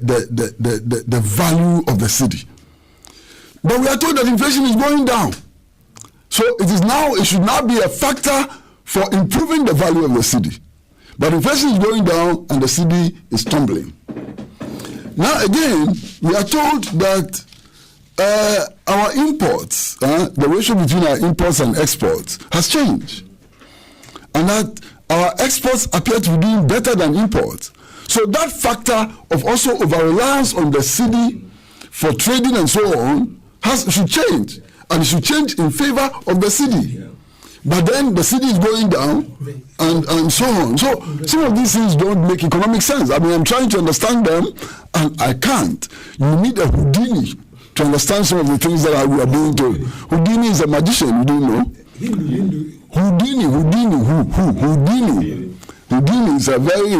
value of the cedi. But we are told that inflation is going down. So it should now be a factor for improving the value of the cedi. But inflation is going down and the cedi is tumbling. Now again, we are told that our imports, the ratio between our imports and exports has changed. And that our exports appear to be doing better than imports. So that factor of also over-reliance on the cedi for trading and so on should change, and it should change in favor of the cedi. Yeah. But then the cedi is going down and so on. So some of these things don't make economic sense. I mean, I'm trying to understand them and I can't. You need a Houdini to understand some of the things that we are doing to. Houdini is a magician, you don't know? Houdini is a very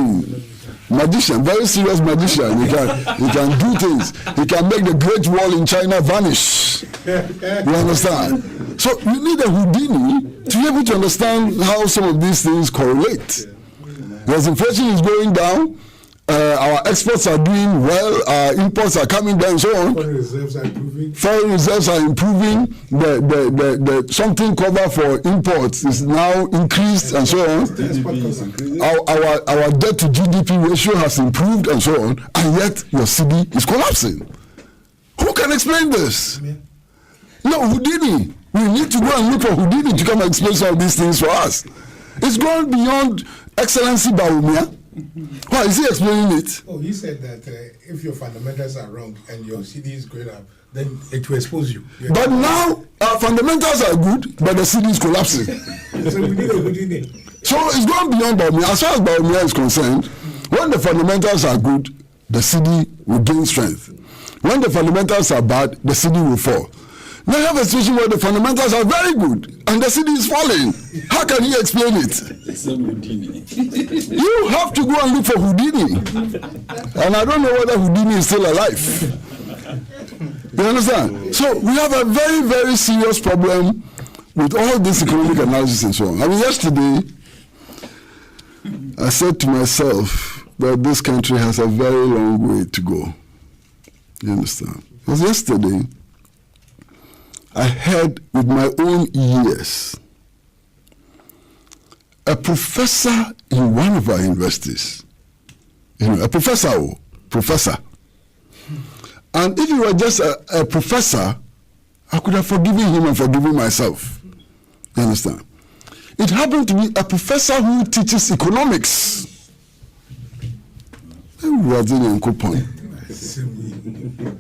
magician, very serious magician. He can do things. He can make the Great Wall in China vanish. You understand? So you need a Houdini to be able to understand how some of these things correlate. As inflation is going down, our exports are doing well, our imports are coming down, and so on. Foreign reserves are improving. The something cover for imports is now increased, and so on. Our debt to GDP ratio has improved, and so on. And yet your cedi is collapsing. Who can explain this? No, Houdini. We need to go and look for Houdini to come and explain some of these things for us. It's gone beyond Excellency Baumia. Why is he explaining it? Oh, he said that if your fundamentals are wrong and your cedi is going up, then it will expose you. But now our fundamentals are good, but the cedi is collapsing. So we need a Houdini. So it's gone beyond Baumia. As far as Baumia is concerned, when When the fundamentals are good, the city will gain strength. When the fundamentals are bad, the city will fall. Now you have a situation where the fundamentals are very good and the city is falling. How can you explain it? You have to go and look for Houdini. And I don't know whether Houdini is still alive. You understand? So we have a very, very serious problem with all this economic analysis and so on. I mean, yesterday, I said to myself that this country has a very long way to go. You understand? Because yesterday, I heard with my own ears a professor in one of our universities, a professor. And if he were just a professor, I could have forgiven him and forgiven myself. You understand? It happened to be a professor who teaches economics.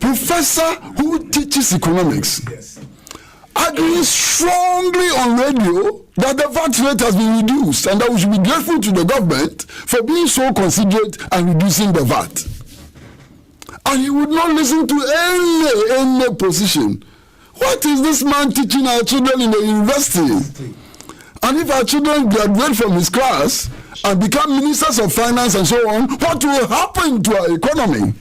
Professor who teaches economics. Arguing strongly on radio that the VAT rate has been reduced and that we should be grateful to the government for being so considerate and reducing the VAT. And he would not listen to any position. What is this man teaching our children in the university? And if our children graduate from his class and become ministers of finance and so on, what will happen to our economy?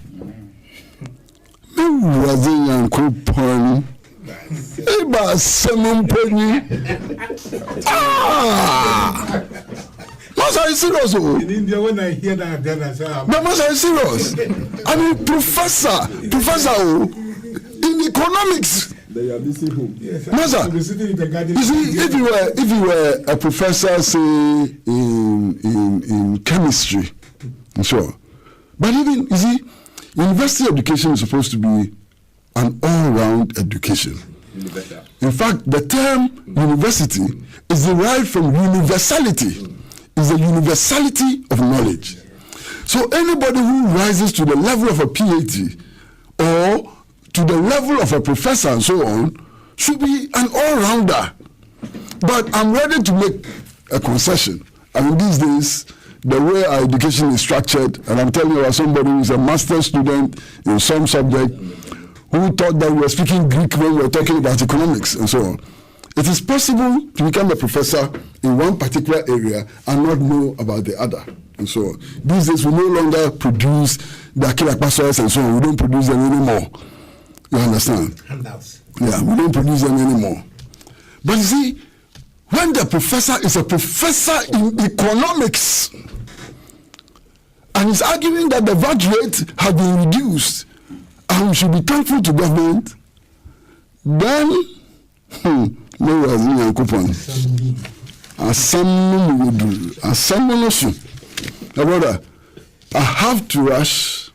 Master is serious. In India, when I hear that, then I say, but Master is serious. I mean, professor in economics. yes, Master, you see, if you were a professor, say in chemistry, and so on. But even, you see, university education is supposed to be an all-round education. In fact, the term university is derived from universality. It's the universality of knowledge. So anybody who rises to the level of a PhD or to the level of a professor and so on should be an all-rounder. But I'm ready to make a concession. I mean, these days, the way our education is structured, and I'm telling you, as somebody who is a master's student in some subject, who thought that we were speaking Greek when we were talking about economics and so on. It is possible to become a professor in one particular area and not know about the other and so on. These days we no longer produce the Akilakpasos and so on. We don't produce them anymore. You understand? handouts. Yeah, we don't produce them anymore. But you see, when the professor is a professor in economics and is arguing that the VAT rate has been reduced, and we should be thankful to government, then no was in a coupon. Brother, I have to rush.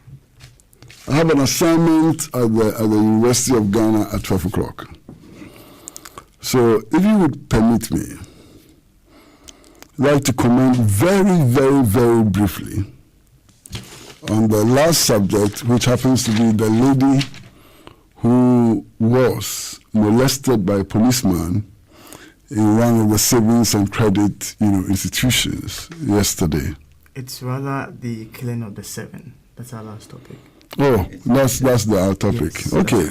I have an assignment at the University of Ghana at 12 o'clock. So if you would permit me, I'd like to comment very, very, very briefly on the last subject, which happens to be the lady who was molested by a policeman in one of the savings and credit, institutions yesterday. It's rather the killing of the 7. That's our last topic. Oh, that's the topic. Yes. Okay,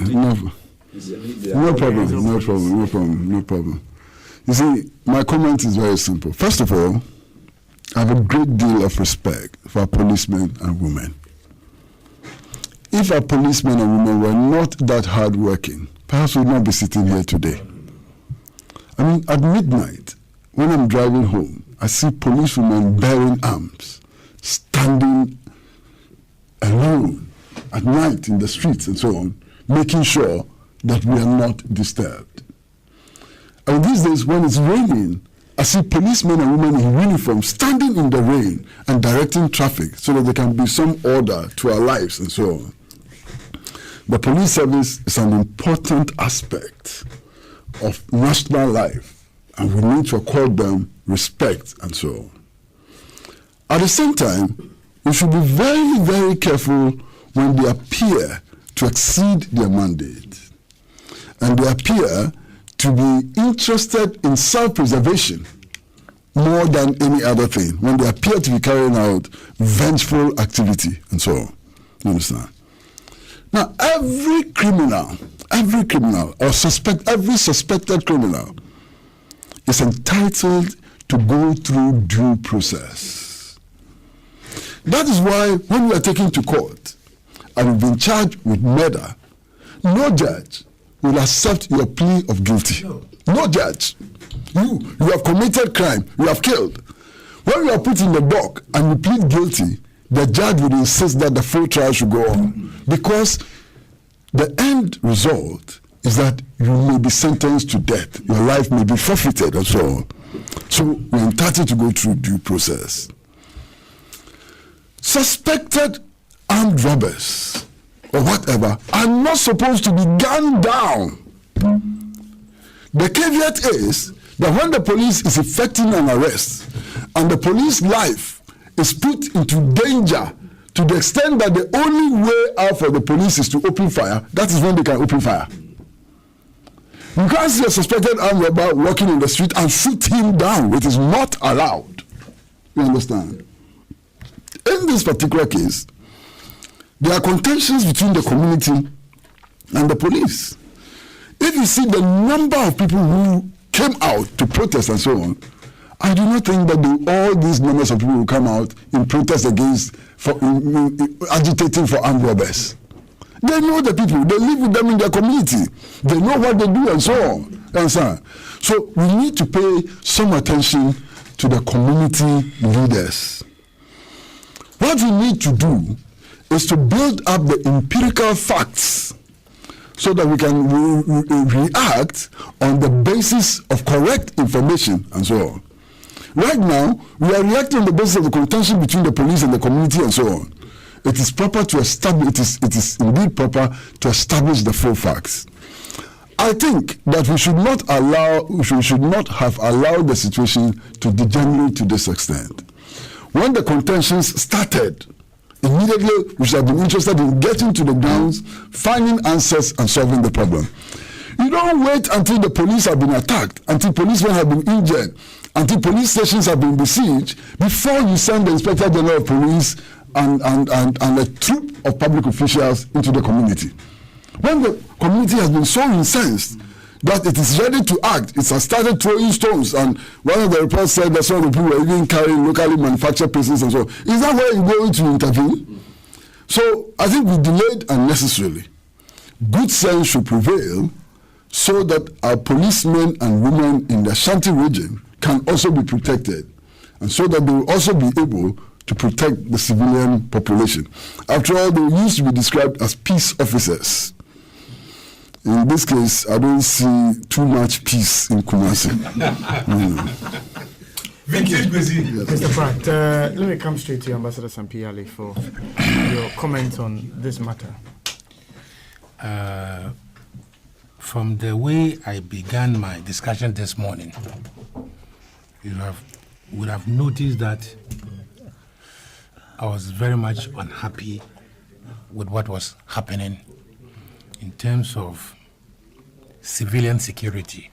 no problem. You see, my comment is very simple. First of all, I have a great deal of respect for our policemen and women. If our policemen and women were not that hardworking, perhaps we would not be sitting here today. I mean, at midnight, when I'm driving home, I see policewomen bearing arms, standing alone at night in the streets and so on, making sure that we are not disturbed. And these days, when it's raining, I see policemen and women in uniform standing in the rain and directing traffic so that there can be some order to our lives and so on. The police service is an important aspect of national life, and we need to accord them respect and so on. At the same time, we should be very, very careful when they appear to exceed their mandate and they appear to be interested in self-preservation more than any other thing, when they appear to be carrying out vengeful activity and so on. You understand? Now, every criminal, or every suspected criminal is entitled to go through due process. That is why when we are taken to court and we've been charged with murder, no judge will accept your plea of guilty. No judge. You have committed crime, you have killed. When you are put in the dock and you plead guilty, the judge will insist that the full trial should go on, because the end result is that you may be sentenced to death, your life may be forfeited and so on. So we're entitled to go through due process. Suspected armed robbers or whatever are not supposed to be gunned down. The caveat is that when the police is effecting an arrest and the police life is put into danger to the extent that the only way out for the police is to open fire, that is when they can open fire. You can't see a suspected armed robber walking in the street and shoot him down. It is not allowed. You understand? In this particular case, there are contentions between the community and the police. If you see the number of people who came out to protest and so on, I do not think that all these numbers of people will come out in protest against, agitating for armed robbers. They know the people, they live with them in their community, they know what they do and so on. Understand? So we need to pay some attention to the community leaders. What we need to do is to build up the empirical facts so that we can react on the basis of correct information and so on. Right now, we are reacting on the basis of the contention between the police and the community and so on. It is proper to establish, it is indeed proper to establish the full facts. I think that we should not have allowed the situation to degenerate to this extent. When the contentions started, immediately we should have been interested in getting to the grounds, finding answers and solving the problem. You don't wait until the police have been attacked, until policemen have been injured, until police stations have been besieged, before you send the Inspector General of Police and a troop of public officials into the community. When the community has been so incensed that it is ready to act, it has started throwing stones, and one of the reports said that some of the people were even carrying locally manufactured prisons and so on. Is that where you're going to intervene? So I think we delayed unnecessarily. Good sense should prevail so that our policemen and women in the Ashanti region can also be protected, and so that they will also be able to protect the civilian population. After all, they used to be described as peace officers. In this case, I don't see too much peace in Kumasi. Thank you. Mr. Pratt, let me come straight to you, Ambassador Sampiale, for your comment on this matter. From the way I began my discussion this morning, you would have noticed that I was very much unhappy with what was happening in terms of civilian security.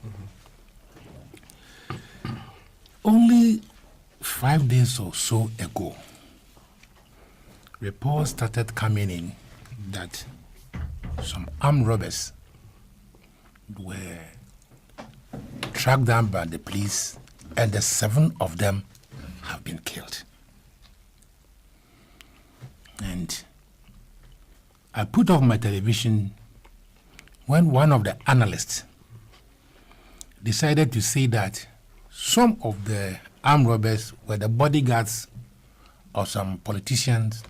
Only 5 days or so ago, reports started coming in that some armed robbers were tracked down by the police, and the 7 of them have been killed. And I put off my television when one of the analysts decided to say that some of the armed robbers were the bodyguards of some politicians,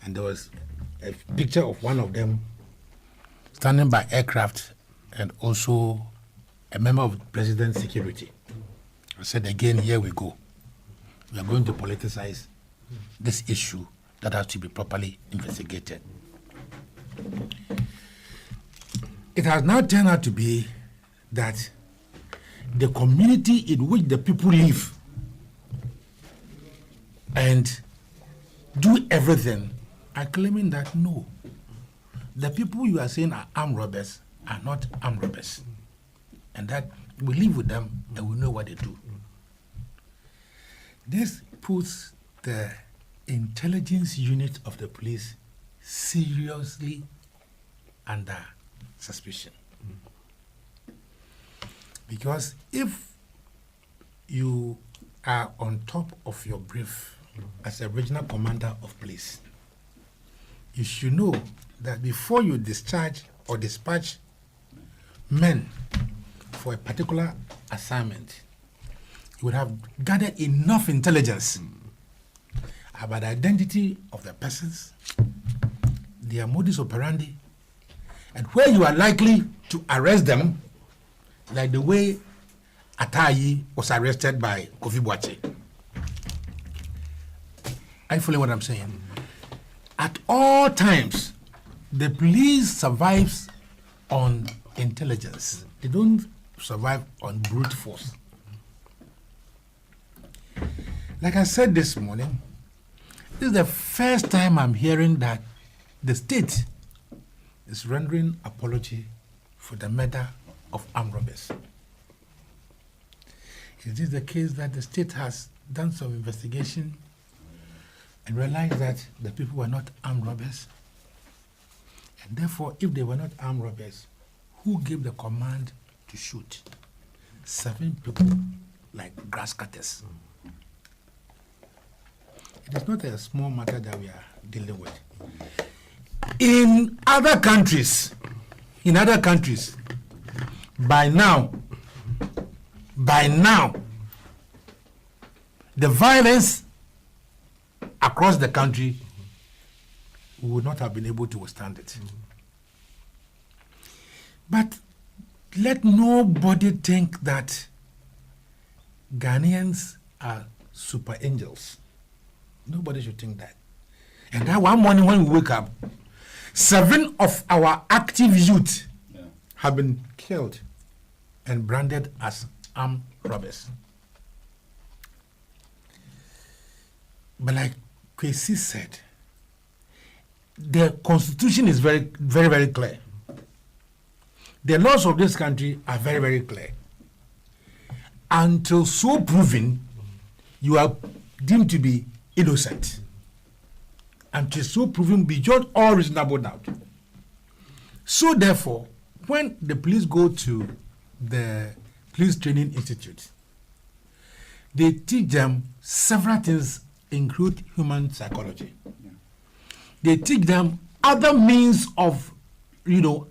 and there was a picture of one of them standing by aircraft and also a member of president's security. I said again, here we go. We are going to politicize this issue that has to be properly investigated. It has now turned out to be that the community in which the people live and do everything are claiming that no, the people you are saying are armed robbers are not armed robbers, and that we live with them and we know what they do. This puts the intelligence unit of the police seriously under suspicion. Because if you are on top of your brief as a regional commander of police, you should know that before you discharge or dispatch men for a particular assignment, you would have gathered enough intelligence about the identity of the persons, their modus operandi, and where you are likely to arrest them, like the way Atayi was arrested by Kofi Boache. Are you following what I'm saying? At all times, the police survives on intelligence. They don't survive on brute force. Like I said this morning, this is the first time I'm hearing that the state is rendering apology for the murder of armed robbers. Is this the case that the state has done some investigation and realized that the people were not armed robbers? And therefore, if they were not armed robbers, who gave the command to shoot 7 people like grass cutters? It is not a small matter that we are dealing with. In other countries, by now, the violence across the country, we would not have been able to withstand it. But let nobody think that Ghanaians are super angels. Nobody should think that. And that one morning when we wake up, 7 of our active youth have been killed and branded as armed robbers. But like Kwesi said, the constitution is very, very, very clear. The laws of this country are very, very clear. Until so proven, you are deemed to be innocent. Until so proven beyond all reasonable doubt. So therefore, when the police go to the Police Training Institute, they teach them several things, include human psychology. They teach them other means of,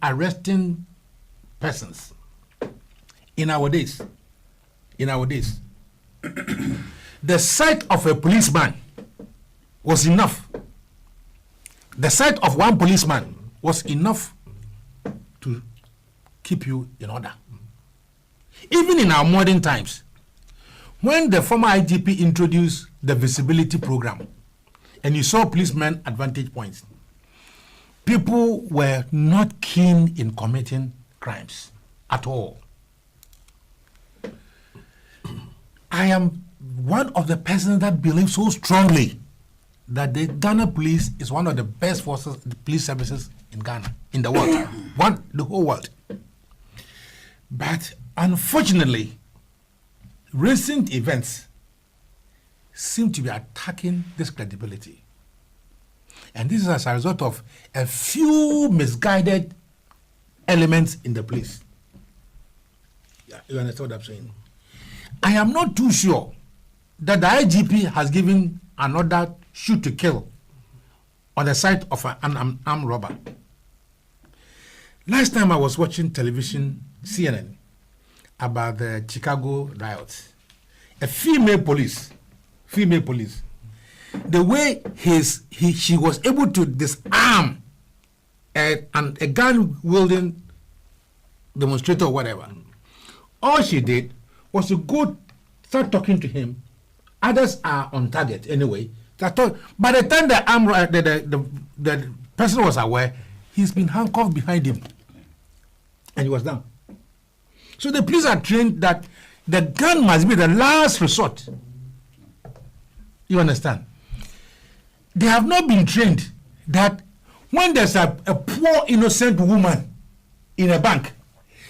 arresting persons. In our days, the sight of a policeman was enough. The sight of one policeman was enough to keep you in order. Even in our modern times, when the former IGP introduced the visibility program and you saw policemen at vantage points, people were not keen in committing crimes at all. I am one of the persons that believe so strongly that the Ghana police is one of the best forces, the police services in Ghana, in the world, the whole world. But unfortunately, recent events seem to be attacking this credibility. And this is as a result of a few misguided elements in the police. Yeah, you understand what I'm saying? I am not too sure that the IGP has given an order shoot to kill on the site of an armed robber. Last time I was watching television, CNN, about the Chicago riots. A female police, the way she was able to disarm a gun-wielding demonstrator or whatever. All she did was to go start talking to him. Others are on target anyway. By the time the person was aware, he's been handcuffed behind him, and he was down. So the police are trained that the gun must be the last resort. You understand? They have not been trained that when there's a poor innocent woman in a bank,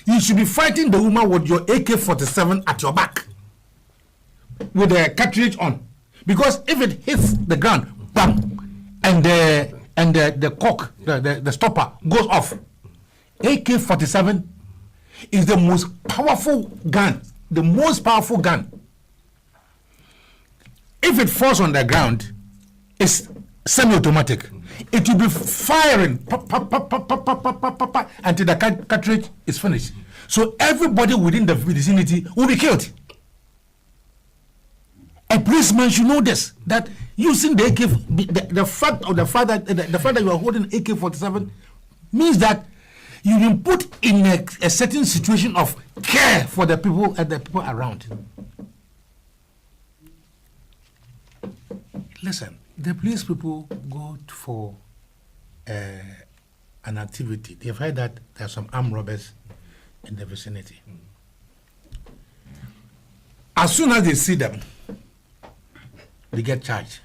you should be fighting the woman with your AK-47 at your back with a cartridge on. Because if it hits the ground, bam, and the cork, the stopper goes off. AK-47 is the most powerful gun, the most powerful gun. If it falls on the ground, it's semi-automatic. It will be firing until the cartridge is finished. So everybody within the vicinity will be killed. A policeman should know this, that using the AK, the fact that you are holding AK-47 means that you've been put in a certain situation of care for the people and the people around. Listen, the police people go for an activity. They've heard that there are some armed robbers in the vicinity. As soon as they see them, they get charged.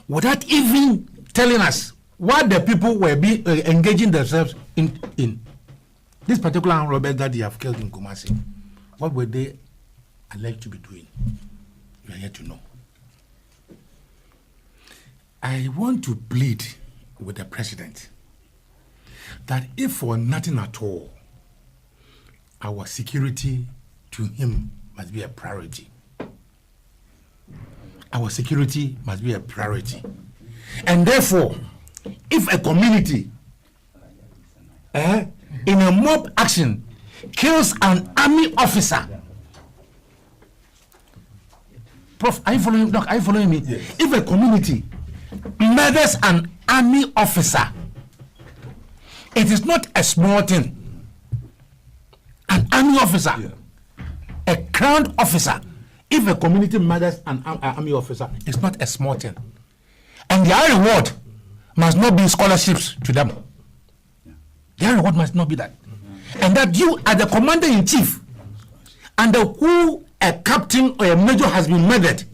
Without even telling us what the people were engaging themselves in. This particular armed robbers that they have killed in Kumasi, what were they alleged to be doing? You are yet to know. I want to plead with the president that if for nothing at all, our security to him must be a priority. Our security must be a priority. And therefore, if a community in a mob action kills an army officer, Prof, are you following? Look, are you following me? Yes. If a community murders an army officer, it is not a small thing. An army officer, a crowned officer, if a community murders an army officer, it's not a small thing. And their reward must not be scholarships to them. Their reward must not be that. And that you, as the commander-in-chief, and who a captain or a major has been murdered,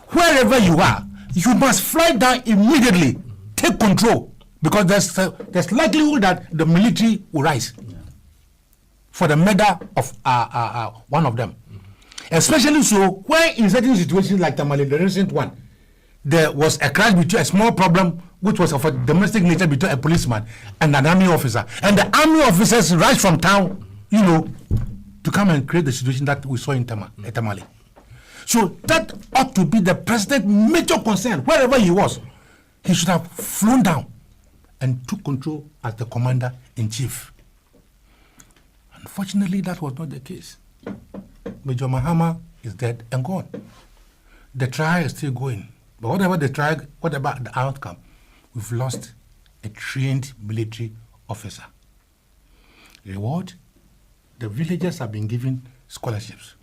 wherever you are, you must fly down immediately, take control, because there's likelihood that the military will rise for the murder of one of them. Especially so where in certain situations like Tamale, the recent one, there was a crash between a small problem which was of a domestic nature between a policeman and an army officer. And the army officers rise from town, to come and create the situation that we saw in Tamale. So that ought to be the president's major concern. Wherever he was, he should have flown down and took control as the commander-in-chief. Unfortunately, that was not the case. Major Mahama is dead and gone. The trial is still going. But whatever the outcome, we've lost a trained military officer. Reward, the villagers have been given scholarships.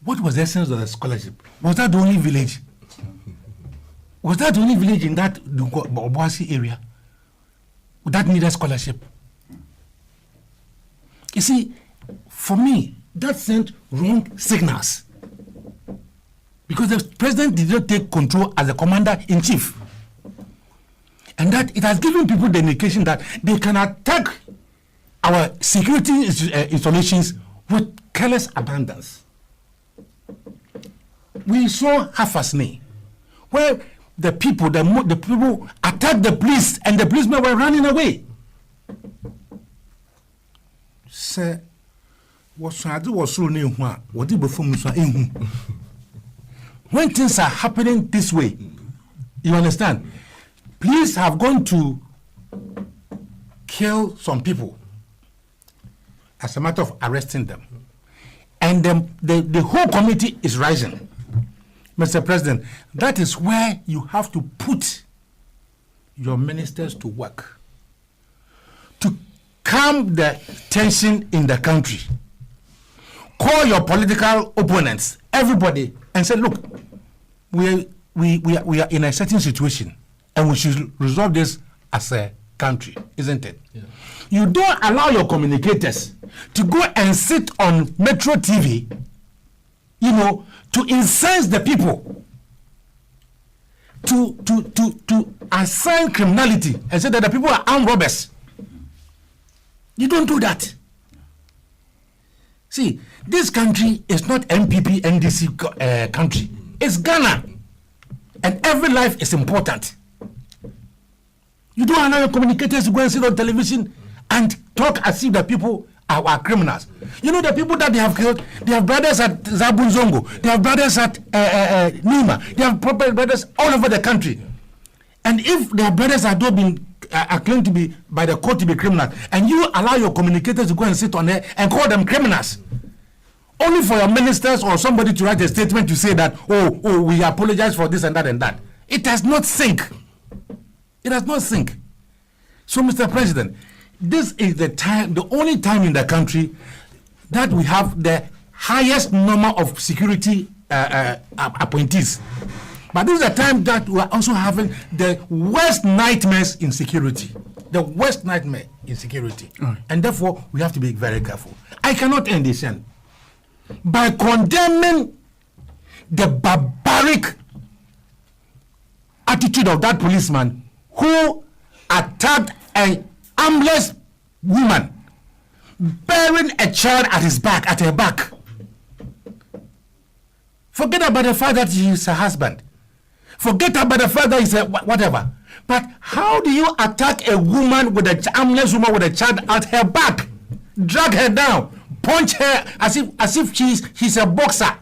What was the essence of the scholarship? Was that the only village? Was that the only village in that Obuasi area that needed scholarship? You see, for me, that sent wrong signals. Because the president did not take control as the commander-in-chief. And that it has given people the indication that they can attack our security installations with careless abandons. We saw Hafasne, where the people attacked the police and the policemen were running away. Sir, when things are happening this way, you understand, police have gone to kill some people as a matter of arresting them. And the whole community is rising. Mr. President, that is where you have to put your ministers to work to calm the tension in the country. Call your political opponents, everybody, and say, look, we are in a certain situation and we should resolve this as a country, isn't it? Yeah. You don't allow your communicators to go and sit on Metro TV, to incense the people, to assign criminality and say that the people are armed robbers. You don't do that. See, this country is not MPP, NDC country. It's Ghana. And every life is important. You don't allow your communicators to go and sit on television and talk as if the people are criminals. You know the people that they have killed, they have brothers at Zabun Zongo, they have brothers at Nima, they have proper brothers all over the country. And if their brothers are not being claimed to be by the court to be criminals, and you allow your communicators to go and sit on there and call them criminals, only for your ministers or somebody to write a statement to say that, oh, we apologize for this and that and that. It does not sink. It does not sink. So, Mr. President, this is the time, the only time in the country that we have the highest number of security appointees. But this is the time that we are also having the worst nightmares in security. The worst nightmare in security. And therefore, we have to be very careful. I cannot end this end by condemning the barbaric attitude of that policeman who attacked a armless woman bearing a child at her back. Forget about the fact that he is her husband. Forget about the fact that he's a whatever. But how do you attack a woman with an armless woman with a child at her back? Drag her down, punch her as if he's a boxer.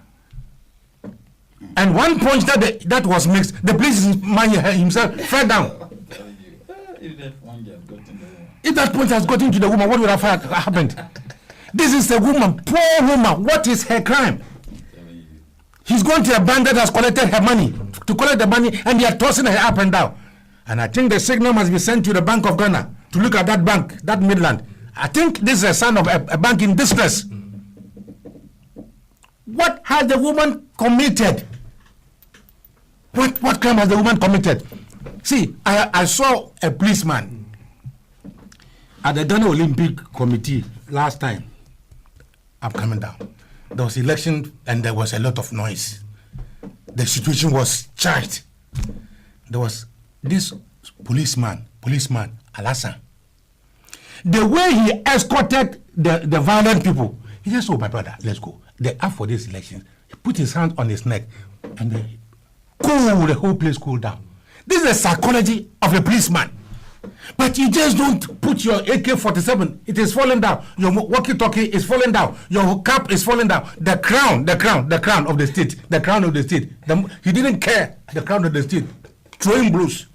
And one punch that was mixed, the policeman himself fell down. If that punch has gotten to the woman, what would have happened? This is a woman, poor woman. What is her crime? He's going to a bank that has collected her money, to collect the money, and they are tossing her up and down. And I think the signal must be sent to the Bank of Ghana to look at that bank, that Midland. I think this is a sign of a bank in distress. What has the woman committed? What crime has the woman committed? See, I saw a policeman at the Ghana Olympic Committee last time. I'm coming down. There was election and there was a lot of noise. The situation was charged. There was this policeman, Alasan. The way he escorted the violent people, he just said, oh, my brother, let's go. They asked for this election. He put his hand on his neck and the whole place cooled down. This is the psychology of a policeman. But you just don't put your AK-47, it is falling down. Your walkie-talkie is falling down. Your cap is falling down. The crown of the state. He didn't care, the crown of the state. Throwing blows.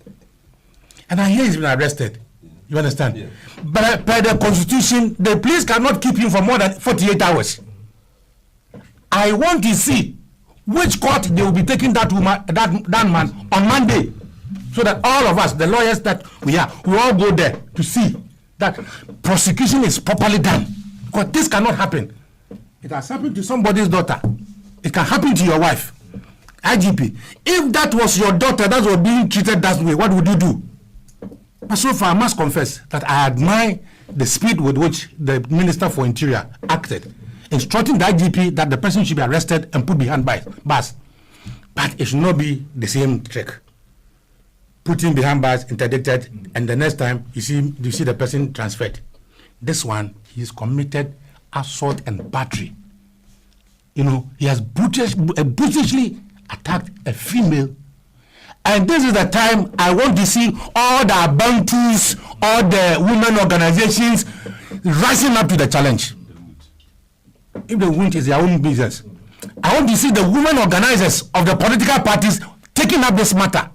And I hear he's been arrested. You understand? Yeah. But by the constitution, the police cannot keep him for more than 48 hours. I want to see which court they will be taking that man on Monday. So that all of us, the lawyers that we all go there to see that prosecution is properly done. Because this cannot happen. It has happened to somebody's daughter. It can happen to your wife. IGP, if that was your daughter that was being treated that way, what would you do? But so far, I must confess that I admire the speed with which the Minister for Interior acted, instructing the IGP that the person should be arrested and put behind bars. But it should not be the same trick. Put him behind bars, interdicted, and the next time you see the person transferred. This one, he's committed assault and battery. You know, he has brutishly attacked a female. And this is the time I want to see all the Ubuntus, all the women organizations rising up to the challenge. If they won't, it's their own business. I want to see the women organizers of the political parties taking up this matter.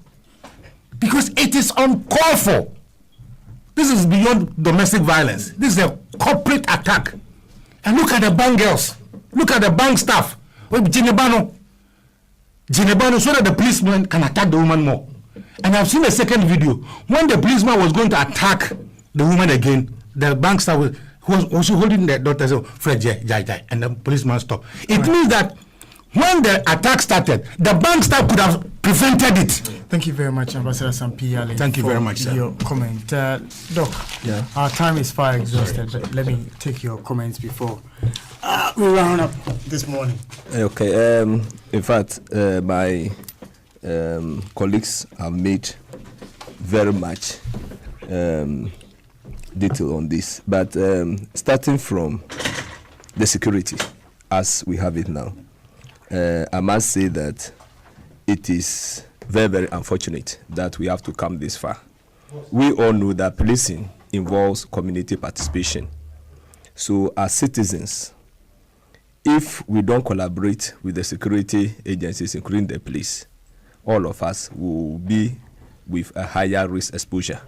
Because it is uncalled for. This is beyond domestic violence. This is a corporate attack. And look at the bank girls. Look at the bank staff. Jinebano, so that the policeman can attack the woman more. And I've seen a second video. When the policeman was going to attack the woman again, the bank staff was also holding the daughter, so Fred, jai, and the policeman stopped. It means that when the attack started, the bank staff could have prevented it. Thank you very much, Ambassador Sampiale. Thank you very much, sir. Your comment. Doc, our time is far exhausted, but let me take your comments before we round up this morning. Okay. In fact, my colleagues have made very much detail on this. But starting from the security, as we have it now, I must say that it is very, very unfortunate that we have to come this far. We all know that policing involves community participation. So as citizens, if we don't collaborate with the security agencies, including the police, all of us will be with a higher risk exposure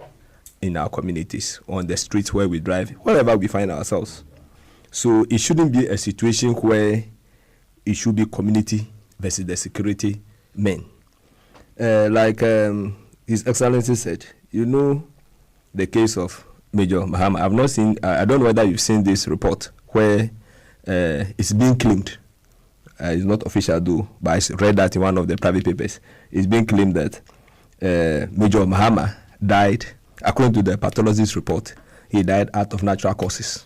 in our communities, on the streets where we drive, wherever we find ourselves. So it shouldn't be a situation where it should be community versus the security men. Like His Excellency said, you know the case of Major Mahama. I've not seen, I don't know whether you've seen this report where it's being claimed, it's not official though, but I read that in one of the private papers. It's being claimed that Major Mahama died, according to the pathologist report, he died out of natural causes.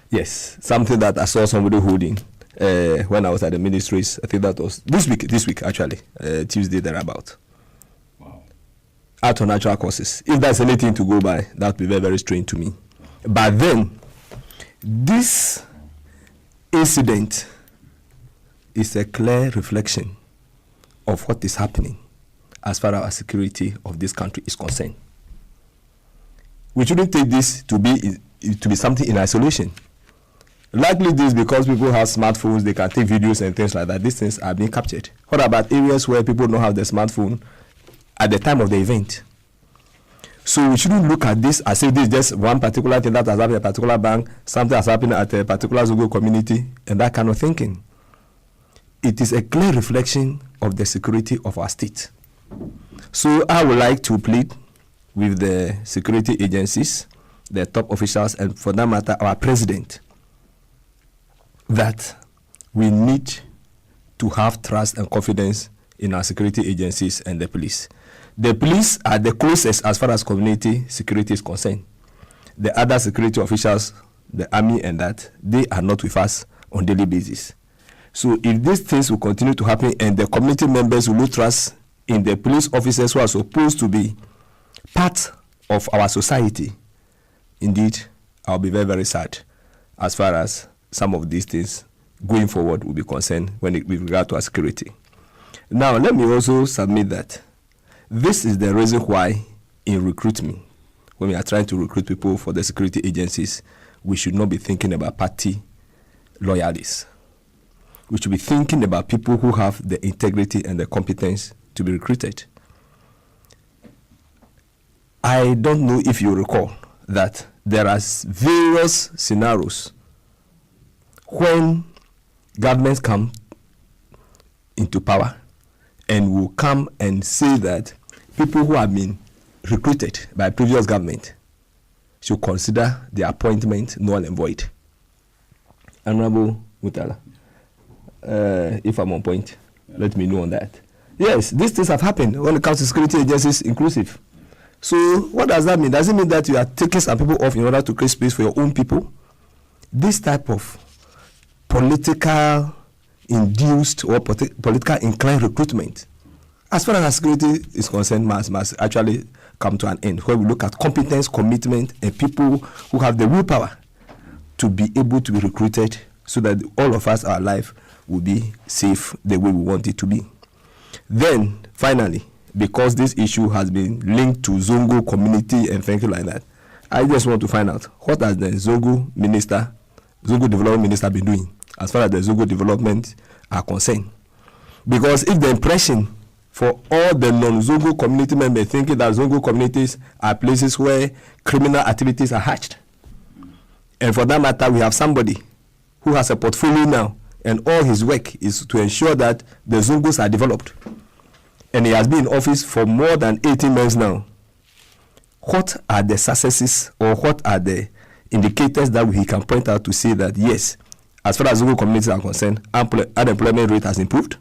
Yes, something that I saw somebody holding when I was at the ministries. I think that was this week actually, Tuesday thereabout. Wow. Out of natural causes. If there's anything to go by, that would be very, very strange to me. But then, this incident is a clear reflection of what is happening as far as security of this country is concerned. We shouldn't take this to be something in isolation. Likely this because people have smartphones, they can take videos and things like that. These things are being captured. What about areas where people don't have the smartphone at the time of the event? So we shouldn't look at this as if this is just one particular thing that has happened at a particular bank, something has happened at a particular Zongo community, and that kind of thinking. It is a clear reflection of the security of our state. So I would like to plead with the security agencies, the top officials, and for that matter, our president, that we need to have trust and confidence in our security agencies and the police. The police are the closest as far as community security is concerned. The other security officials, the army and that, they are not with us on a daily basis. So if these things will continue to happen and the community members will lose trust in the police officers who are supposed to be part of our society, indeed, I'll be very, very sad as far as some of these things going forward will be concerned with regard to our security. Now, let me also submit that this is the reason why in recruitment, when we are trying to recruit people for the security agencies, we should not be thinking about party loyalists. We should be thinking about people who have the integrity and the competence to be recruited. I don't know if you recall that there are various scenarios when governments come into power and will come and say that people who have been recruited by previous government should consider their appointment null and void. Honorable Mutala, if I'm on point, let me know on that. Yes, these things have happened when it comes to security agencies inclusive. So what does that mean? Does it mean that you are taking some people off in order to create space for your own people? This type of political induced or political inclined recruitment, as far as security is concerned, must actually come to an end, where we look at competence, commitment, and people who have the willpower to be able to be recruited so that all of us, our life, will be safe the way we want it to be. Then, finally, because this issue has been linked to Zongo community and things like that, I just want to find out what has the Zongo development minister been doing as far as the Zongo development are concerned. Because if the impression for all the non-Zongo community members thinking that Zongo communities are places where criminal activities are hatched, and for that matter, we have somebody who has a portfolio now, and all his work is to ensure that the Zongos are developed, and he has been in office for more than 18 months now. What are the successes or what are the indicators that he can point out to say that, yes, as far as Zongo communities are concerned, unemployment rate has improved,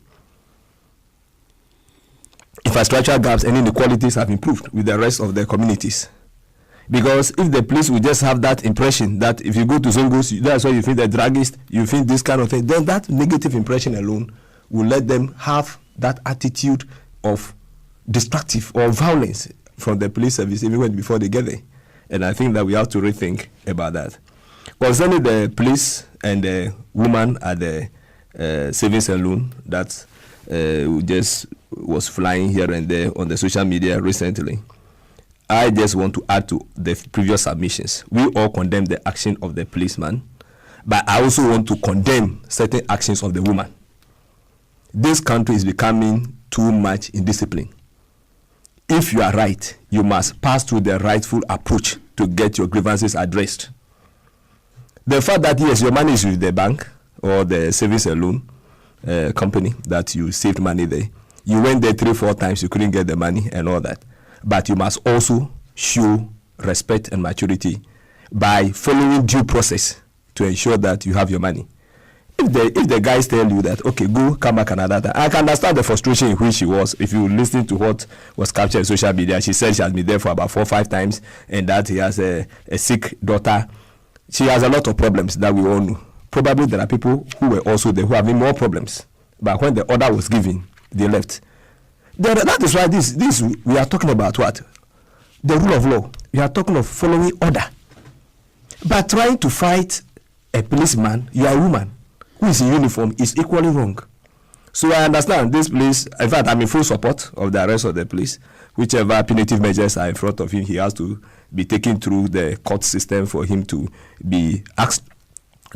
infrastructural gaps and inequalities have improved with the rest of the communities? Because if the police will just have that impression that if you go to Zongos, that's why you think the druggist, you think this kind of thing, then that negative impression alone will let them have that attitude of destructive or violence from the police service even before they get there. And I think that we have to rethink about that. Concerning the police and the woman at the savings and loan, that who just was flying here and there on the social media recently. I just want to add to the previous submissions. We all condemn the action of the policeman, but I also want to condemn certain actions of the woman. This country is becoming too much indiscipline. If you are right, you must pass through the rightful approach to get your grievances addressed. The fact that, yes, your money is with the bank or the savings and loan company, that you saved money there. You went there 3-4 times, you couldn't get the money and all that. But you must also show respect and maturity by following due process to ensure that you have your money. If the guys tell you that, okay, go, come back another time, I can understand the frustration in which she was. If you listen to what was captured in social media, she said she has been there for about 4 or 5 times and that he has a sick daughter. She has a lot of problems that we all know. Probably there are people who were also there who have more problems. But when the order was given, they left. That is why this we are talking about what? The rule of law. We are talking of following order. But trying to fight a policeman, you are a woman who is in uniform, is equally wrong. So I understand this police, in fact, I'm in full support of the arrest of the police. Whichever punitive measures are in front of him, he has to be taken through the court system for him to be asked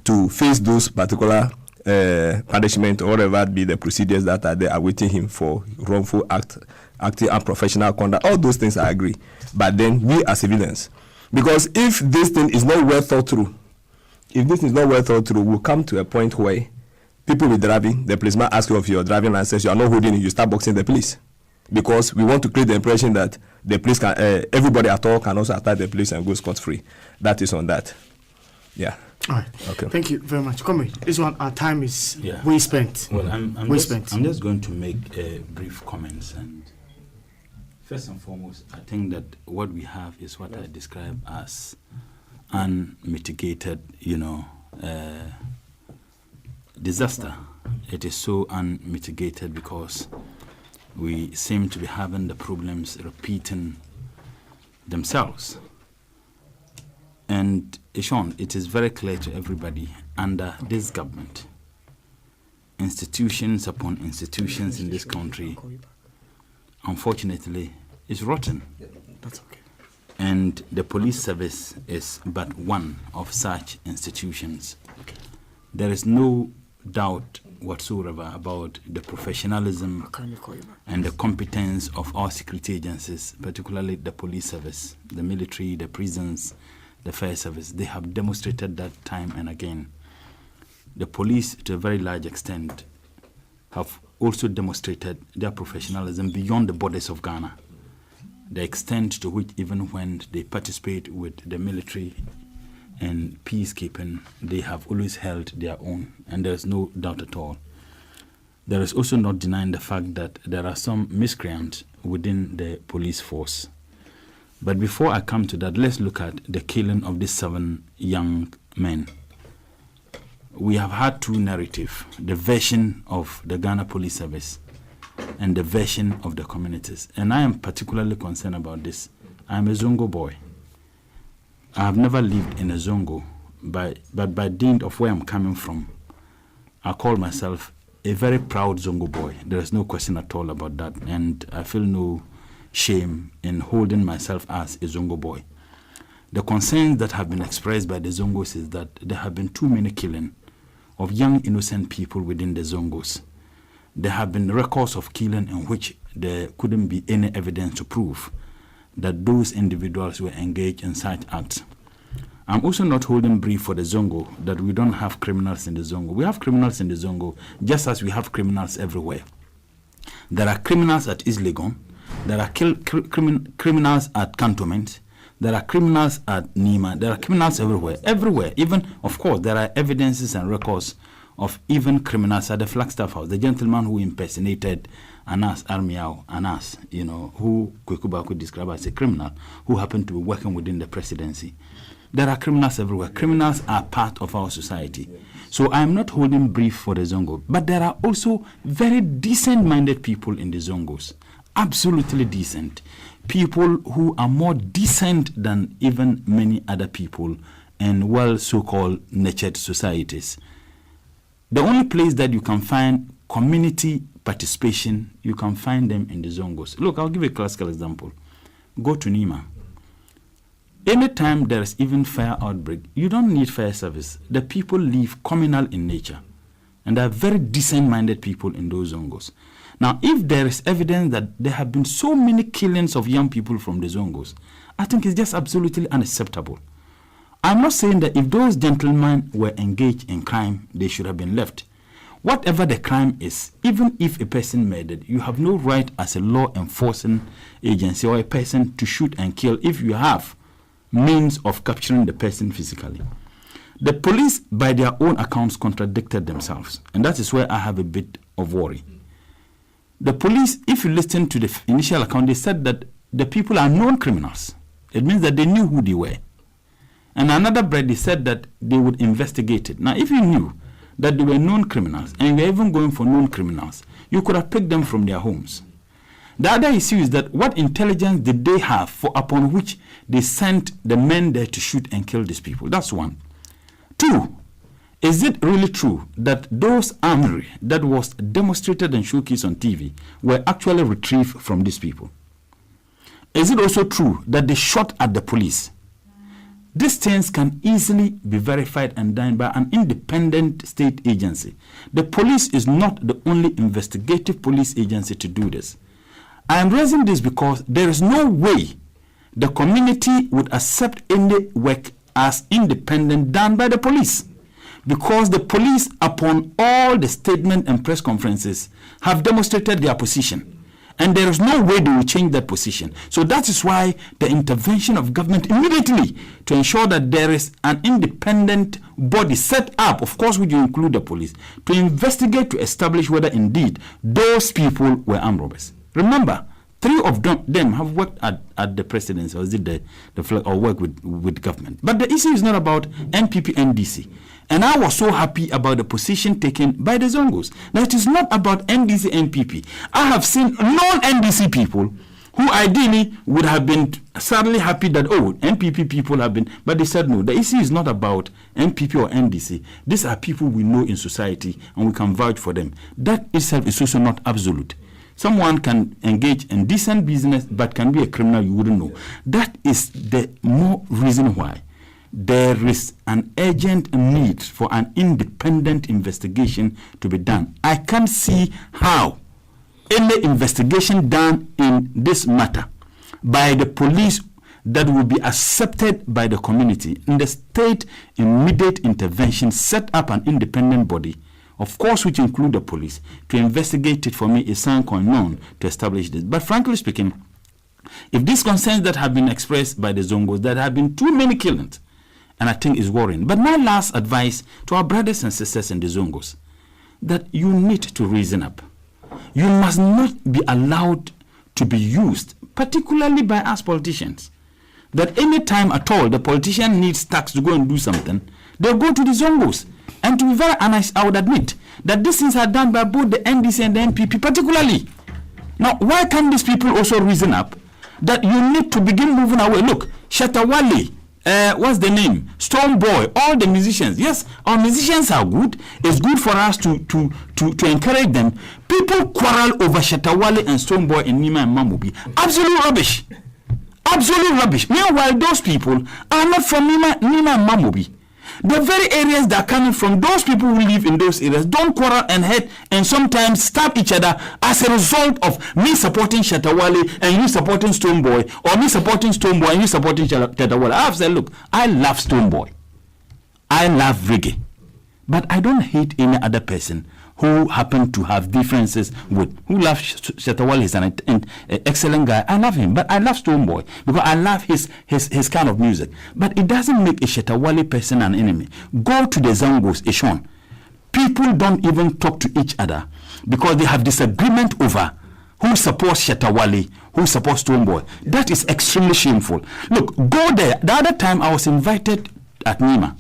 to face those particular punishment or whatever be the procedures that are there awaiting him for wrongful acting unprofessional conduct. All those things I agree. But then we as civilians, because if this thing is not well thought through, we'll come to a point where people will be driving, the policeman asks you of your driving license, you are not holding it, you start boxing the police. Because we want to create the impression that the police can, everybody at all can also attack the police and go scot-free. That is on that. Yeah. All right. Okay. Thank you very much. Come this one, our time is we spent. Well, I'm just going to make brief comments. And first and foremost, I think that what we have is what I describe as unmitigated, disaster. It is so unmitigated because we seem to be having the problems repeating themselves. And Sean, it is very clear to everybody under this government, institutions upon institutions in this country, unfortunately, is rotten. That's okay. And the police service is but one of such institutions. Okay. There is no doubt whatsoever about the professionalism and the competence of our security agencies, particularly the police service, the military, the prisons, the fire service. They have demonstrated that time and again. The police, to a very large extent, have also demonstrated their professionalism beyond the borders of Ghana. The extent to which even when they participate with the military and peacekeeping, they have always held their own, and there's no doubt at all. There is also not denying the fact that there are some miscreants within the police force. But before I come to that, let's look at the killing of these 7 young men. We have had 2 narratives, the version of the Ghana Police Service and the version of the communities. And I am particularly concerned about this. I'm a Zongo boy. I have never lived in a Zongo, but by dint of where I'm coming from, I call myself a very proud Zongo boy. There is no question at all about that, and I feel no shame in holding myself as a Zongo boy. The concerns that have been expressed by the Zongos is that there have been too many killing of young innocent people within the Zongos. There have been records of killing in which there couldn't be any evidence to prove that those individuals were engaged in such acts. I'm also not holding brief for the Zongo that we don't have criminals in the Zongo. We have criminals in the Zongo just as we have criminals everywhere. There are criminals at East Legon. There are criminals at Cantonment. There are criminals at Nima. There are criminals everywhere. Everywhere. Even, of course, there are evidences and records of even criminals at the Flagstaff House. The gentleman who impersonated Anas Armiao, Anas, who Kwekuba could describe as a criminal, who happened to be working within the presidency. There are criminals everywhere. Criminals are part of our society. So I am not holding brief for the Zongo, but there are also very decent-minded people in the Zongos. Absolutely decent. People who are more decent than even many other people in well so-called nurtured societies. The only place that you can find community participation, you can find them in the Zongos. Look, I'll give a classical example. Go to Nima. Anytime there is even fire outbreak, you don't need fire service. The people live communal in nature. And there are very decent-minded people in those Zongos. Now, if there is evidence that there have been so many killings of young people from the Zongos, I think it's just absolutely unacceptable. I'm not saying that if those gentlemen were engaged in crime, they should have been left. Whatever the crime is, even if a person murdered, you have no right as a law enforcing agency or a person to shoot and kill if you have means of capturing the person physically. The police, by their own accounts, contradicted themselves. And that is where I have a bit of worry. The police, if you listen to the initial account, they said that the people are known criminals. It means that they knew who they were. And another bread, they said that they would investigate it. Now, if you knew that they were known criminals, and you were even going for known criminals, you could have picked them from their homes. The other issue is that what intelligence did they have upon which they sent the men there to shoot and kill these people? That's one. Two, is it really true that those armory that was demonstrated and showcased on TV were actually retrieved from these people? Is it also true that they shot at the police? These things can easily be verified and done by an independent state agency. The police is not the only investigative police agency to do this. I am raising this because there is no way the community would accept any work as independent done by the police, because the police, upon all the statements and press conferences, have demonstrated their position. And there is no way they will change that position. So that is why the intervention of government immediately to ensure that there is an independent body set up, of course, which will include the police, to investigate, to establish whether indeed those people were armed robbers. Remember, 3 of them have worked at the presidency, or is it the flag, or work with government. But the issue is not about NPP, NDC. And I was so happy about the position taken by the Zongos. Now, it is not about NDC, NPP. I have seen non-NDC people who ideally would have been sadly happy that, oh, NPP people have been, but they said no. The issue is not about NPP or NDC. These are people we know in society and we can vouch for them. That itself is also not absolute. Someone can engage in decent business but can be a criminal, you wouldn't know. That is the more reason why there is an urgent need for an independent investigation to be done. I can't see how any investigation done in this matter by the police that will be accepted by the community. In the state immediate intervention, set up an independent body, of course, which include the police, to investigate it, for me is sine qua non to establish this. But frankly speaking, if these concerns that have been expressed by the Zongos, there have been too many killings, and I think is worrying. But my last advice to our brothers and sisters in the Zongos, that you need to reason up. You must not be allowed to be used, particularly by us politicians, that any time at all the politician needs tax to go and do something, they'll go to the Zongos. And to be very honest, I would admit that these things are done by both the NDC and the NPP particularly. Now, why can't these people also reason up that you need to begin moving away? Look, Shatawale, what's the name? Stonebwoy, all the musicians. Yes, our musicians are good. It's good for us to encourage them. People quarrel over Shatawale and Stonebwoy in Nima and Mamubi. Absolute rubbish. Absolute rubbish. Meanwhile, those people are not from Nima and Mamubi. The very areas that are coming from, those people who live in those areas don't quarrel and hate and sometimes stab each other as a result of me supporting Shatawale and you supporting Stonebwoy, or me supporting Stonebwoy and you supporting Shatawale. I have said, look, I love Stonebwoy. I love reggae. But I don't hate any other person who happen to have differences with, who loves Shatawale. He's an excellent guy. I love him, but I love Stonebwoy because I love his kind of music. But it doesn't make a Shatawale person an enemy. Go to the Zongos, Eshon. People don't even talk to each other because they have disagreement over who supports Shatawale, who supports Stonebwoy. That is extremely shameful. Look, go there. The other time I was invited at Nima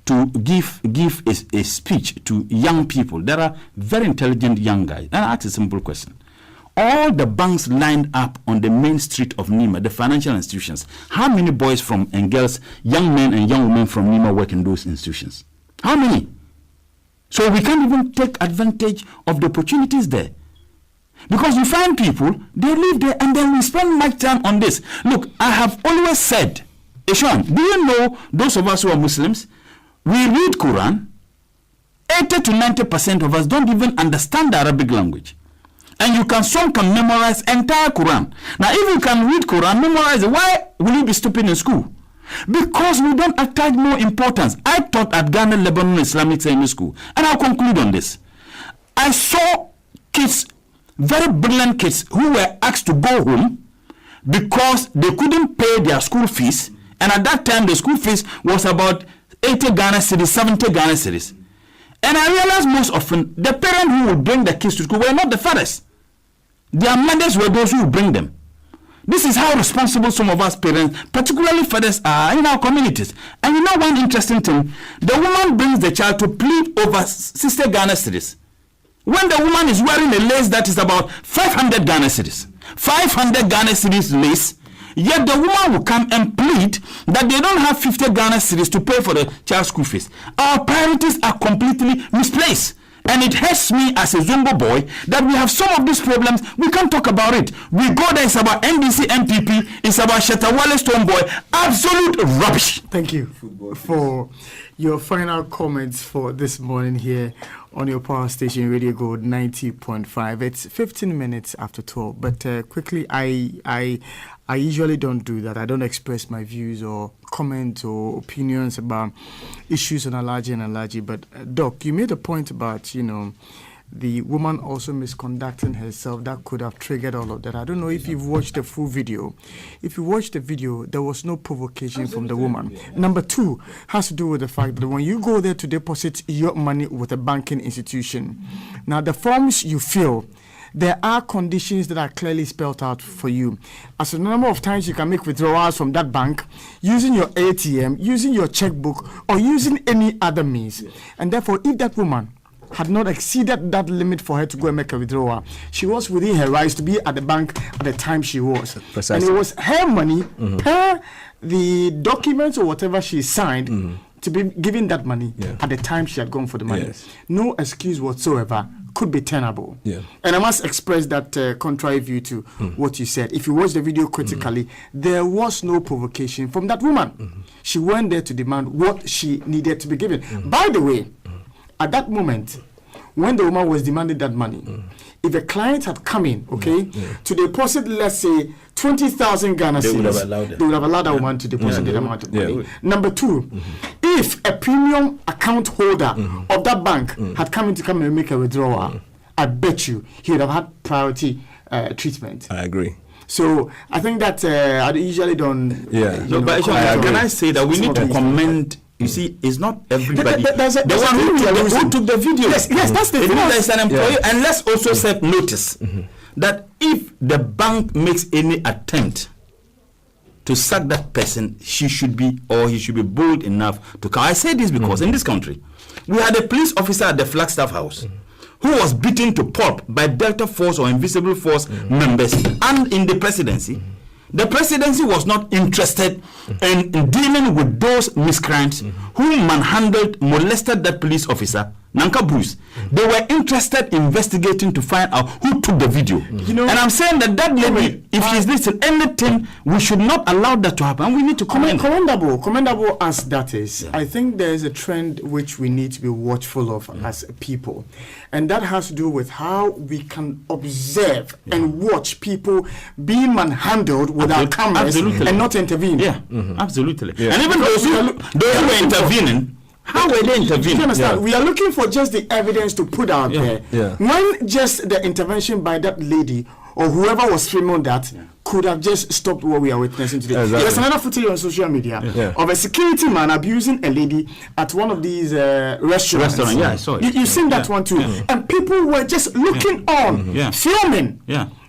to give a speech to young people. There are very intelligent young guys. And I ask a simple question. All the banks lined up on the main street of Nima, the financial institutions, how many boys and girls, young men and young women from Nima work in those institutions? How many? So we can't even take advantage of the opportunities there. Because you find people, they live there and then we spend much time on this. Look, I have always said, Ishan, do you know those of us who are Muslims, we read Quran, 80 to 90% of us don't even understand the Arabic language. And some can memorize entire Quran. Now, if you can read Quran, memorize it, why will you be stupid in school? Because we don't attach more importance. I taught at Ghana Lebanon Islamic Senior School, and I'll conclude on this. I saw kids, very brilliant kids, who were asked to go home because they couldn't pay their school fees, and at that time the school fees was about 80 Ghana cedis, 70 Ghana cedis. And I realized most often the parents who would bring the kids to school were not the fathers. Their mothers were those who would bring them. This is how responsible some of us parents, particularly fathers, are in our communities. And you know one interesting thing? The woman brings the child to plead over 60 Ghana cedis. When the woman is wearing a lace that is about 500 Ghana cedis, 500 Ghana cedis lace, yet the woman will come and plead that they don't have 50 Ghana cedis to pay for the child's school fees. Our priorities are completely misplaced. And it hurts me as a Zungo boy that we have some of these problems. We can't talk about it. We go there, it's about NDC, NPP, it's about Shetawale Stoneboy. Absolute rubbish. Thank you for your final comments for this morning here on your power station, Radio Gold 90.5. It's 15 minutes after 12. But quickly, I usually don't do that. I don't express my views or comment or opinions about issues on Alhaji and Alhaji. But Doc, you made a point about, the woman also misconducting herself that could have triggered all of that. I don't know if you've watched the full video. If you watched the video, there was no provocation from the woman. Number two has to do with the fact that when you go there to deposit your money with a banking institution, now the forms you fill, there are conditions that are clearly spelled out for you. As a number of times you can make withdrawals from that bank using your ATM, using your checkbook, or using any other means. Yes. And therefore, if that woman had not exceeded that limit for her to go and make a withdrawal, she was within her rights to be at the bank at the time she was. Precisely. And it was her money, per the documents or whatever she signed, to be given that money at the time she had gone for the money. Yes. No excuse whatsoever could be tenable. Yeah. And I must express that contrary view to what you said. If you watch the video critically, there was no provocation from that woman. She went there to demand what she needed to be given. By the way, at that moment, when the woman was demanding that money, if a client had come in, to deposit, let's say, 20,000 Ghana cedis, they would have allowed that woman to deposit that amount of money. Number two, if a premium account holder of that bank had come in to come and make a withdrawal, I bet you he would have had priority treatment. I agree. So I think that I usually don't. But can I say that we need to commend? You see, it's not everybody. The one who took the video. Yes, that's the thing. There's an employee, and let's also set notice that if the bank makes any attempt to sack that person, he should be bold enough to come. I say this because in this country, we had a police officer at the Flagstaff House who was beaten to pulp by Delta Force or Invisible Force members, and in the presidency. The presidency was not interested in dealing with those miscreants who manhandled, molested that police officer, Nanka Bruce. They were interested in investigating to find out who took the video. And I'm saying that lady, if she's listening, anything, we should not allow that to happen. We need to commend. Commendable as that is. I think there is a trend which we need to be watchful of as people. And that has to do with how we can observe and watch people being manhandled without cameras and not intervene. Absolutely. And even those who were intervening, how were they intervening? You understand? We are looking for just the evidence to put out there. When just the intervention by that lady or whoever was filming that could have just stopped what we are witnessing today. Exactly. There's another footage on social media of a security man abusing a lady at one of these restaurants. Yeah, I saw it. You've seen that one too. And people were just looking on, filming.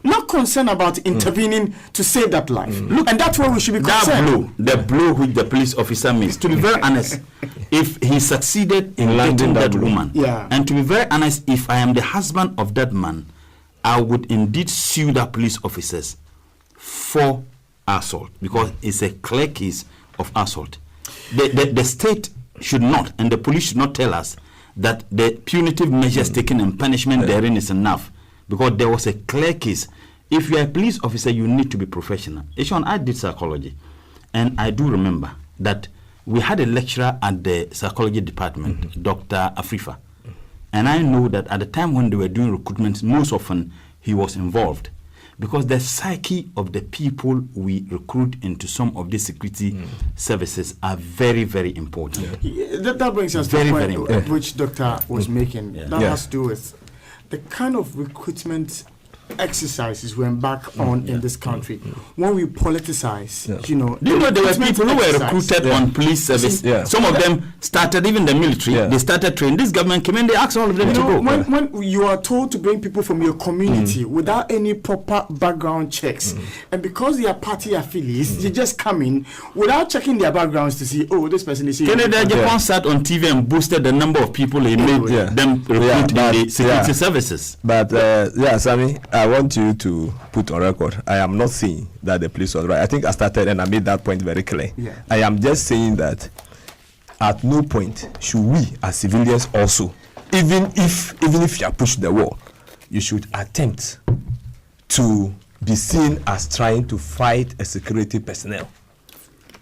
Not concerned about intervening to save that life. Look, and that's where we should be concerned. The blow which the police officer missed, to be very honest, if he succeeded in landing that woman, and to be very honest, if I am the husband of that man, I would indeed sue the police officers for assault, because it's a clear case of assault. The state should not, and the police should not tell us that the punitive measures taken and punishment therein is enough, because there was a clear case. If you are a police officer, you need to be professional. Ishon, I did psychology, and I do remember that we had a lecturer at the psychology department, Dr. Afrifa, and I know that at the time when they were doing recruitment, most often he was involved, because the psyche of the people we recruit into some of these security services are very, very important. That brings us to the point which Doctor was making. That has to do with the kind of recruitment exercises we embark on in this country. When we politicize, you know, there were people who were recruited on police service. Some of them started even the military. They started training. This government came in, they asked all of them to go. When you are told to bring people from your community without any proper background checks, and because they are party affiliates, you just come in without checking their backgrounds to see, oh, this person is here. Canada, Japan sat on TV and boosted the number of people they made them recruit in the security services. But Sammy, I want you to put on record, I am not saying that the police was right. I think I started and I made that point very clear. I am just saying that at no point should we as civilians also, even if you are pushed the wall, you should attempt to be seen as trying to fight a security personnel,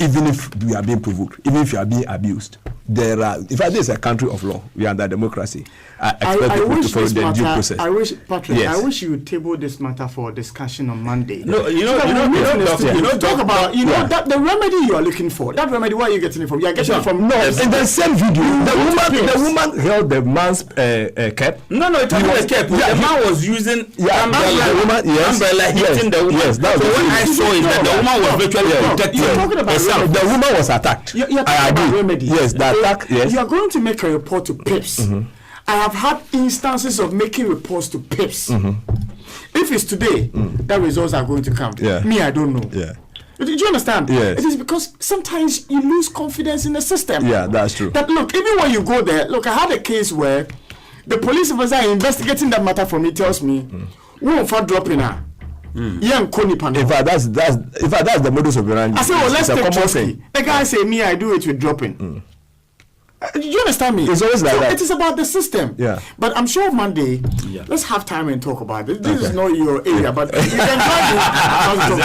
even if we are being provoked, even if you are being abused. There are, in fact, this is a country of law. We are under democracy. I wish to follow the due process. I wish, Patrick, I wish you would table this matter for discussion on Monday. No, talk about that the remedy you are looking for. That remedy, where are you getting it from? You are getting it from in the same video. The woman held the man's cap. No, it wasn't a cap. The man was using umbrella hitting the woman. Yes, that so what I saw is that the woman was virtually protecting herself. The woman was attacked. I agree. Remedy. Yes, the attack. Yes. You are going to make a report to PIPS. I have had instances of making reports to PIPS. If it's today, that results are going to come. Me, I don't know. Do you understand? Yes. It is because sometimes you lose confidence in the system. Yeah, that's true. That look, even when you go there, look, I had a case where the police officer investigating that matter for me tells me, we won't for dropping her. In fact, that's the modus operandi. I said, well, let's take Trotsky. The guy say, me, I do it with dropping. Do you understand me? It's always like that. It is about the system. But I'm sure Monday, let's have time and talk about it. This is not your area, but you can try to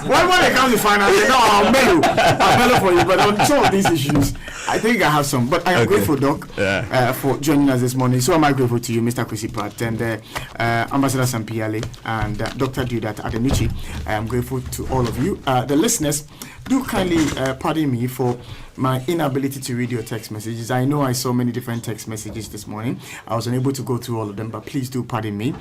when it comes to finance, I'll mellow for you. But on some of these issues, I think I have some. But I am grateful, Doc, for joining us this morning. So am I grateful to you, Mr. Kwesi Pratt, and Ambassador Sampiale, and Dr. Dudat Adenichi. I am grateful to all of you. The listeners, do kindly pardon me for my inability to read your text messages. I know I saw many different text messages this morning. I was unable to go through all of them, but please do pardon me.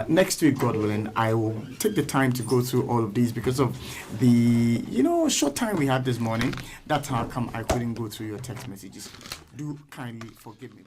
Next week, God willing, I will take the time to go through all of these because of the short time we had this morning. That's how come I couldn't go through your text messages. Do kindly forgive me.